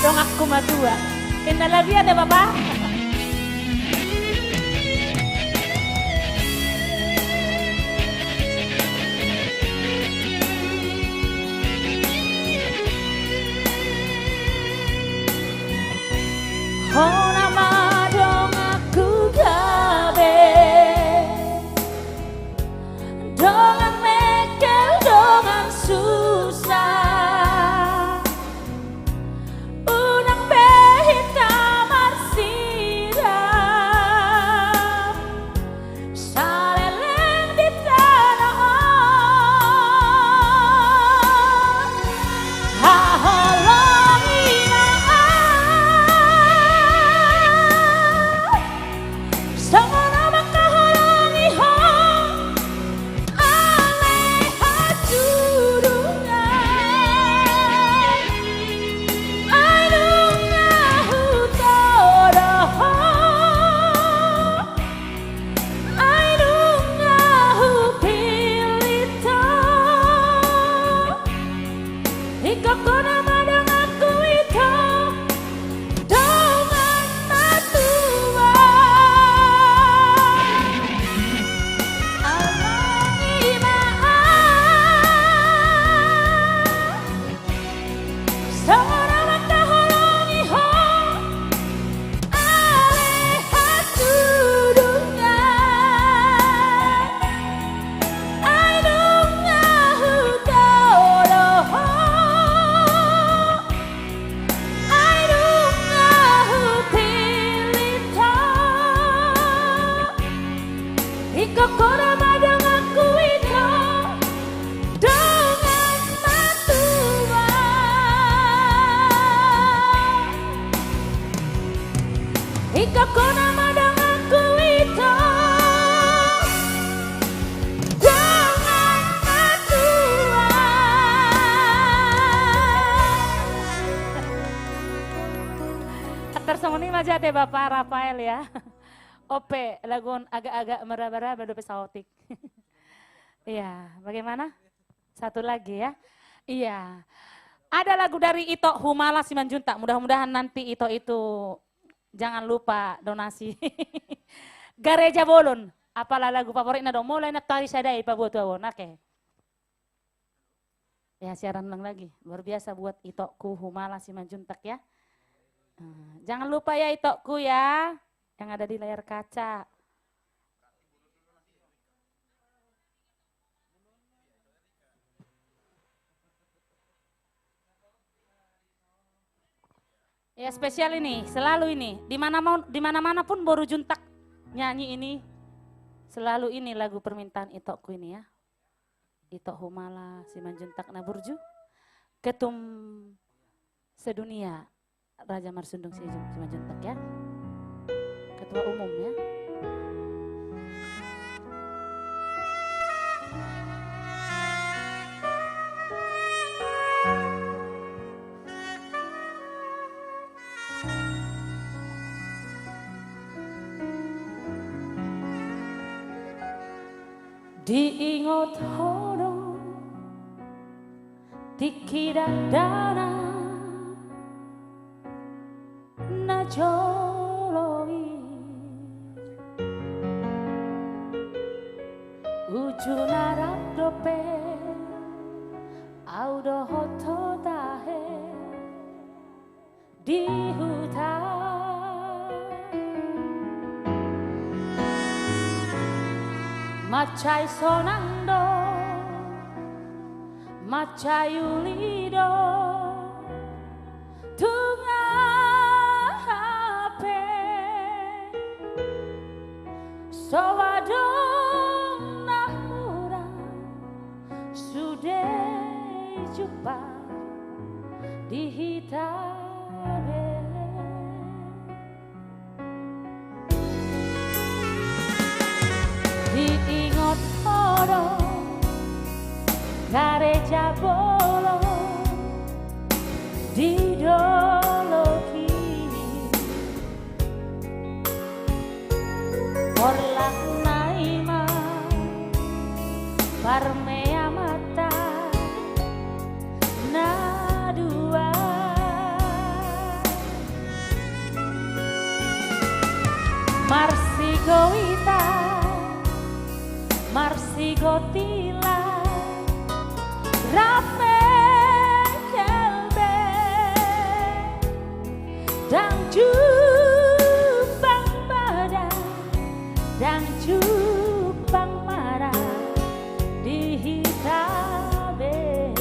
S1: dong aku madua. Indah lagi ada Bapak. Oh nama dong aku gabe, dongan mekel dongan susah, unang behita marsiram, saleleng di tanah, haholongi sama nama kaholongi ho, Terima kasih Bapak Rafael ya. Ope, lagu agak-agak meraba-raba dope saotik. Iya, bagaimana? Satu lagi ya. Iya. Ada lagu dari Ito Humala Simanjuntak. Mudah-mudahan nanti Ito itu jangan lupa donasi. Gareja Bolon. Apalah lagu favoritnya dong. Mulai nak tari sadai Pak buat awon. Oke. Ya siaran ulang lagi. Luar biasa buat Itoku Humala Simanjuntak ya. Jangan lupa ya Itoku ya. Yang ada di layar kaca. Ya spesial ini, selalu ini. Di mana-mana pun Boru Juntak nyanyi ini. Selalu ini lagu permintaan Itokku ini ya. Itok Humala Simanjuntak Naburju. Ketum sedunia Raja Marsundung Simanjuntak ya. Ketua umum ya. Diingot hono tikira dana najoloi ujuna radope audo hoto dahe di hutan Macai sonando, macai ulido, tungape, sowadong nahura, sudah jumpa di hitabe. Diingot hodo gareja bolo di doloki orlah naima parmea mata na dua marsigoita Marsigotila Rame kelbe Dan jupang badan Dan jupang marah Di hitabe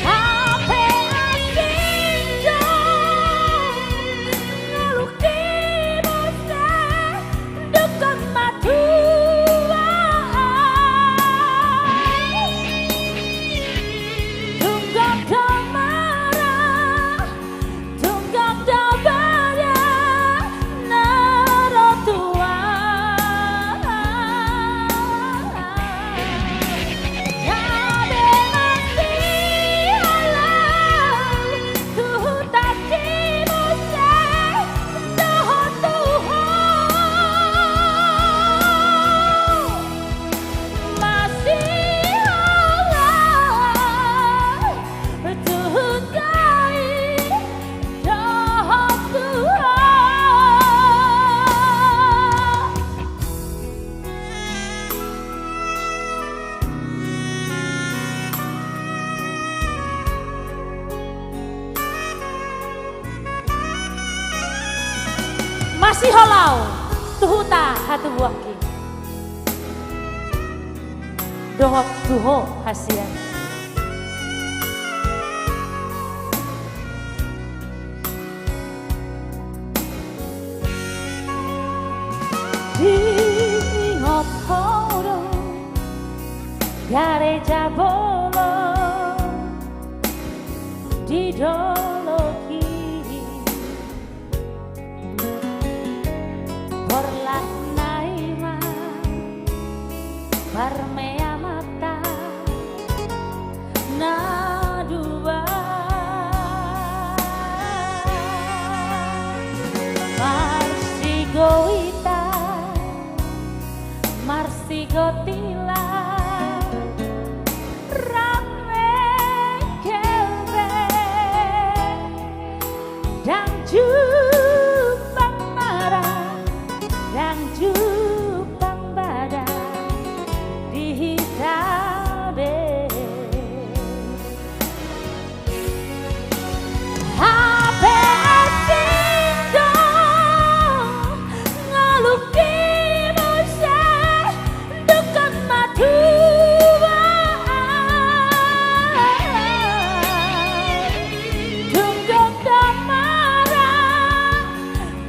S1: Hape asinjo Ngelukti Masih holau tuhuta hatu buahki dohok tuho hasian diingot hodo gareja bolo di doloki Orlah naima Parmea mata Na dua gotila rame kelbe dan jupang marah dan jupang badan dihitabe HP sindo ngaluki musa dukan matua tunggam damara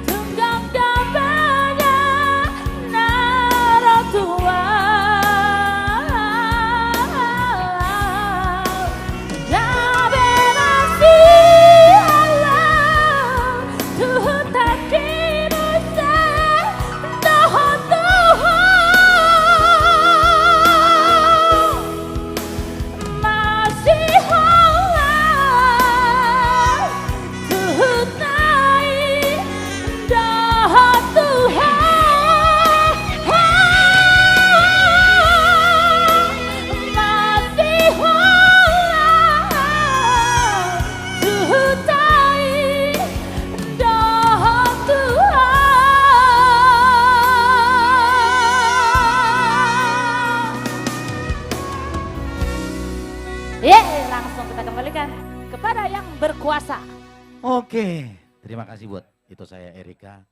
S1: tunggam damanya naratua Dabe masih Allah Tuhan tak dimusa Tuhan masih Allah Tuhan naik Tuhan masih Allah Tuhan naik Tuhan langsung kita kembalikan kepada yang berkuasa.
S3: Oke, terima kasih buat itu saya Erika.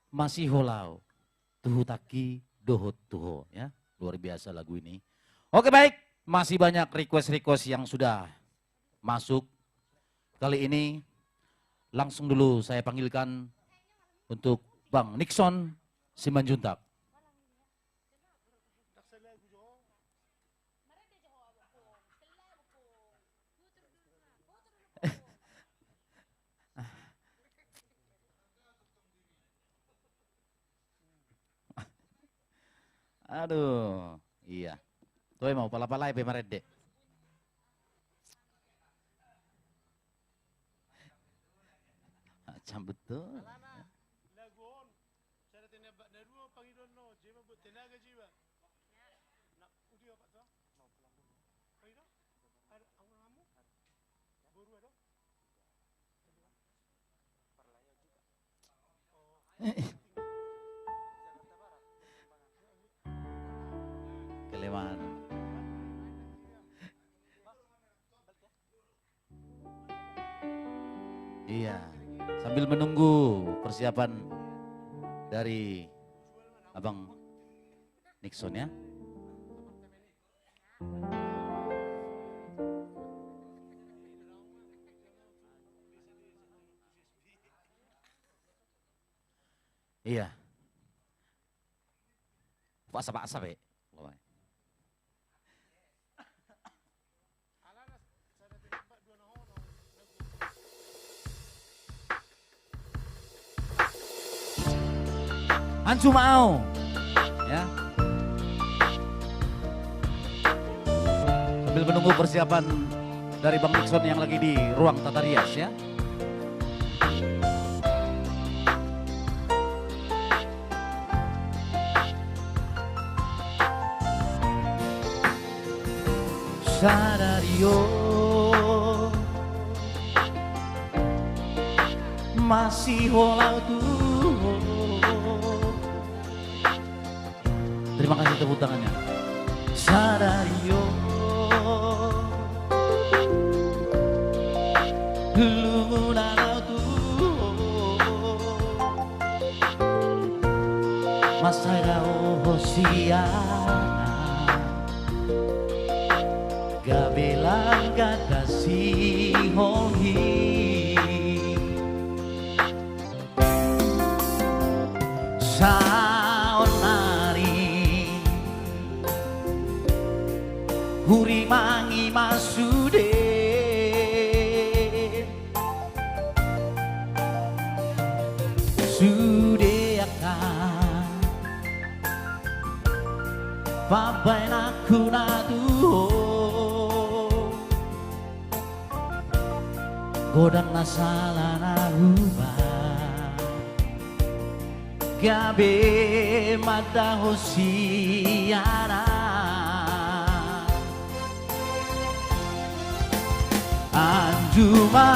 S3: Masih holau, tuhutaki dohot tuho ya. Luar biasa lagu ini. Oke baik, masih banyak request-request yang sudah masuk. Kali ini langsung dulu saya panggilkan untuk Bang Nixon Simanjuntak. Aduh, iya. Tuh mau pala-pala ya Marede. Macam betul. Keleman. Iya, sambil menunggu persiapan dari Abang Nixon ya. Iya. Paksa-paksa, Pak. Ansu mau, ya. Sambil menunggu persiapan dari Bang Nixon yang lagi di ruang tata rias, ya. Sadario masih holau tuh. Terima kasih tepuk tangannya. Sadario lunau tuh masarao hosiana gabelang kata si hohi saonari huri mangi masude sude akan papai aku nadu godang nasala na rubah gabe mata hosiana anjuma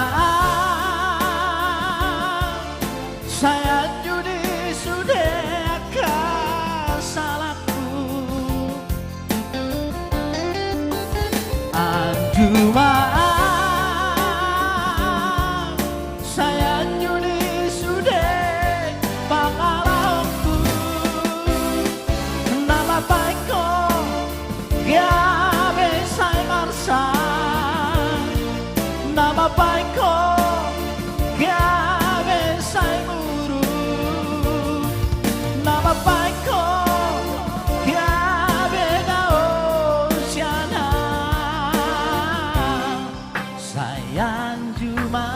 S3: saya judi sudah salahku anjuma saya judi sudah pangalaku nama baikku gabe saya marsa nama baikku gabe saya muru nama baikku gabe daun siana sayang cuma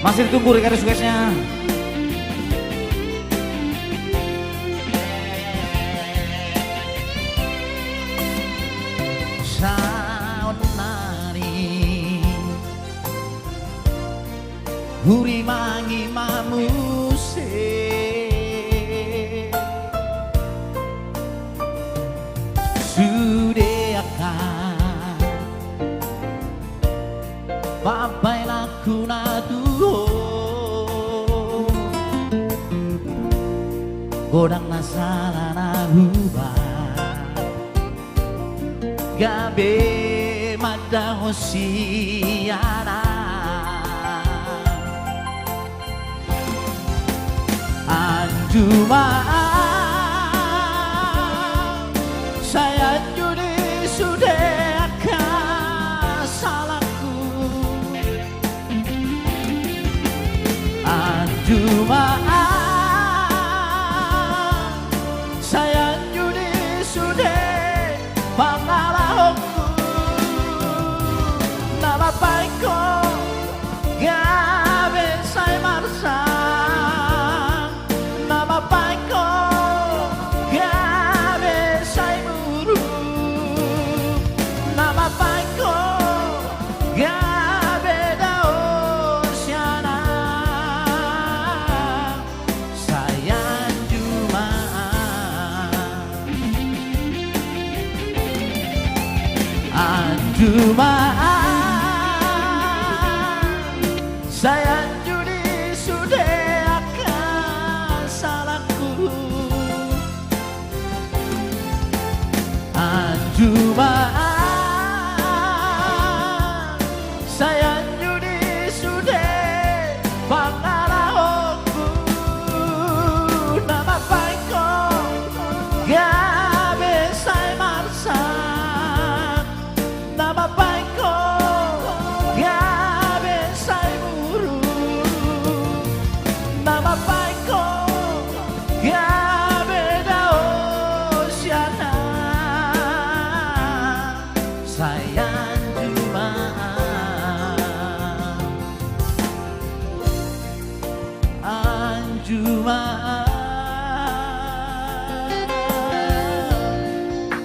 S3: masih ditunggu request-requestnya. Saunari huri mangi mamuse sudah akan papai laku nadu godang nasala na hubah gabe mata hosiana anjuma saya judi sudah salahku anjuma saya judi sudah pangalaku nama baikku gabe saya marsa nama baikku gabe saya muru nama baikku gabe daun siana sayang cuma anjuma saya judi sudah salahku anjuma saya judi sudah pangalaku nama baikku gabe saya marsa nama baikku gabe saya muru nama baikku gabe daun siana sayang cuma anjuma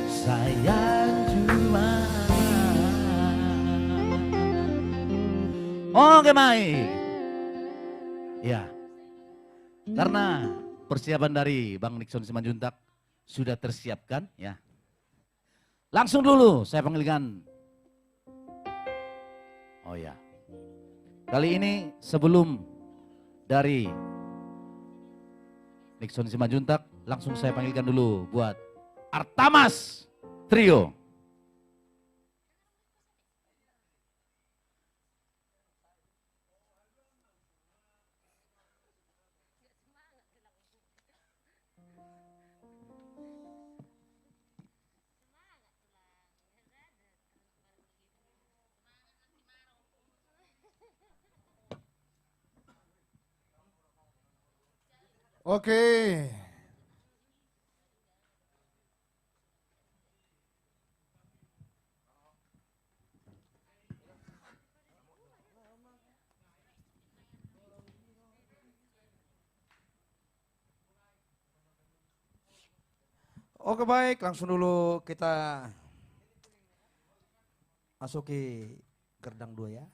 S3: sayang cuma oke Mai ya karena persiapan dari Bang Nixon Simanjuntak sudah tersiapkan ya langsung dulu saya panggilkan oh ya kali ini sebelum dari Nixon Simanjuntak langsung saya panggilkan dulu buat Artamas Trio.
S4: Oke.
S5: Oke baik, langsung dulu kita masuki gerdang 2 ya.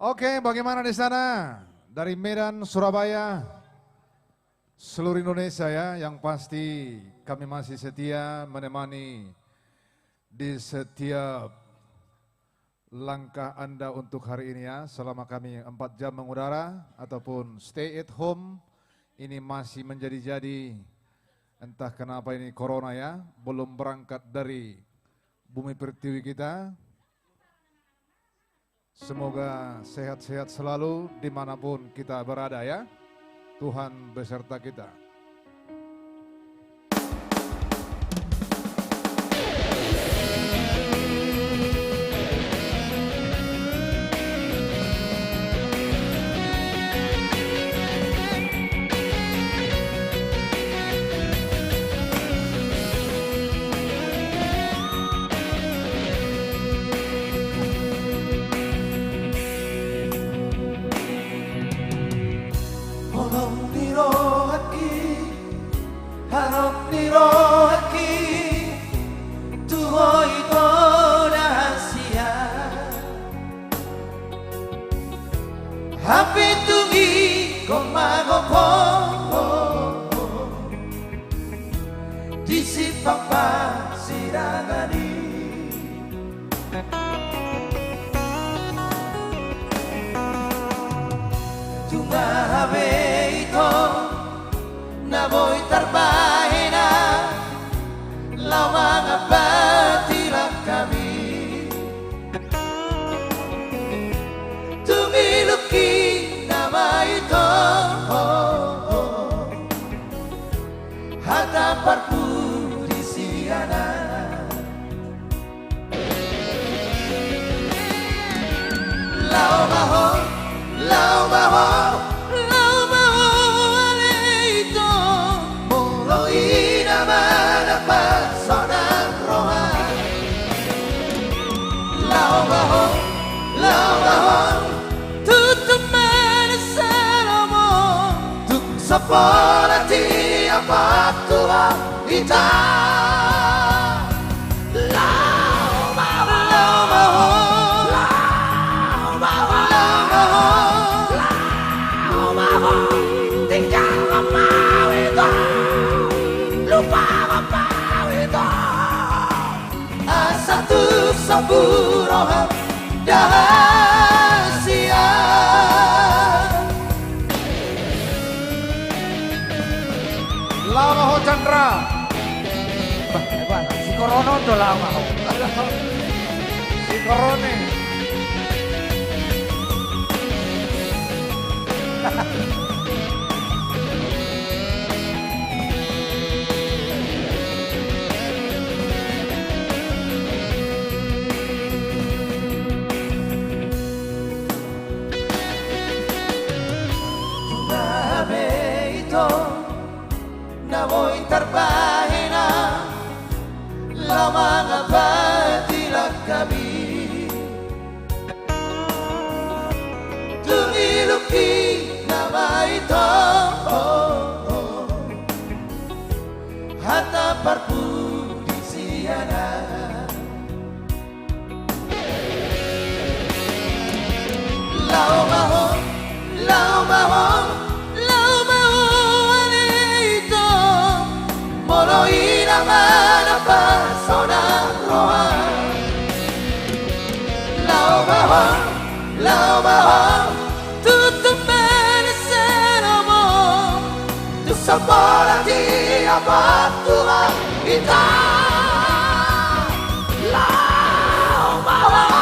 S4: Oke, bagaimana di sana? Dari Medan, Surabaya, seluruh Indonesia ya, yang pasti kami masih setia menemani di setiap langkah Anda untuk hari ini ya. Selama kami 4 jam mengudara ataupun stay at home, ini masih menjadi-jadi. Entah kenapa ini corona ya, belum berangkat dari bumi pertiwi kita. Semoga sehat-sehat selalu dimanapun kita berada ya. Tuhan beserta kita.
S9: Seperti apa Tuhan kita tinggal mau itu lupa mau itu asa tu saburohan dahasia.
S4: Lama ho Chandra.
S5: Si Corona udah lama.
S4: Si Korone.
S9: Na voy tarbahina lama ngabatilah kami tumiluki nama itu hatta parpu di siana lau maho Moloi naman ang persona rohan Lau bahon Tutup menesan mo Tu seperti apa Tuhan kita Lau bahon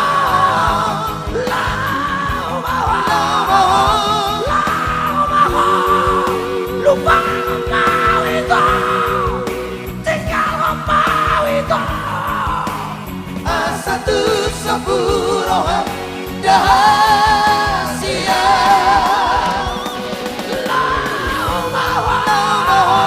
S9: Lupa kau itu satu saburohan dahasia lau mahal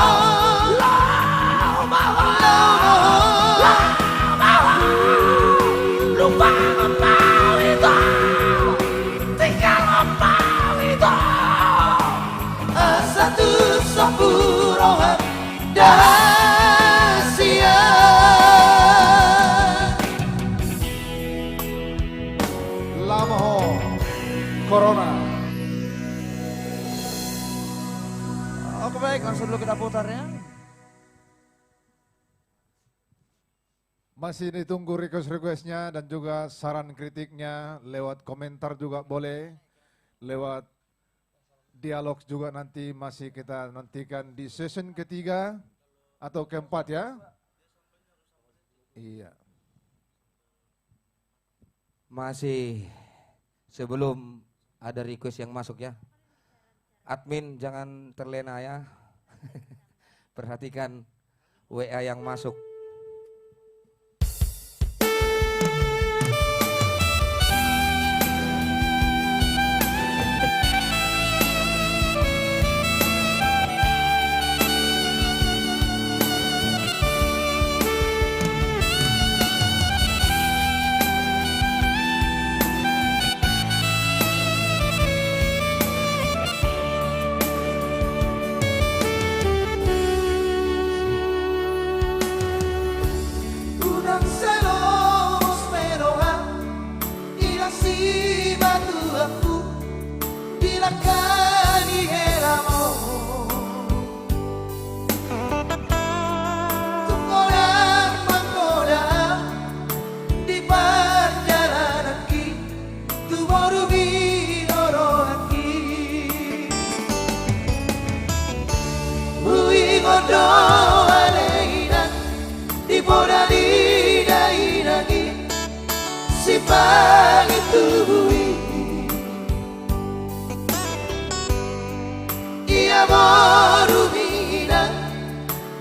S9: Dahasia
S4: Lamaho Corona.
S5: Oke baik, langsung dulu kita putarnya.
S4: Masih ditunggu request-requestnya dan juga saran kritiknya lewat komentar juga boleh, lewat dialog juga nanti masih kita nantikan di season ketiga atau keempat ya. Iya.
S6: Masih sebelum ada request yang masuk ya. Admin jangan terlena ya. Perhatikan WA yang masuk.
S9: Unang selos meroha Ila si batu aku Bila kani helamo Tunggolan manggoda Di perjalanan ki Tu baru binorohan ki Ui godo aleinan Di boda lidai lagi Si pagi tubuhi Ia baru minang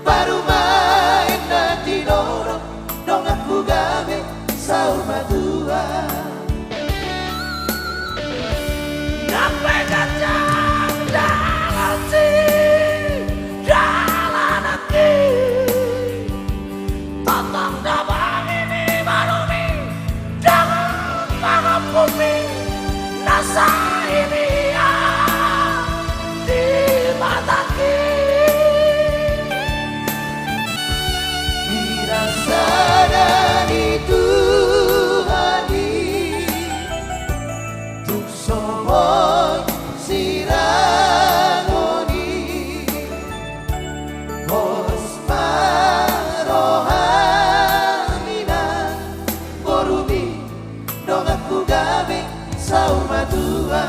S9: Baru main nanti loro Dong aku gawe saur madua Sampai kacang dalam si Jalan hati Totong dabang ini baru nih Jangan tangan bumi Nasa ini ya Di mata Dirasa dan itu hadi Tuk somoy sirangoni Bos marohamina Borumi dong aku gawe saur madua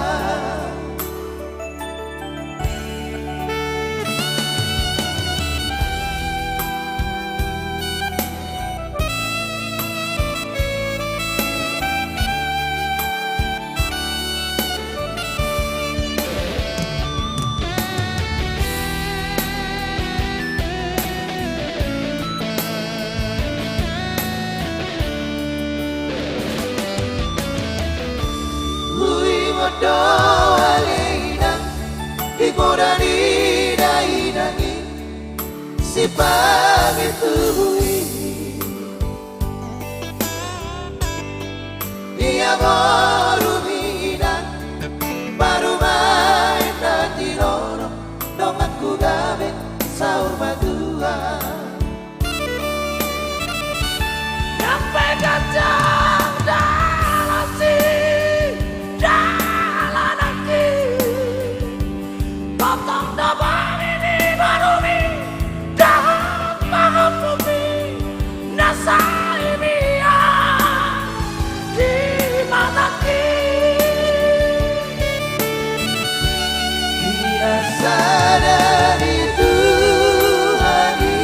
S9: doa leina Ibodani dainangi Si pagi tubuhi Ia baru minang Baru main nanti loro Dong aku gawe saur madua Sampai kacang dalam si Jalan hati Potong dabang ini baru nih Jangan tangan bumi Nasa ini ya Di mata Dirasa dari Tuhani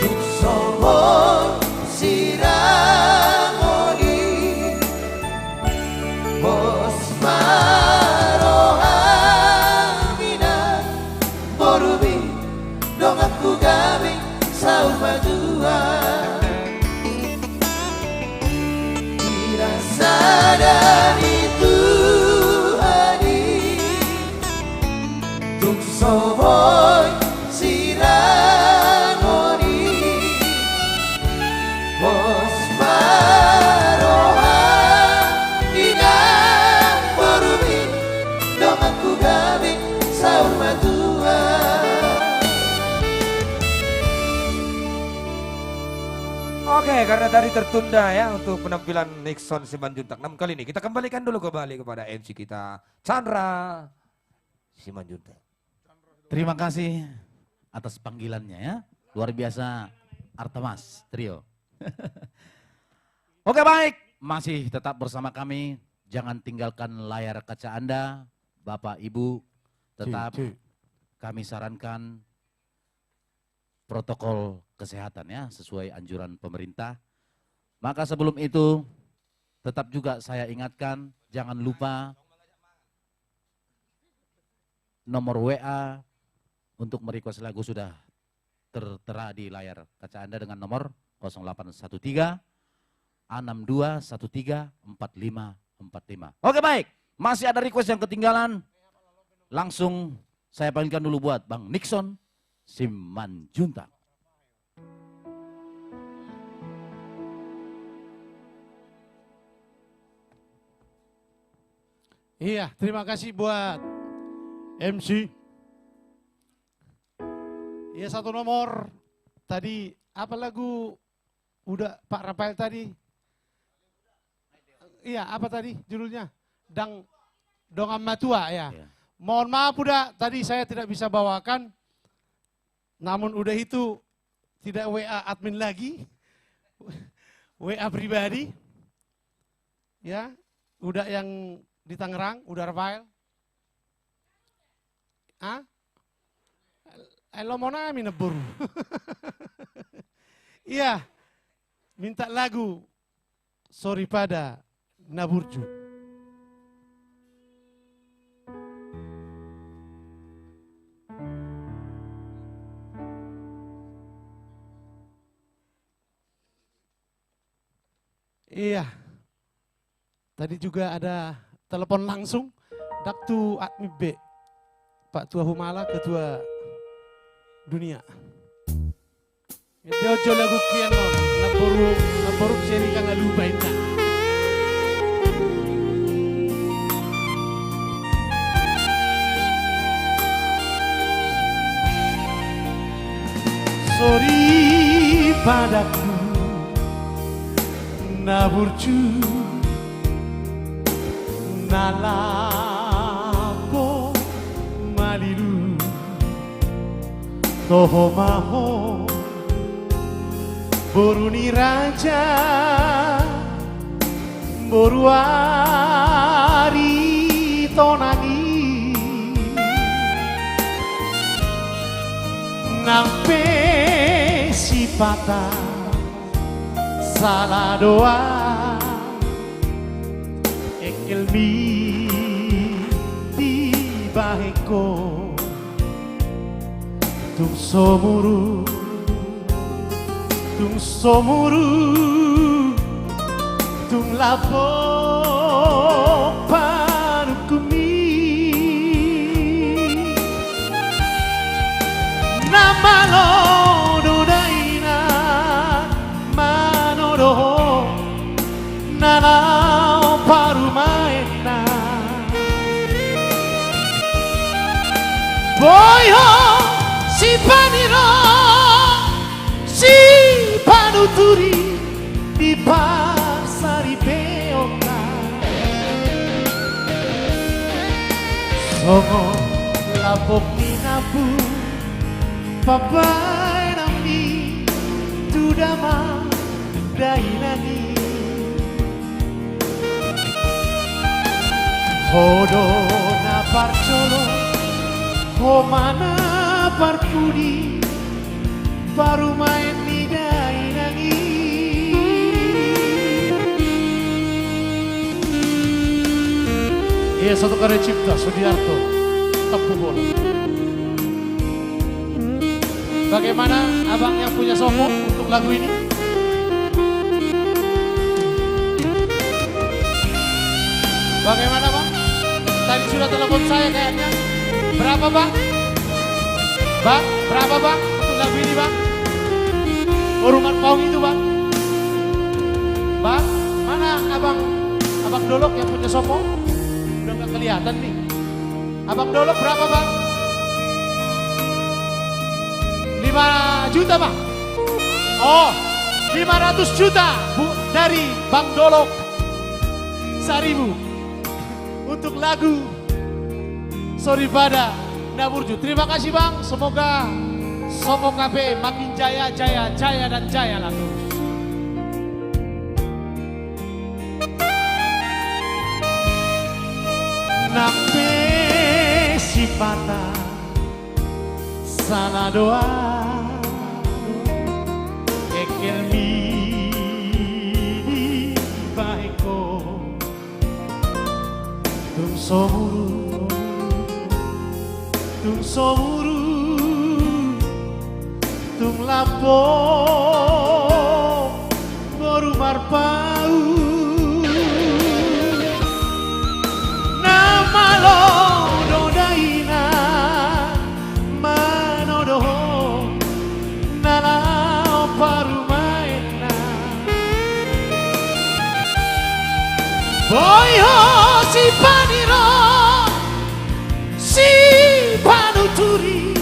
S9: Tuk sombong siramoni Bos marohamina Borumi dong aku gawe saur madua Dirasa dari Tuhani Tuk somoy sirangoni Bos marohamina Borumi dong aku gawe saur madua
S6: Oke, karena tadi tertunda ya untuk penampilan Nixon Simanjuntak 6 kali ini. Kita kembalikan dulu kembali kepada MC kita, Chandra Simanjuntak.
S3: Terima kasih atas panggilannya ya. Luar biasa Artemas Trio. Oke baik, masih tetap bersama kami. Jangan tinggalkan layar kaca Anda, Bapak Ibu. Tetap kami sarankan protokol kesehatan ya, sesuai anjuran pemerintah. Maka sebelum itu, tetap juga saya ingatkan, jangan lupa nomor WA untuk merequest lagu sudah tertera di layar kaca Anda dengan nomor 0813 6213 4545. Oke baik, masih ada request yang ketinggalan. Langsung saya panggilkan dulu buat Bang Nixon Simanjuntak.
S2: Iya, terima kasih buat MC. Iya, satu nomor. Tadi apa lagu udah Pak Rafael tadi? Iya, apa tadi judulnya? Dongam Matua ya.
S3: Iya.
S2: Mohon maaf udah tadi saya tidak bisa bawakan. Namun udah itu tidak WA admin lagi. WA pribadi. Ya, udah yang di Tangerang, udah Rafael. Ah? Elo mau nami nebur. Iya, minta lagu Sorry pada Naburju. Iya, tadi juga ada telepon langsung, Daktu Admi B, Pak Tua Humala, Ketua Dunia. Itu ojo lagu kian lo, naboru seri kang alu baina. Sorry padaku, naburju, nalapo maliru. Toho maho boruni raja boruari tonani nampe si patah salah doa ekel mi di baheko tung somuru tung lapo panukumi nama lo dodaina manodo nanao parumaena boyo si paniro si panuturi di pasari beoka songo lapok ninapu papai nami tudama dainani hodo na parcolo homana parkudi baru main di dainani. Iya, satu karya cipta Sudiarto Tepu Bola. Bagaimana abang yang punya somo untuk lagu ini? Bagaimana bang? Tadi sudah telepon saya kayaknya. Berapa bang? Bang, berapa bang untuk lagu ini bang? Rumah Paung itu bang. Bang, mana abang Dolok yang punya sopo? Udah gak kelihatan nih. Abang Dolok berapa bang? 5 juta bang. Oh, 500 juta dari Bang Dolok Saribu untuk lagu Sorry Pada Naburju. Terima kasih Bang, semoga Sopo KB makin jaya, jaya, jaya dan jaya lah terus. Nampe si patah salah doa ekel mi baiko tum somuru tum lapo baru marpau nama lo dodaina manodo nala parumaena boy ho si paniro si panuturi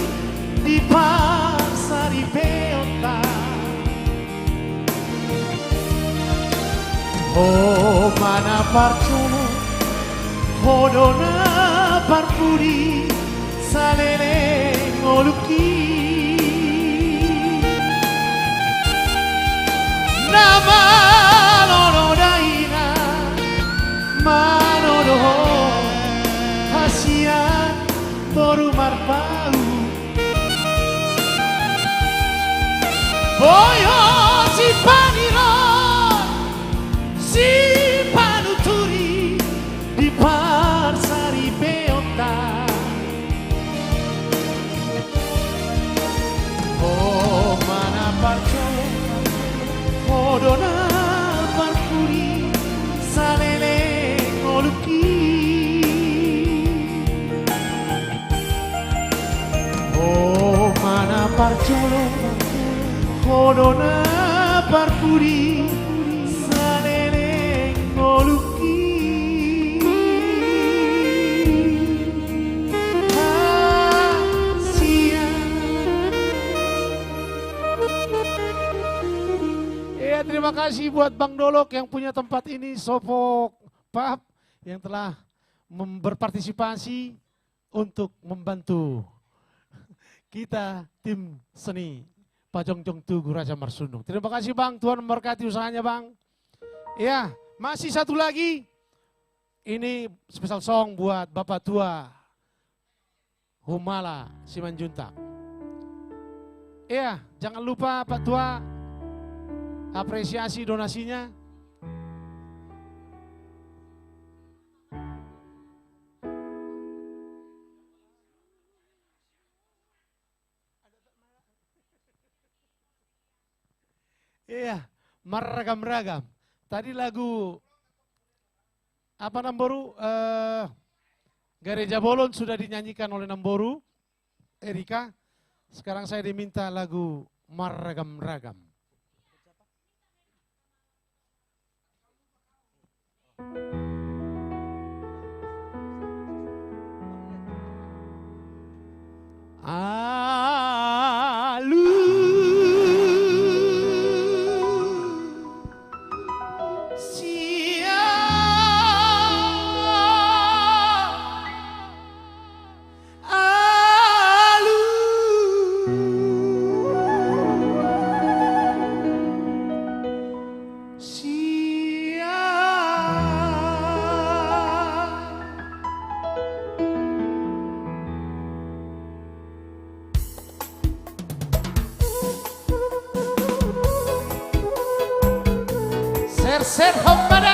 S2: di pasari peota oh mana parcumu hodona parpuri salele ngoluki nama loro daina manodo hasian baru marpau boyo si paniro si panuturi di parsari peota oh mana parco hodona parpuri salele ngoluki oh mana parco hodona parpuri salele ngoluki terima kasih buat Bang Dolok yang punya tempat ini, Sopo Pub yang telah berpartisipasi untuk membantu kita tim seni Pajongjong Tugu Raja Marsundung. Terima kasih Bang, Tuhan memberkati usahanya Bang. Ya, masih satu lagi, ini special song buat Bapak Tua Humala Simanjuntak. Ya, jangan lupa Pak Tua, apresiasi donasinya. Iya, meragam-ragam. Tadi lagu apa Namboru? Gereja Bolon sudah dinyanyikan oleh Namboru, Erika. Sekarang saya diminta lagu meragam-ragam. Alu sia alu sia Ser Hombada.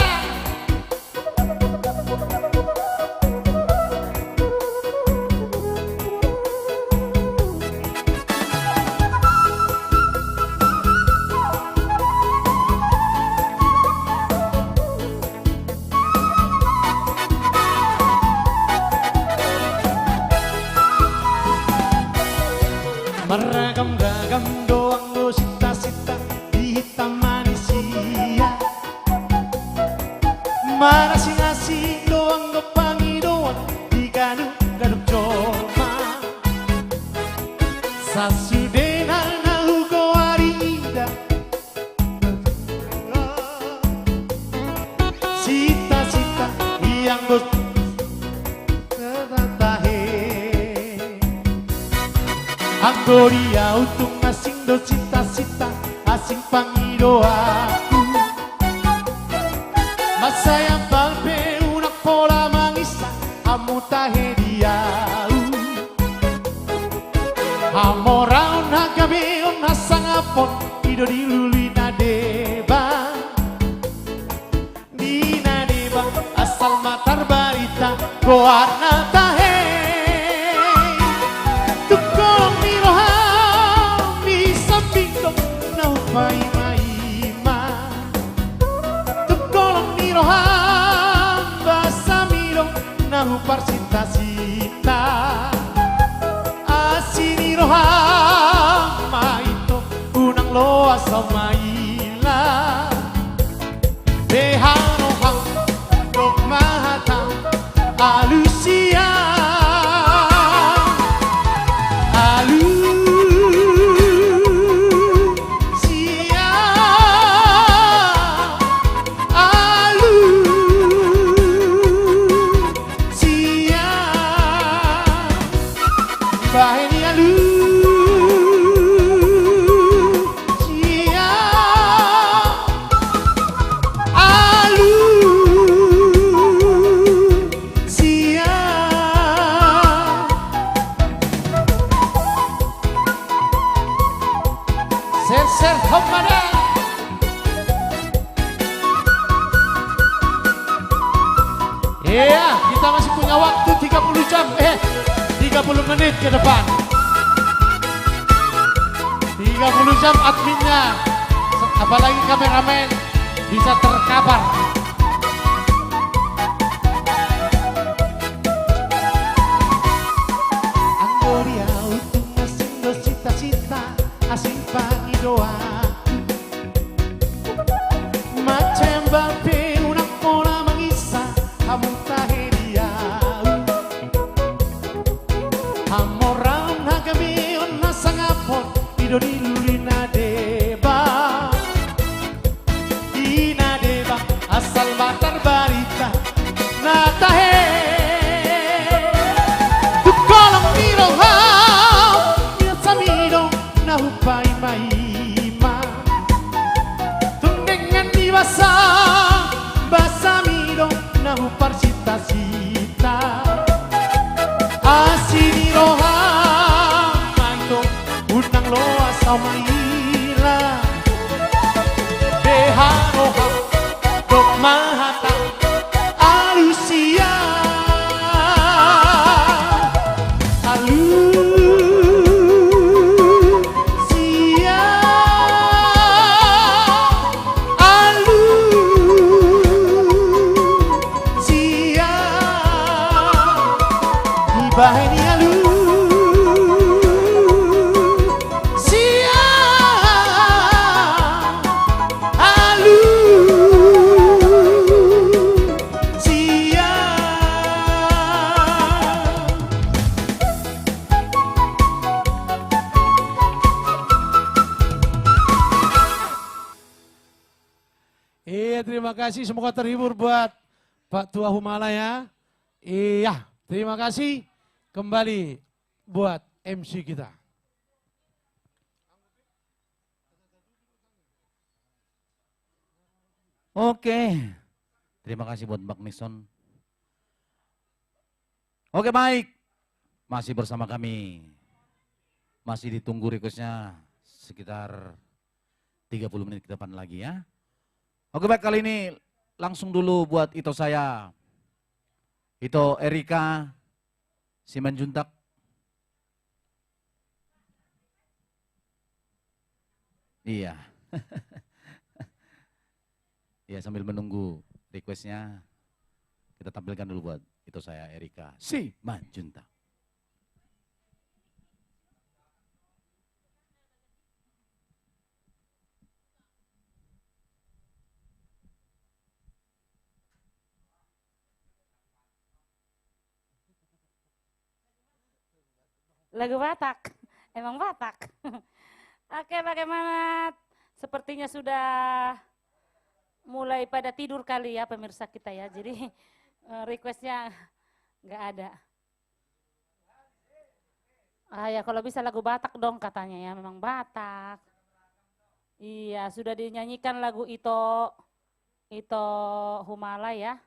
S2: Meragam-ragam doang lo sita-sita di hitam manusia. Marasing-asing doang kepangi doang di gaduk-gaduk coma. Sasudena nahu ko arida Anggoria untuk masing do cita-cita asing pangidoa Masaya balpe unak pola mangisa amu tahedia Amora unagabe unasangapon ido diluli nadeba Di nadeba asal matar barita goarna tahe Tukong miroha mi sampingko na upay maima Tukong miroha basa miro na upar sita-sita Asiniroha maito unang loa sa maila Behanoha dogmahata alusia Alusia Alusia Baheni alusia Alusia Ser homada Iya, kita masih punya waktu 30 jam 30 menit ke depan 30 jam adminnya apalagi kameramen bisa terkabar Anggoria untuk mesin do cita-cita asing pangidoa Macem balpe unak pola mangisa amu tahedia Amora unagabe unasangapon ido diluli nadeba Di nadeba asal matar barita natahe Tukolong miroha Milsamino nahupay maima Tundengan diwasa Basamino nahupar sita-sita Asiniroha maito unang loa sa maila Behanoha dogmahata alusia Alusia Alusia Baheni alusia Alusia Iya, terima kasih, semoga terhibur buat Pak Tua Humala ya. Iya, terima kasih. Kembali buat MC kita.
S3: Oke, terima kasih buat Mbak Nixon. Oke baik, masih bersama kami. Masih ditunggu requestnya sekitar 30 menit ke depan lagi ya. Oke baik, kali ini langsung dulu buat Ito saya. Ito Erika Simanjuntak. Iya. Ya sambil menunggu requestnya, kita tampilkan dulu buat Ito saya Erika Simanjuntak.
S1: Lagu Batak, emang Batak. Oke, bagaimana? Sepertinya sudah mulai pada tidur kali ya pemirsa kita ya. Jadi requestnya nggak ada. Ah ya kalau bisa lagu Batak dong katanya ya, memang Batak. Iya, sudah dinyanyikan lagu Ito Humala ya.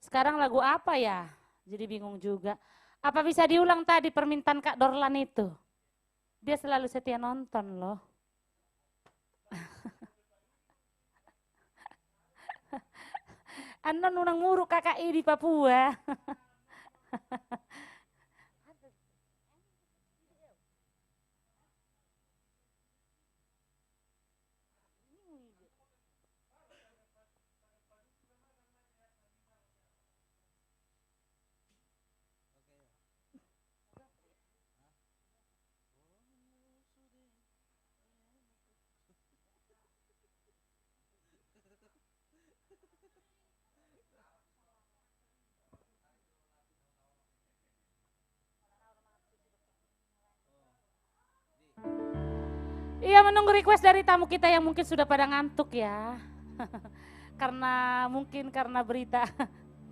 S1: Sekarang lagu apa ya? Jadi bingung juga. Apa bisa diulang tadi permintaan Kak Dorlan itu? Dia selalu setia nonton loh. Anon unang muru KKI di Papua. Iya menunggu request dari tamu kita yang mungkin sudah pada ngantuk ya. Karena berita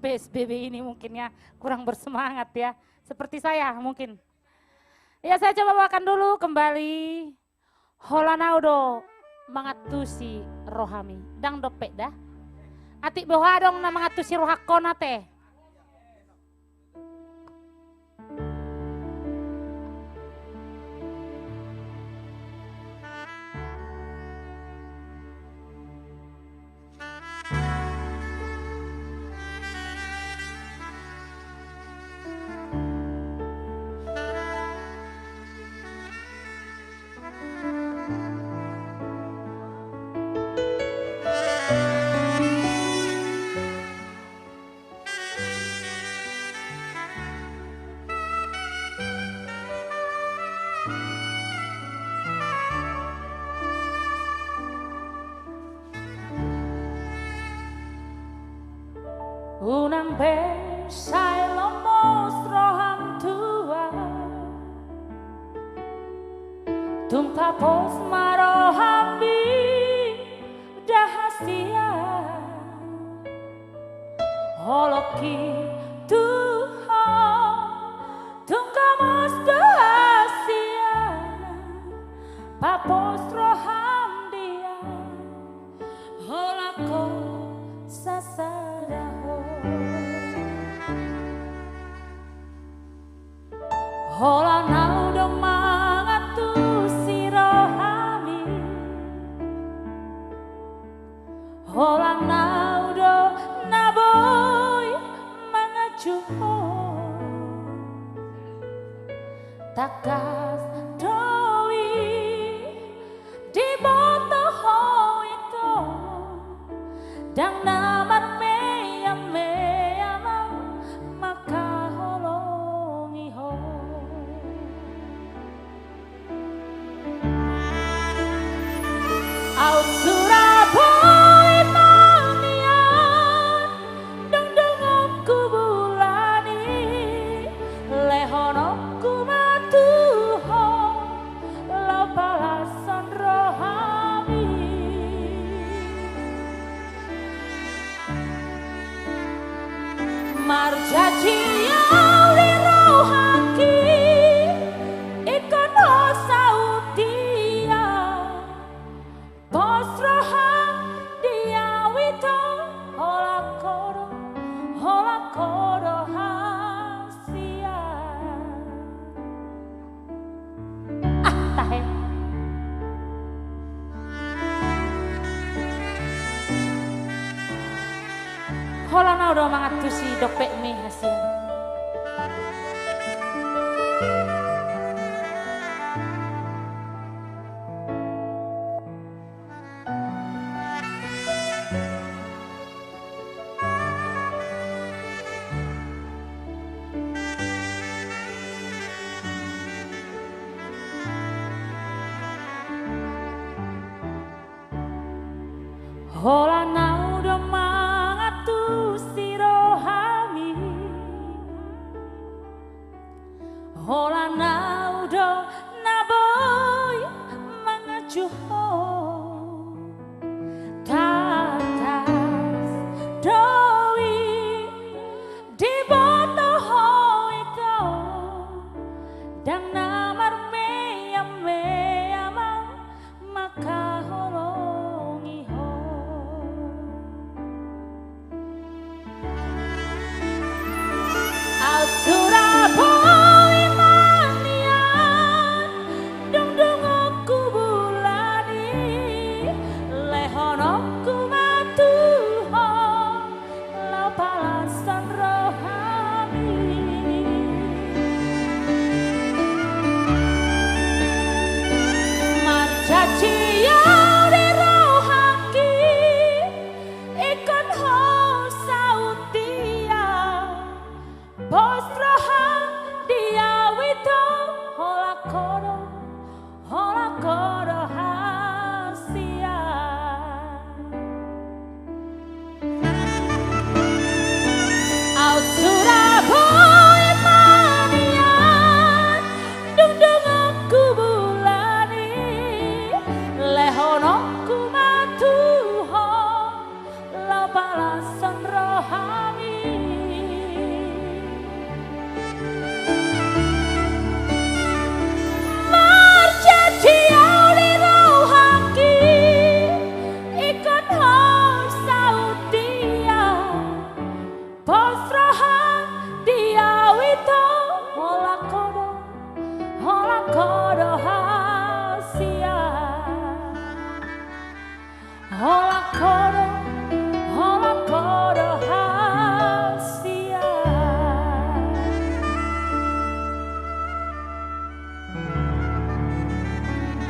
S1: PSBB ini mungkinnya kurang bersemangat ya. Seperti saya mungkin. Ya saya coba bawakan dulu kembali Holanaudo mangatusi rohami. Dang dopek dah. Atik bohadong na mangatusi rohakona teh. Unang besay lo mostro tua tung tapos marohambi dahasia holoki Tuhan tung kamos dahasia papos roham dia holako sasadaho Holanaudo mangatusi rohami Holanaudo naboy mangacuho takas doi di botoho itu dang naman meyam makaholongi ho Out Surabaya mangian dong dongom kubulani lehono kumatuho lo palason rohami marjaji yauli rohaki ikono sautia Pos roham dia wito holakoro hasia tahe Holanaudo mangatusi dopek mi hasil Holanaudo mangatusi rohami Holanaudo naboy mangacuho tatas doi di botoho itu dang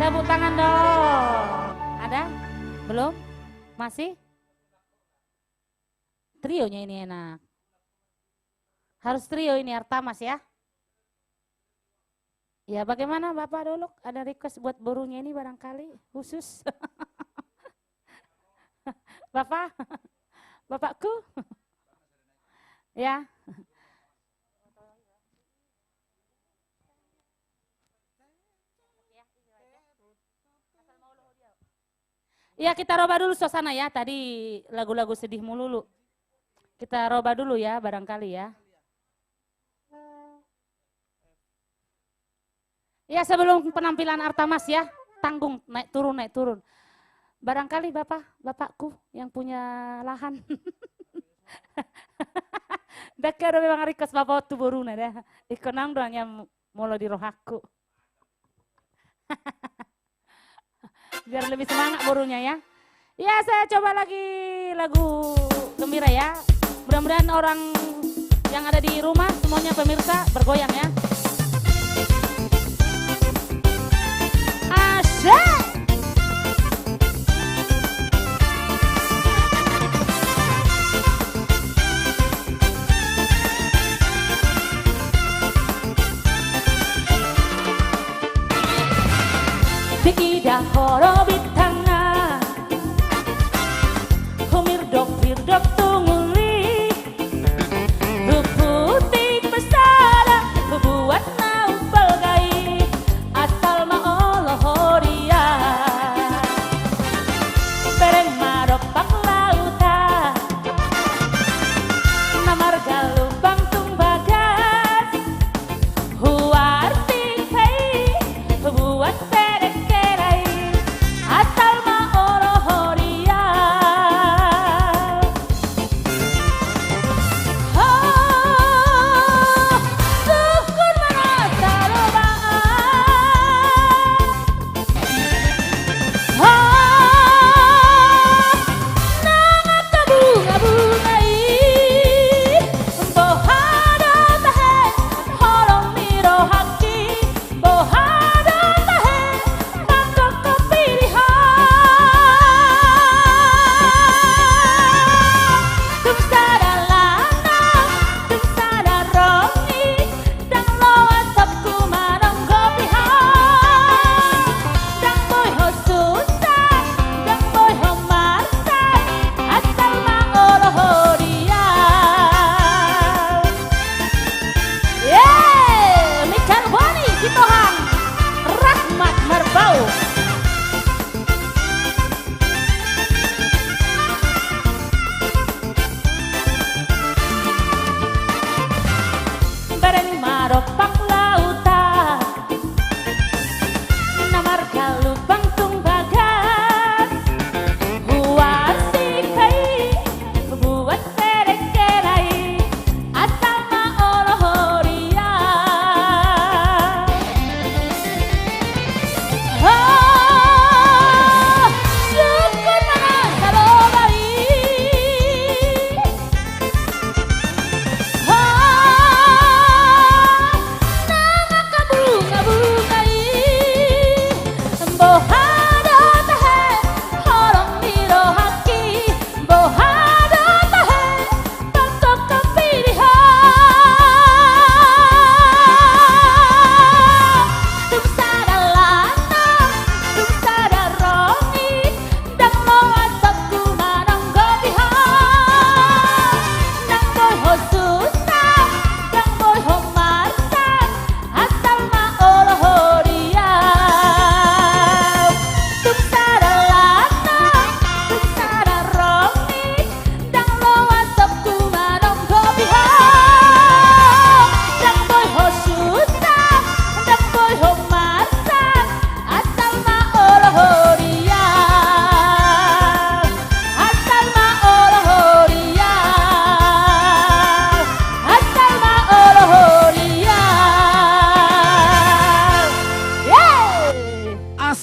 S1: Tepuk tangan dong. Ada? Belum? Masih? Trionya ini enak. Harus trio ini Artamas ya. Ya bagaimana Bapak dulu? Ada request buat borunya ini barangkali khusus. Bapak? Bapakku? Ya. Ya kita roba dulu suasana ya, tadi lagu-lagu sedih melulu. Kita roba dulu ya barangkali ya. Ya sebelum penampilan Artamas ya, tanggung naik turun. Barangkali bapakku yang punya lahan. Dak ada memang request bapak tu boruna dah. Ikonang doangnya molo di rohaku. Biar lebih semangat borunya ya. Ya saya coba lagi lagu gembira ya. Mudah-mudahan orang yang ada di rumah semuanya pemirsa bergoyang ya. Asyik. Tidak horobit tangan Humirdok tunguli Ruputi pesada Buat naupal gai Asal maolohoria Bereng maropak lauta Namar galubang tumbagas Huarti kai Buat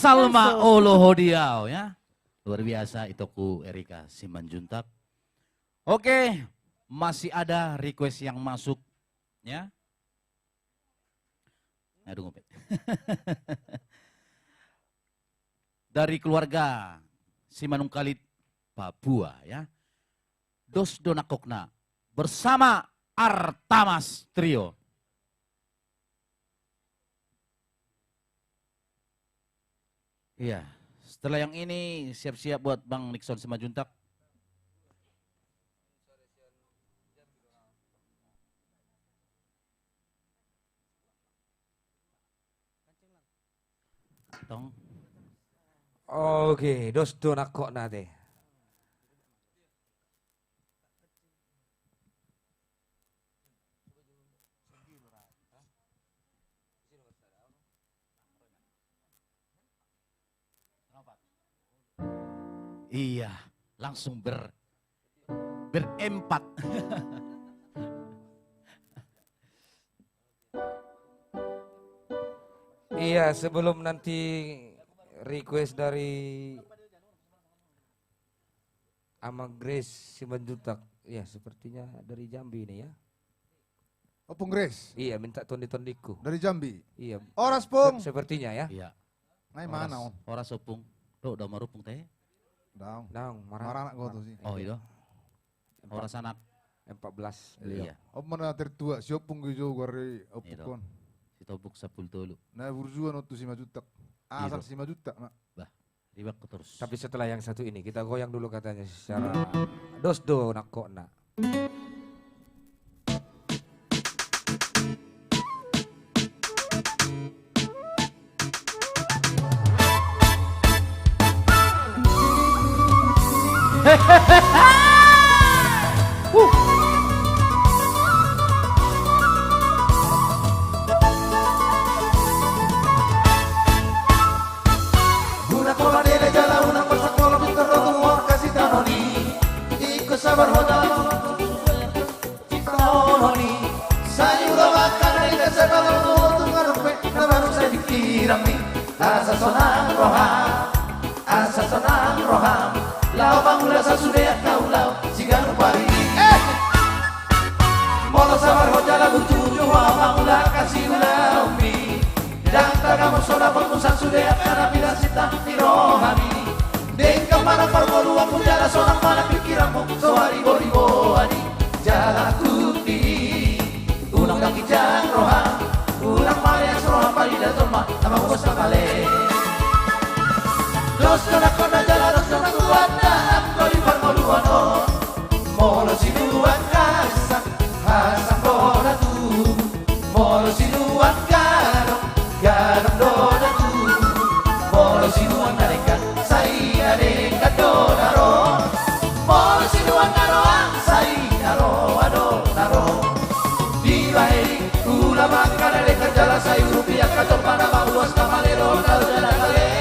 S3: Salma Olohodiau ya. Luar biasa Itoku Erika Simanjuntak. Oke, masih ada request yang masuk ya. Aduh ngopet. dari keluarga Simanungkalit Papua ya. Dos Donakokna bersama Artamas Trio. Iya, setelah yang ini siap-siap buat Bang Nixon Simanjuntak. Tong.
S6: Oke, dos donakok nate.
S3: Iya, langsung berempat.
S6: Iya, sebelum nanti request dari Ama Grace Simanjuntak. Ya, sepertinya dari Jambi ini ya.
S4: Opung Grace
S6: Iya, minta tondi-tondiku.
S4: dari Jambi.
S6: Iya,
S4: Oras Pung.
S6: sepertinya ya.
S3: Iya.
S4: Ngai mana om?
S3: Ora sopung. Do udah marupung teh.
S4: Daung.
S6: Nah,
S4: Marah anak gua tuh sih.
S3: Oh iya. Ora sanak.
S6: 14.
S3: Iya.
S4: Om mana tertua siopung gitu gari
S3: Itu.
S4: opukon.
S3: Si tobuk 10 tolu.
S4: Nah burjuan waktu 5 juta. Asal
S3: Gitu.
S4: 5 juta nak.
S3: Ribak terus.
S6: Tapi setelah yang satu ini kita goyang dulu katanya secara dos donakok na.
S9: Una cola nere jala, una cosa cola pintor rodo, casi tanoni. Iko sabar hoda, tanoni. Sayuda bakar ni kasar rodo, tungarupe, nabaru saya dikirami. Asa sonang roham. Lau bangula sa sudea kau lau, sigaru pari. Molo sabar hoda la butuju, bangula kasih ulaumi. Dan tagamu soda permusan sudah karena bila sita tirohani. Dengkau mana permolu aku jalan seorang mana pikiranmu soari boribo ani jalan kuti unang kaki jang roham unang mare roham pali dan tolma nama bos kapale. Dos kena kona jalan dos kena kuanda aku di permolu ano molo sinuan kasak hasan bola tu molo sinuan garang dona tu molo sinuan narekan sai narekan dona ro molo sinuan naroan sai naro naro di bahari ula makan narekan jala sai rupiah kator mana maluas kamalero nalo jala kale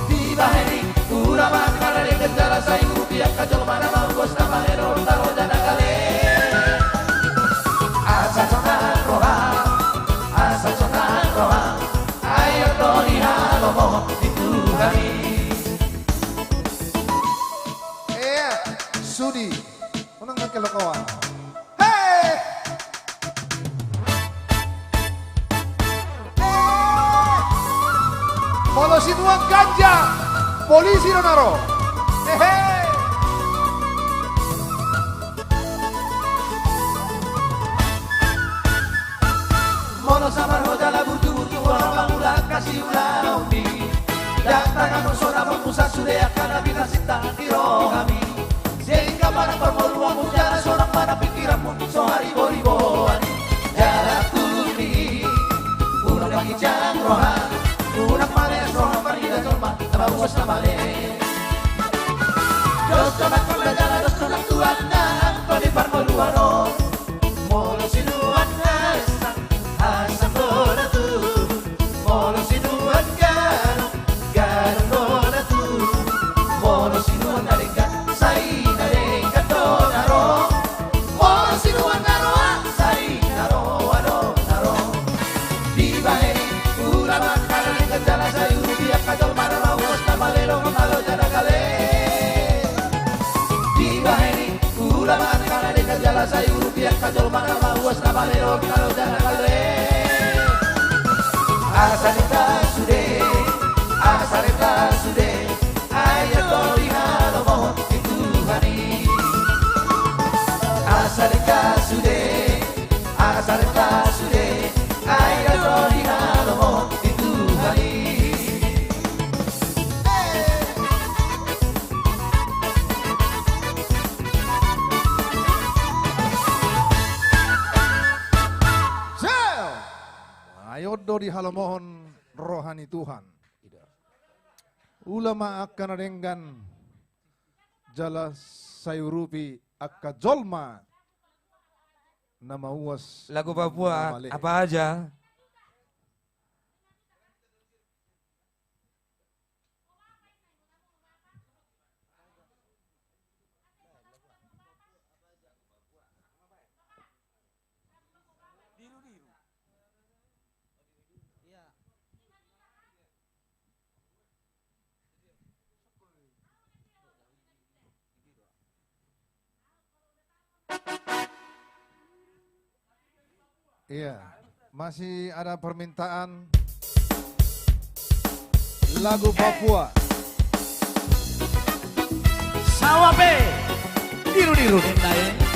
S9: di bahari ula makan narekan jala sai rupiah kator mana maluas kamalero nalo jala kale asa sonang roham asa sonang roham ayo doni halomo itu kami.
S4: Sudi. Unang kawan. Hey! Molo sinuan ganja. Polisi nonaro. Hehe.
S9: Mono sabar hoja la burju abang ulah kasih ulah umbi. Dan tangan bersona berpusat sudah akan bila sita dirohami. Sehingga mana permoluanmu jalan seorang mana pikiranmu sohari boriboani. Jalan kuli unang bagi jang rohan unang males rohan parida colma nama bos nama le. Dos conak kona jalan dos conak tuan dan kau di permoluano. Molo sinuan nasan asam dona tu molo sinuan garang dona tu molo sinuan narekan sai narekan dona ro molo sinuan naroan sai naro di bahari ula makan narekan jala sai rupiah kajol mana lawas kamalero kalau jala kale di bahari ula makan narekan jala sai rupiah kajol mana lawas kamalero kalau jala kale asa
S4: Kembali halo mohon rohani Tuhan. Ulama akan renggan jala sayurupi akka jolma nama uas.
S6: Lagu Papua apa aja?
S4: Iya, masih ada permintaan lagu Papua.
S3: Sawape, diru-diru dendaye.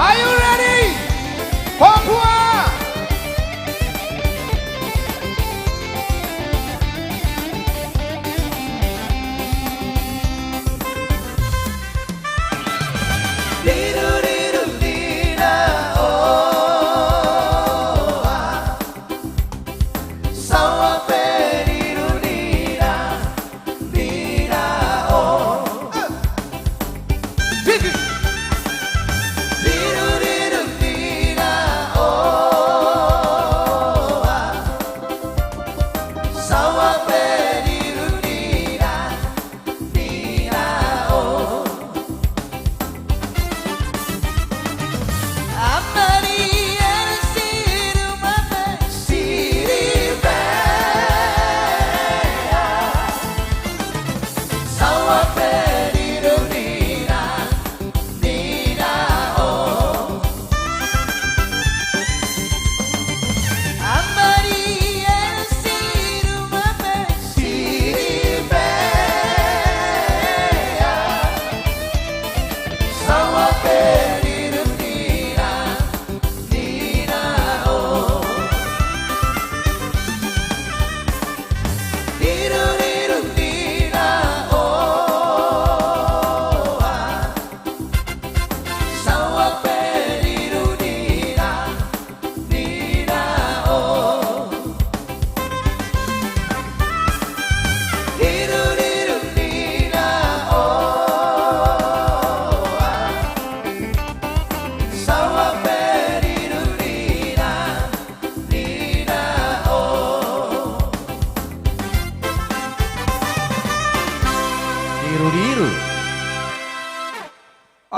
S4: Are you ready? Papua!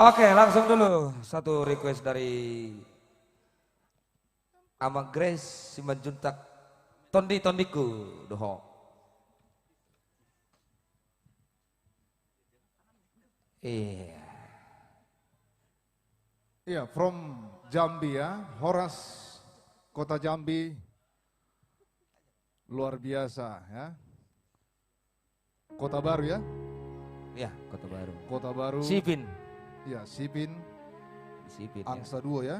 S6: Oke, langsung dulu satu request dari Ama Grace Simanjuntak Tondiku doho. Iya.
S4: Iya, from Jambi ya, Horas, Kota Jambi, luar biasa ya. Kota Baru ya,
S6: Ya, Kota Baru.
S4: Kota Baru.
S6: Sipin.
S4: Ya, Sipin,
S6: Sipin ya.
S4: Angsa 2 ya.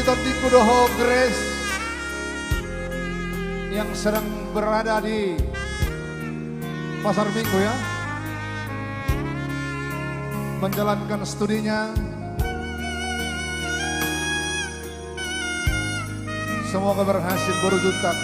S4: Todi Kudoho Grace yang sedang berada di Pasar Minggu ya, menjalankan studinya. Semoga berhasil berujuntak.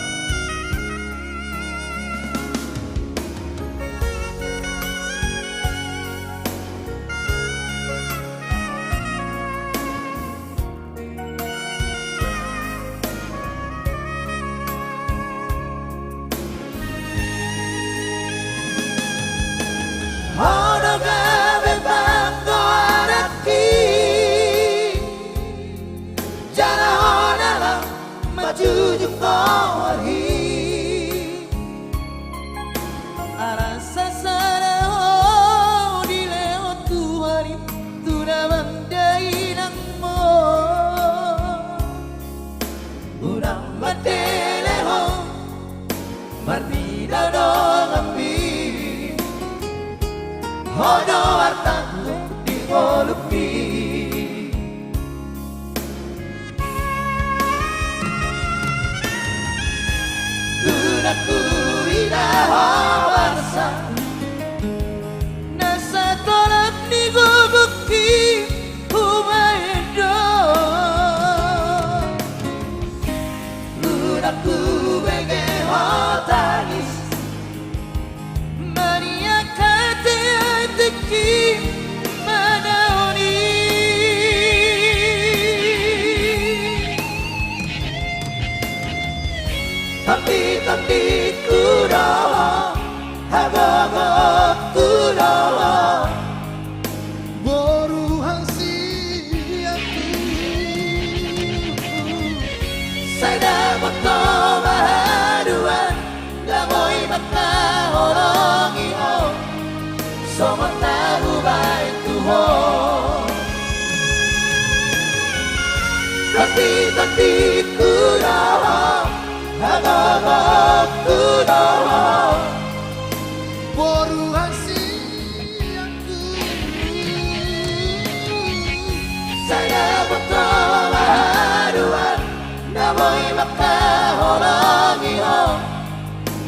S9: Tapi kudoho hago hatiku doh, hagabaku doh,
S4: boru hasianku.
S9: saya butuh haruan, namoy makaholangi ho,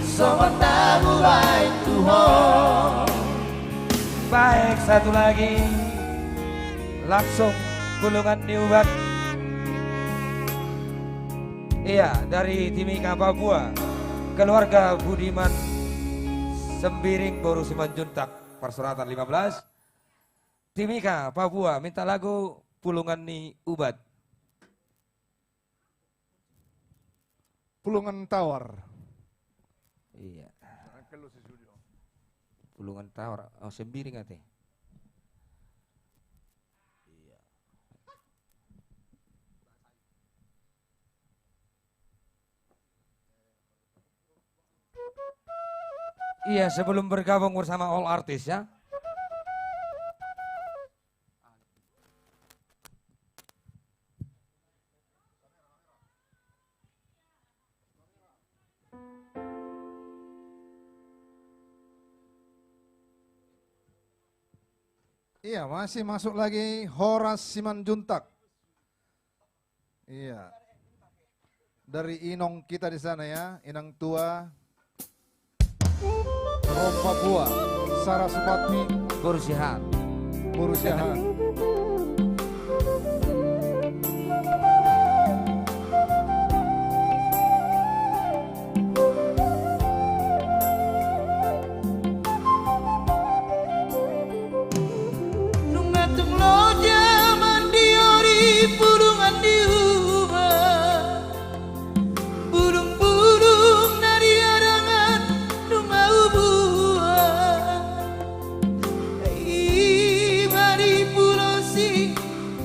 S9: somon namu baik Tuhan.
S6: Baik, satu lagi. Langsung Pulungan Niubat. Iya, dari Timika Papua. Keluarga Budiman Sembiring Boru Simanjuntak. Persuratan 15. Timika Papua minta lagu Pulungan Ni Ubat.
S4: Pulungan Tawar.
S6: Iya. Pulungan Tawar. Oh, Sembiring ate. Iya, sebelum bergabung bersama All Artis ya.
S4: Iya, masih masuk lagi Horas Simanjuntak. Iya. Dari Inong kita di sana ya, Inang Tua. Rom Papua, Sarasvati,
S6: Berusihan.
S4: Borusiahan.
S9: Nungatung loja mandiori pulungan diubah, burung-burung dari arangan nungau buah. Mari pulosi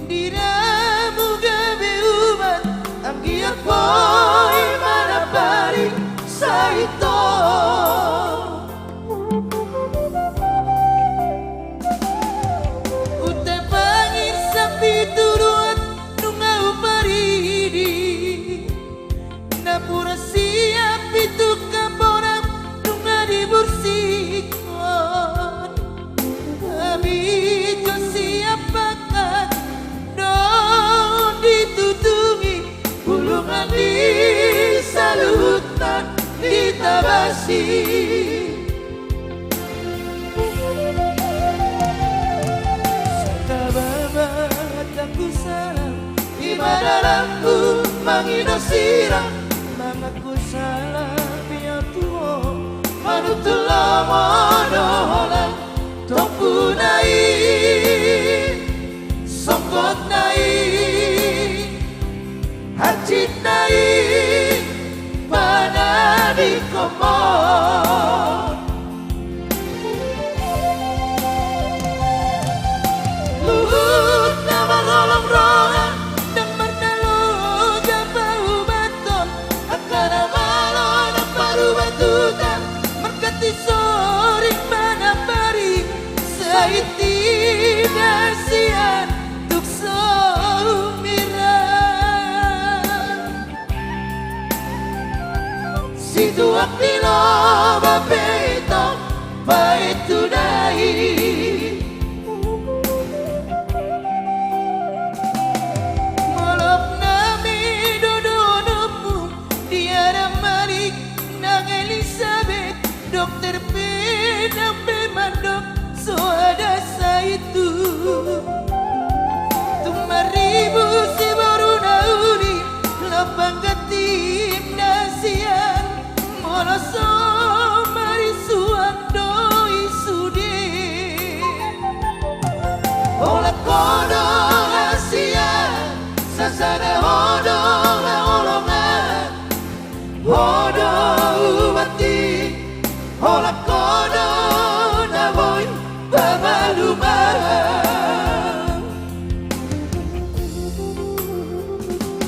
S9: diramu gabe ubat, anggiak boy mana pari saito. Ute pangin sapi turuan nungau paridi, napura siap itu kaporang nunga dibersihkan. Kami jo siap pakat don ditutungi, pulungan di salutan ditabasi. Aku salah di mana lampu mangino sirang, mamaku salah biar tuo manutulo monoholang tongku nai songkot nai hacit nai mana di komon. Luhut nama rolong-rolong dan bernalo jambau baton, akara malo dan paru batutan merkati soring mana pari saiti nasian tuk saumiran. Situ akilo bapeito baitu nai. Molok nami dodonomu diara mari nang Elizabeth, dokter penang pemandok so ada saitu. Tumaribu si baru nauri lapang gatim nasian moloso mari suang doi sude. Ola kono asian sasana hodo la olongan, hodo ubati ola kono na boy babaluman.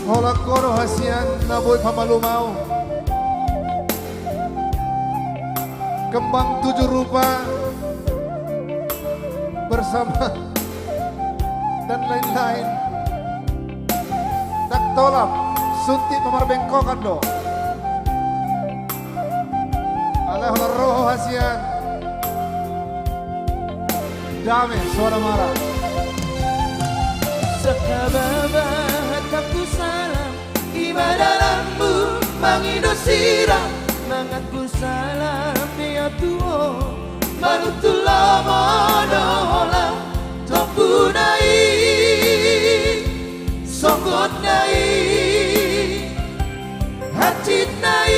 S4: Hola Koro Hasian Naboy Pamalumau. Kembang 7 rupa bersama dan lain-lain. Tak tolap suntik memarbengkokan do. Allah roh hasian. Damai suara marah.
S9: Sakababa hataku salam ibadah lambu mangidosira mangatku salam dia tuo manutullah modola topunai songgot nai hacit nai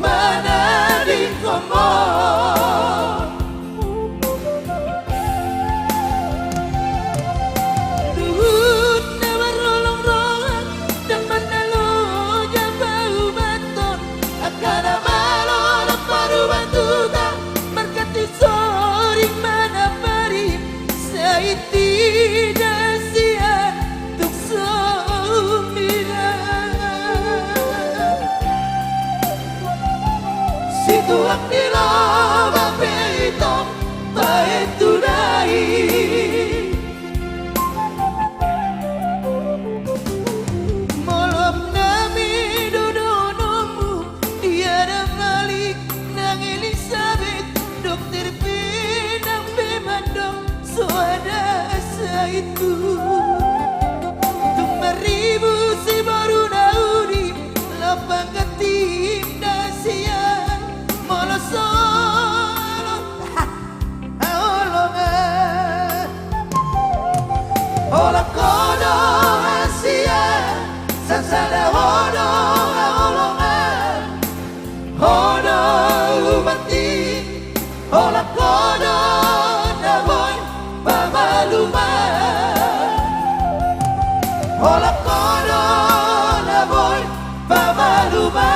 S9: mana di komor duhut nawar rolong-rolong dan menalo jabau baton akan amalo paru batuta berkati soring mana parim saiti dasian tuk sombilan situak di loba peitong baetu dai molop nami dodonomu tiada malik nang Elizabeth dokter pinang bemandong soada saitu tung meribu si baru daudi lapang ketim dasian molosolo aolongan olah kodo asia sasada hodo aolongan hodo ubati olah kodo naboy pamaluman olah kodo naboy pamaluman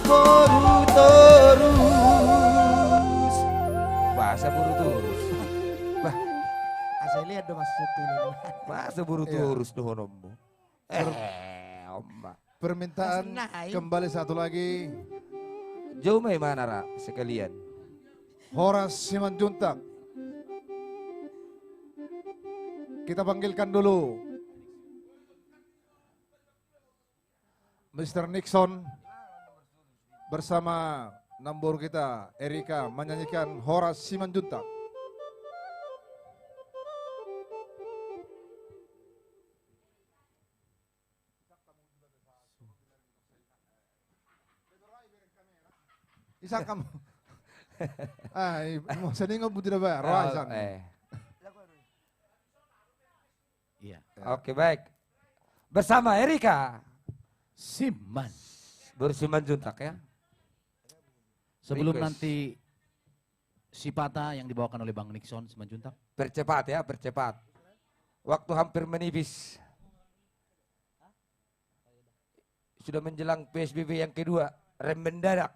S9: koru terus
S6: Bahasa buru turus.
S5: Bah, saya lihat dong Mas Suti ini.
S6: Bahasa buru turus tuh honommu. Ombak.
S4: Permintaan
S5: Senai.
S4: kembali satu lagi.
S6: Jauh mai mana Ra sekalian.
S4: Horas Simanjuntak. Kita panggilkan dulu Mr. Nixon bersama nambur kita Erika menyanyikan Horas Simanjuntak. Isa kamu. Mau senengok butir ba? Roa
S3: Iya.
S6: Oke baik. Bersama Erika.
S3: Siman.
S6: Bersiman juntak ya.
S3: Sebelum
S6: Request.
S3: nanti Sipata yang dibawakan oleh Bang Nixon Simanjuntak.
S6: Percepat ya, percepat. Waktu hampir menipis. Sudah menjelang PSBB yang kedua, rem mendadak.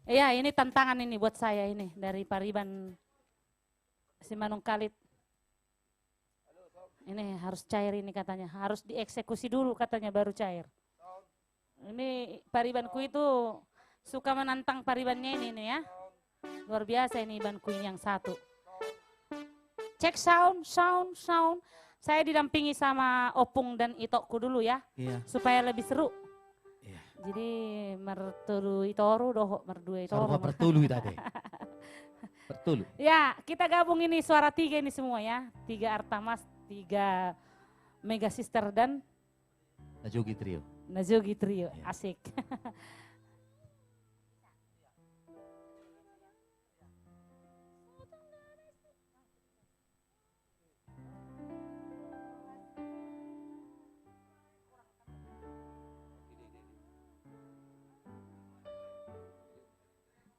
S1: Iya, ini tantangan ini buat saya ini dari Pariban Simanung Kalit. Ini harus cair ini katanya, harus dieksekusi dulu katanya baru cair. Ini Paribanku itu suka menantang Paribannya ini nih ya. Luar biasa ini Ibanku ini yang satu. Cek sound, sound, sound. Saya didampingi sama Opung dan Itokku dulu ya,
S3: Iya.
S1: supaya lebih seru.
S3: Iya.
S1: Jadi mertulu itoru doh merdua itoru.
S3: Sarwa pertulu tadi. Pertulu.
S1: Ya, kita gabung ini suara tiga ini semua ya. 3 Artamas, 3 Mega Sister dan
S3: Najogi Trio.
S1: Najogi Trio.
S3: Ya.
S1: Asik.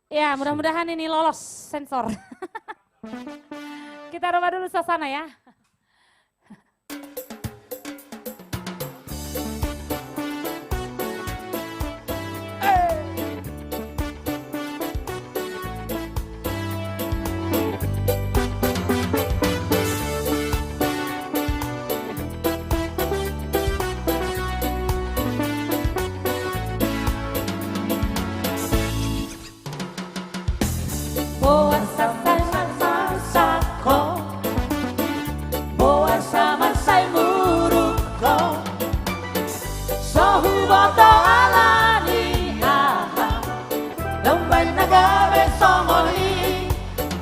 S1: Ya, mudah-mudahan ini lolos sensor. Kita rubah dulu suasana ya.
S9: Boa sasai masako, boa sama sai muruko, sohu boto alani aha, dombay nagabe somoli,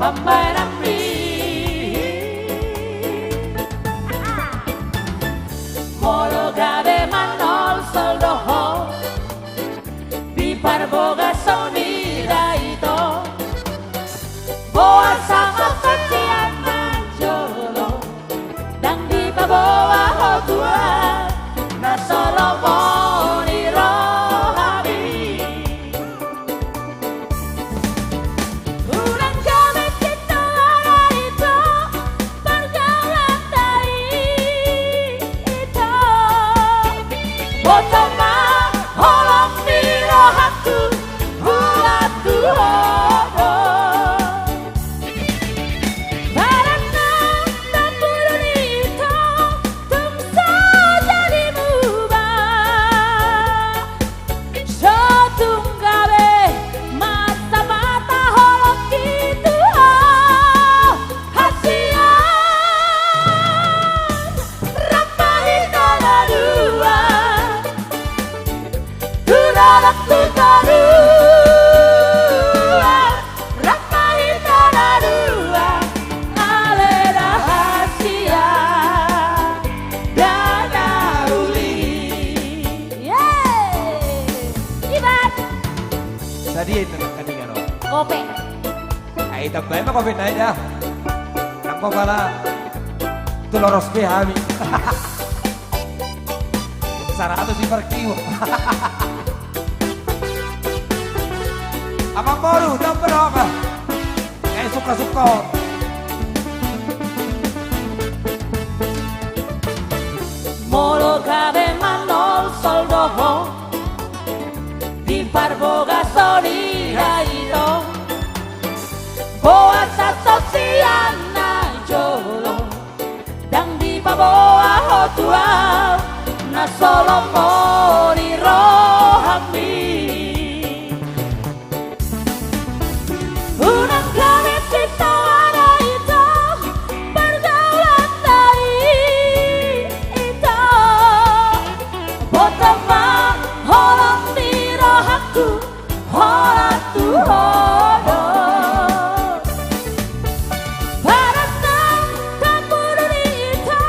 S9: bambay rambi. Molo gabe manol soldoho, bipar boga sonira ito. Boa sama kecian manjolo dan di bawah hotua na solo moni rohabi Ulang kami kita ada itu perjalanan dari itu Botoma holong di rohaku buat Tuhan
S6: Tadi itu kandungan lo.
S1: Kopi.
S6: Ay tambay mo kopi na ida. Nako pala. Tuloros pe hami. Sarado si Parkiwo. Amang Moru, tambero ka. Eh suka-suka.
S9: Molo cabe manol soldoho di parbo gasolina ito boa sasosiana jolo dan di baboa hotua na solo mori rohami unang kami kita ada itu pergaulan dari itu botama holong di rohaku hola tu hodo para sang kapur itu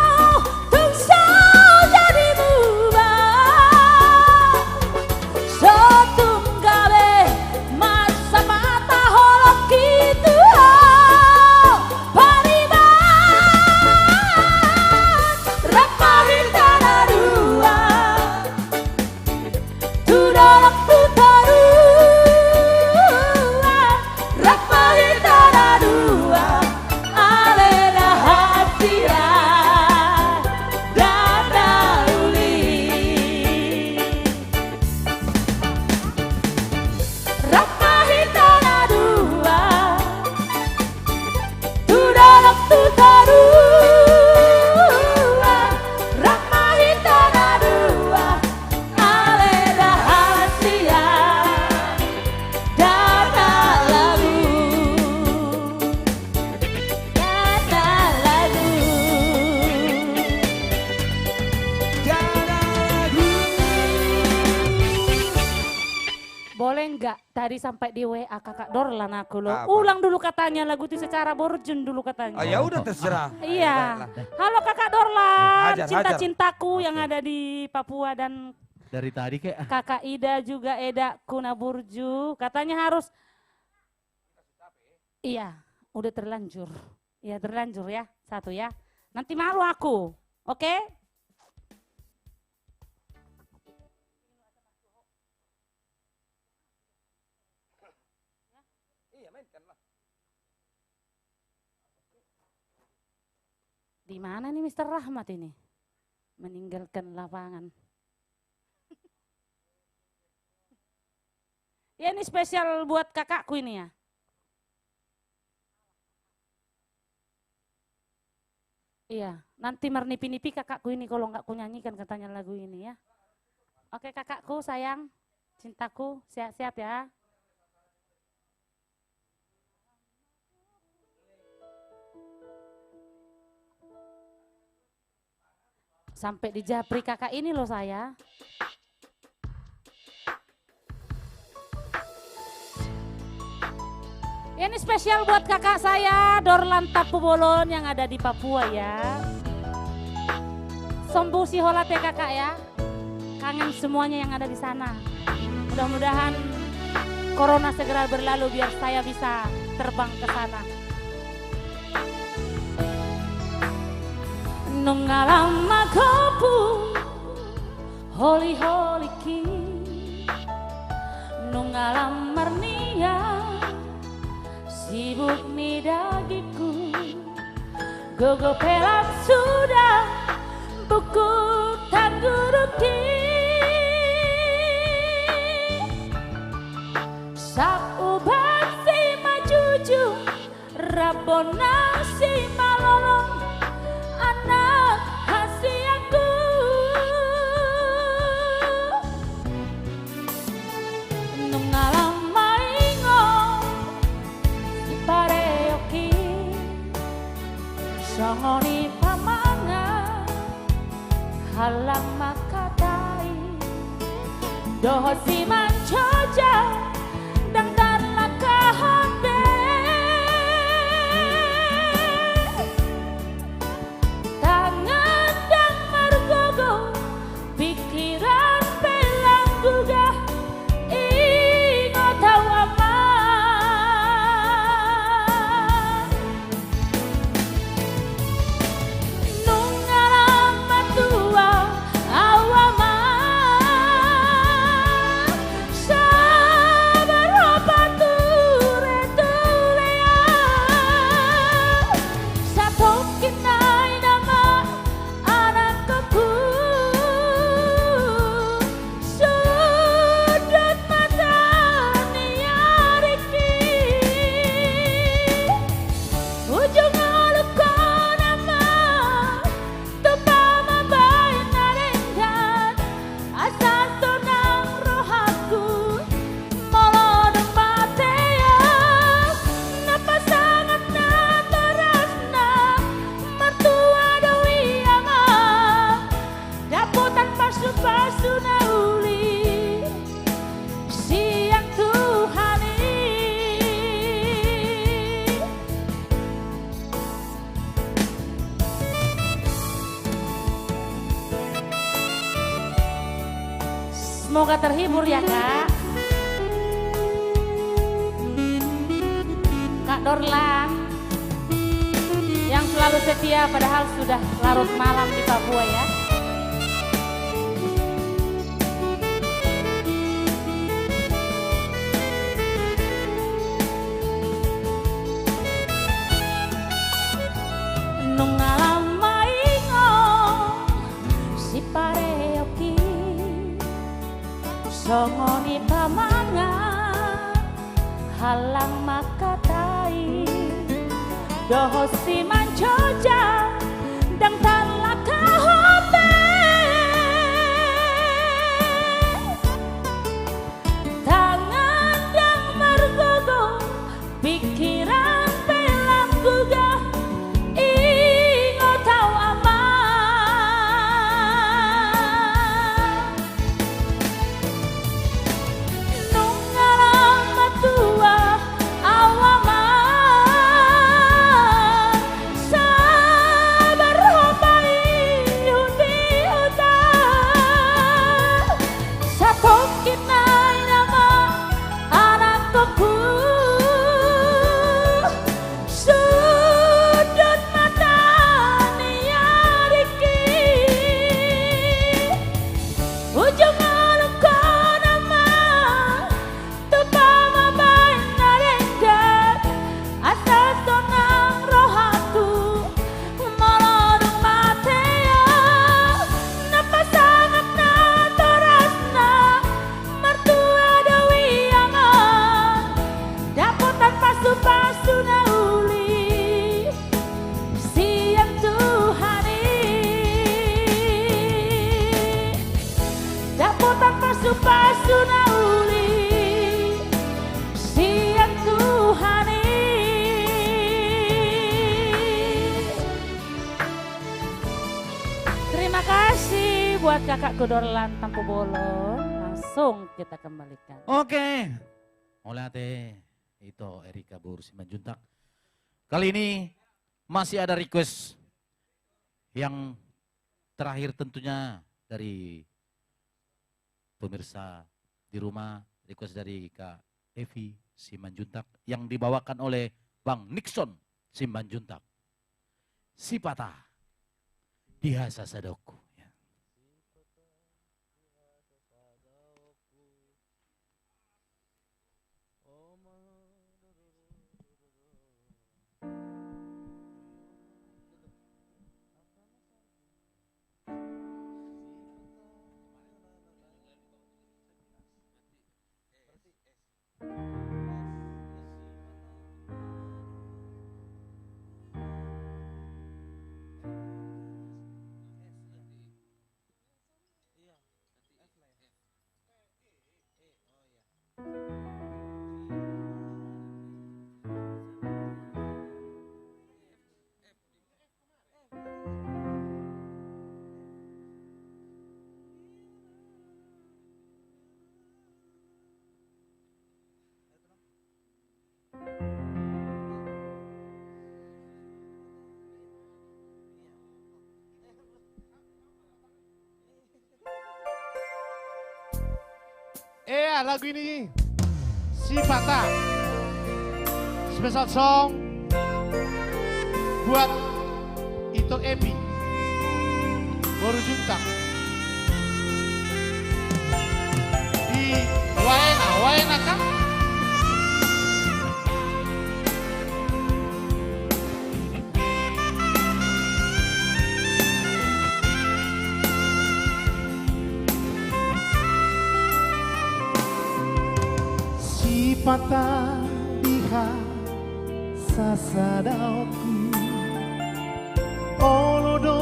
S9: tung jadi mubah sotung gabe masa mata holok gitu paribat rapahin tanah dua tudolok tutarua rapahin tanah dua alena hasia dada uli rapahin tanah dua tudolok tutarua rapahin tanah dua alena hasia dada lagu
S1: Boleh nggak tadi sampai di WA kakak Dorlan aku loh.
S6: Apa?
S1: Ulang dulu katanya lagu itu secara borjun dulu katanya.
S6: Oh ya udah terserah.
S1: Iya. Halo kakak Dorlan,
S6: Hajar,
S1: cinta-cintaku yang ada di Papua dan
S3: Dari tadi kayak
S1: kakak Ida juga Eda Kuna Burju. Katanya harus, iya udah terlanjur. Iya terlanjur ya, satu ya. Nanti malu aku, oke? Gimana nih Mr. Rahmat ini? Meninggalkan lapangan. Ya ini spesial buat kakakku ini ya. Iya, nanti mernipi-nipi kakakku ini kalau nggak ku nyanyikan katanya lagu ini ya. Oke kakakku sayang, cintaku, siap-siap ya. Sampai di japri kakak ini loh saya. Ini spesial buat kakak saya, Dorlan Tapubolon yang ada di Papua ya. Sombu siholate kakak ya. Kangen semuanya yang ada di sana. Mudah-mudahan corona segera berlalu biar saya bisa terbang ke sana. Nungalam magopu holi ki nungalam marnia sibuk ni dagiku gogo pelak sudah buku tangguruki sak ubat si majuju rabona si malolong anak hasiaku nungalam maingo si pareoki songoni pamanga halang makatai doho si mancoja dang tanla kahambe tangan dan margogo pikiran belang gugah ingo tau aman nungalam matua awaman sabar opatu retulea satu kinai nama anakku sudut mata niariki ujung aluko nama tupama bayi narengan asal tunang rohaku molodong batea napasangan na terasna mertua dewi ama daputan pasu-pasu na uli siang Tuhani semoga terhibur ya kak. Kak Dorlan yang selalu setia padahal sudah larut malam di Papua ya. Nungalam maingo si pareoki songoni pamanga halang makatai doho si mancoja dang tanla kahope tangan dang margogo pikiran pelang gugah ingo tau aman nungalam matua awaman sabar hopai Kakak Kudolan Tampu Bolo. Langsung kita kembalikan.
S3: Oke. Oleh ate itu Erika Bur Simanjuntak. Kali ini masih ada request yang terakhir tentunya dari pemirsa di rumah, request dari Kak Evi Simanjuntak yang dibawakan oleh Bang Nixon Simanjuntak. Sipata Dihasa Sadoku.
S2: Lagu ini Sipata special song buat Ito Epi Boru Juntak di Waena kan?
S9: Sipata diha sasadaku olodo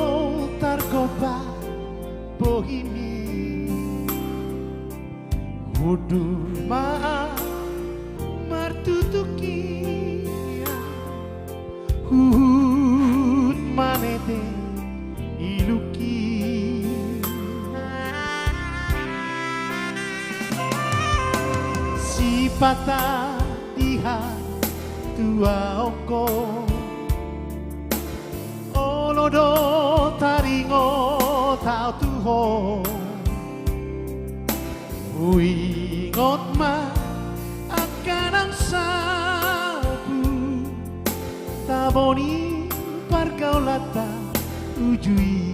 S9: tarkoba bohimi hudu maa martutuki hut manete iluki Sipata diha tua oko olodo taringo tau tuho uingot ma akan ang sabu taboni pargaulata ujui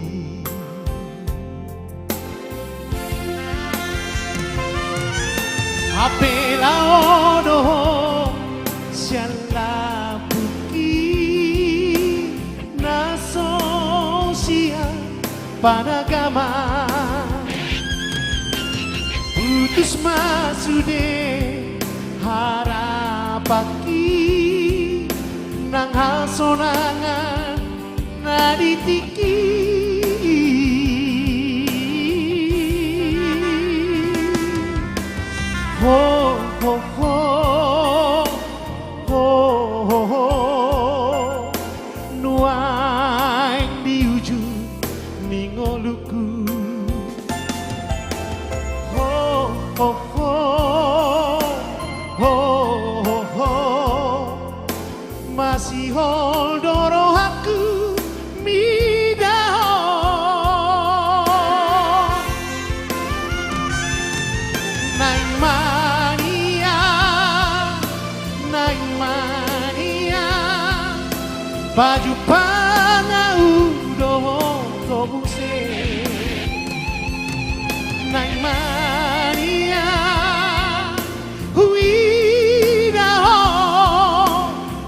S9: Apela odo siala buki naso sia panagama putus masude harapaki nang hasonangan naditiki ho ho ho ho ho ho nuaing di ujung ningoluku ho ho ho ho ho ho masih holdoro aku midahon naing mania baju pangau doho tobuse naing mania huidaho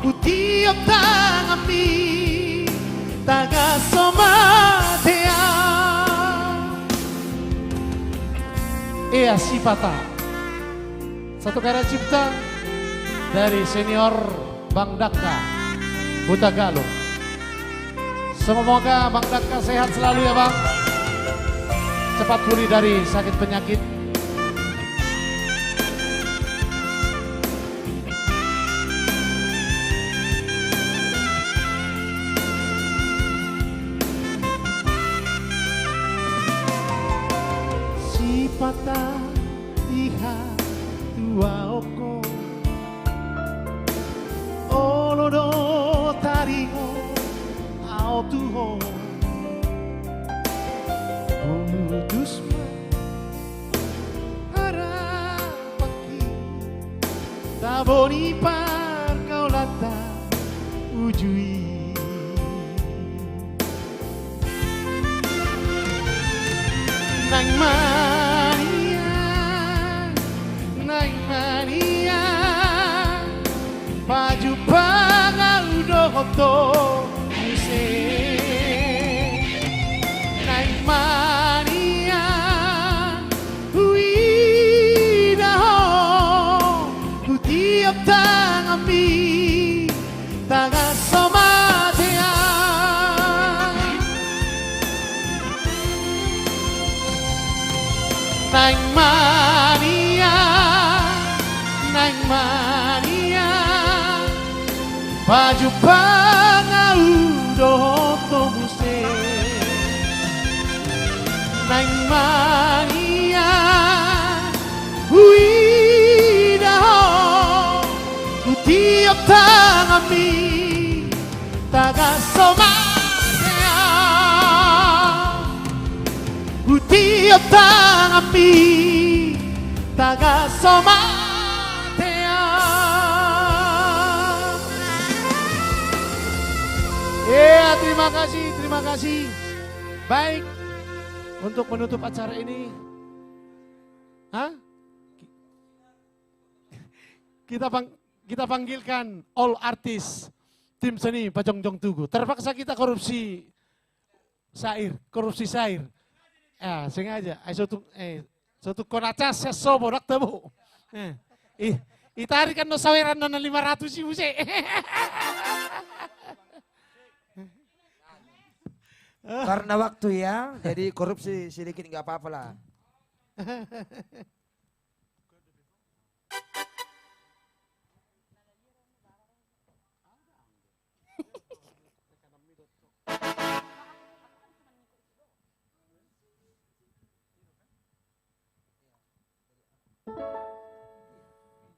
S9: utiop tangami taga somatea Sipata satu karya cipta dari senior Bang Daka Buta Galung. Semoga Bang Daka sehat selalu ya Bang. Cepat pulih dari sakit penyakit.
S2: seha tua oko olodo taringo ao tuho putusma harapaki taboni par kau lata ujui Nang mania, baju pangau dohoto muse. Nang mania, huidaho, kutiap tangami, tangan somatea. Nang mania, baju pangau dohoto muse. Nang mania, huidaho, kutiap tangami, tagasomatea. Kutiap tangami, tagasomatea. Ya, terima kasih. Baik, untuk menutup acara ini, kita panggilkan all artis tim seni Pajongjong Tugu. Terpaksa kita korupsi sair. Ya, sengaja. Suatu konacas ya sobo rak temu. Itarikan no saweran no 500 ribu sih.
S5: Karena waktu ya, jadi korupsi sedikit nggak apa-apa lah.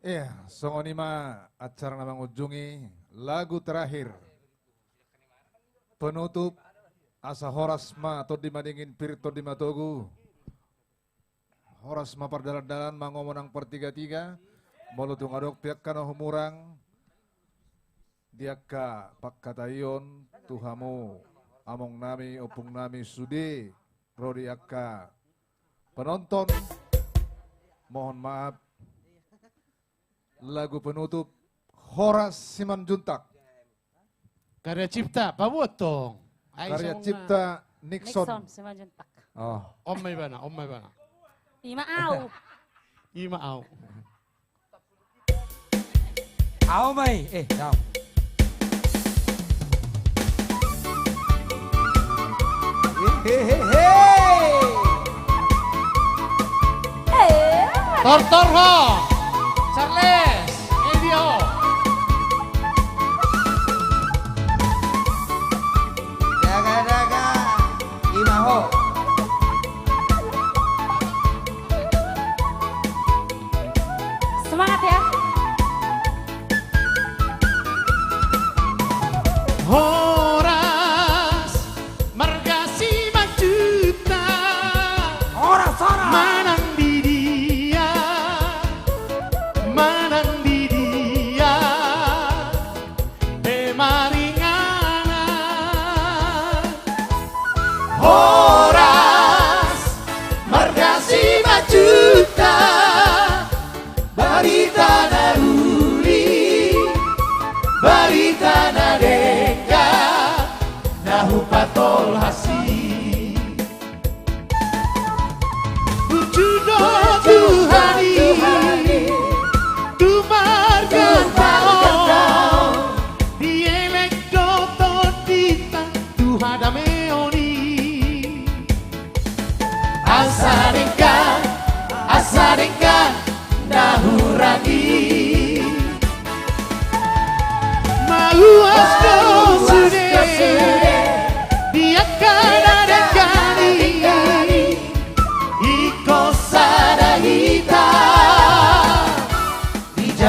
S4: Iya, songonima acara nama ujungi lagu terakhir penutup asa horasma atau dimadingin pirto di matogu horasma perdalan-dalan mangomonang per 3-3 molutung adok pihak kana humurang diaka pakkatayon tuhamu among nami opung nami sudi rodi akka penonton mohon maaf lagu penutup Horas Simanjuntak
S2: Karya cipta Pak Botong.
S4: Karya cipta Nixon.
S1: Simanjuntak.
S4: Oh.
S2: Om may bana.
S1: Imaau.
S2: Imaau.
S6: Ao may, daw.
S2: Tortorho. Charles. Edio.
S5: Daga-daga, imaho.
S1: Semangat ya.
S2: Horas margasi majuta.
S5: Horas.
S2: Manang di dia. Pemaringanan. Horas margasi majuta. Barita na uli, barita na deka.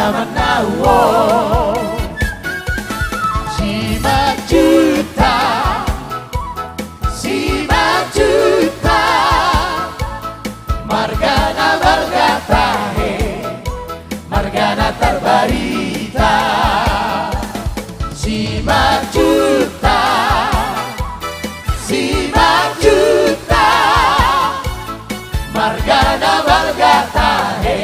S9: zaman now. Simak juta, simak juta, margana marga tahe, margana terbarita. Simak juta, simak juta, margana marga tahe,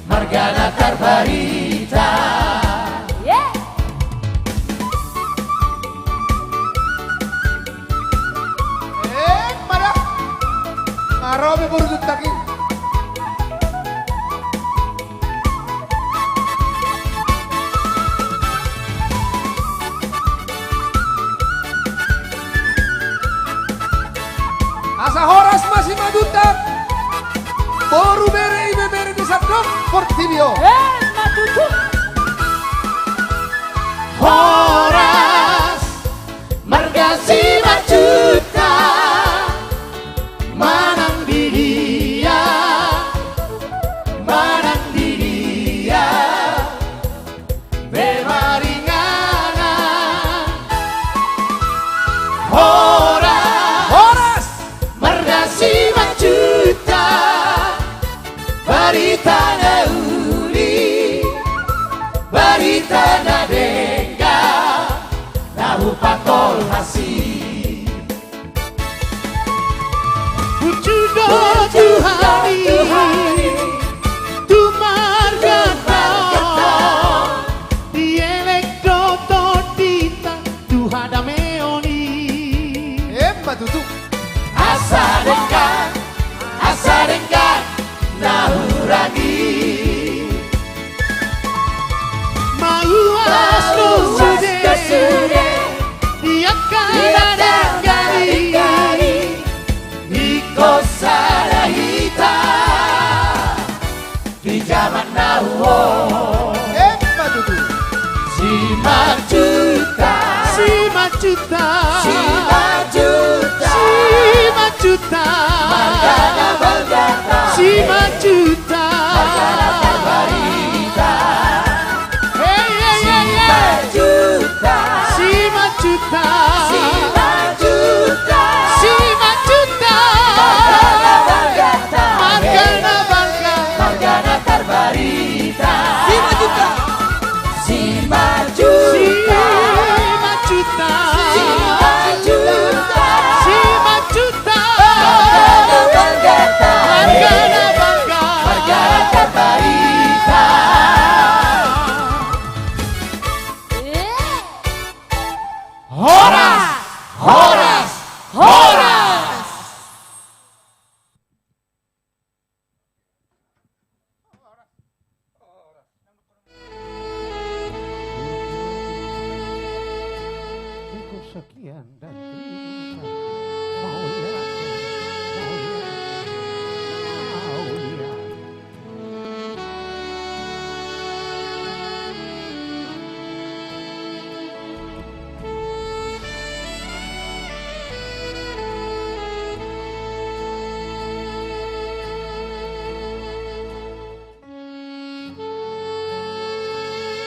S9: margana terbarita.
S4: Mana? Ngarobe baru tutaki. Asa horas masih madutak. Baru bere ibe bere di sabdok Portibio.
S1: Matutu.
S9: Horas margasi majuta, manang di dia, manang di dia, bemaringana. Horas margasi majuta, barita na uli, barita na denga, nahu pakol hasi. Bujudo Tuhani, tu marga tao, dielek doto dita, tu hadameoni.
S4: Matutu.
S9: Asa dengkan, nahuragi. Mauas sude, dia kada dengari, iko sarahita, di zaman now.
S4: Matutu.
S9: Simak juta, simak juta, simak juta, simak juta, margana margata, simak juta.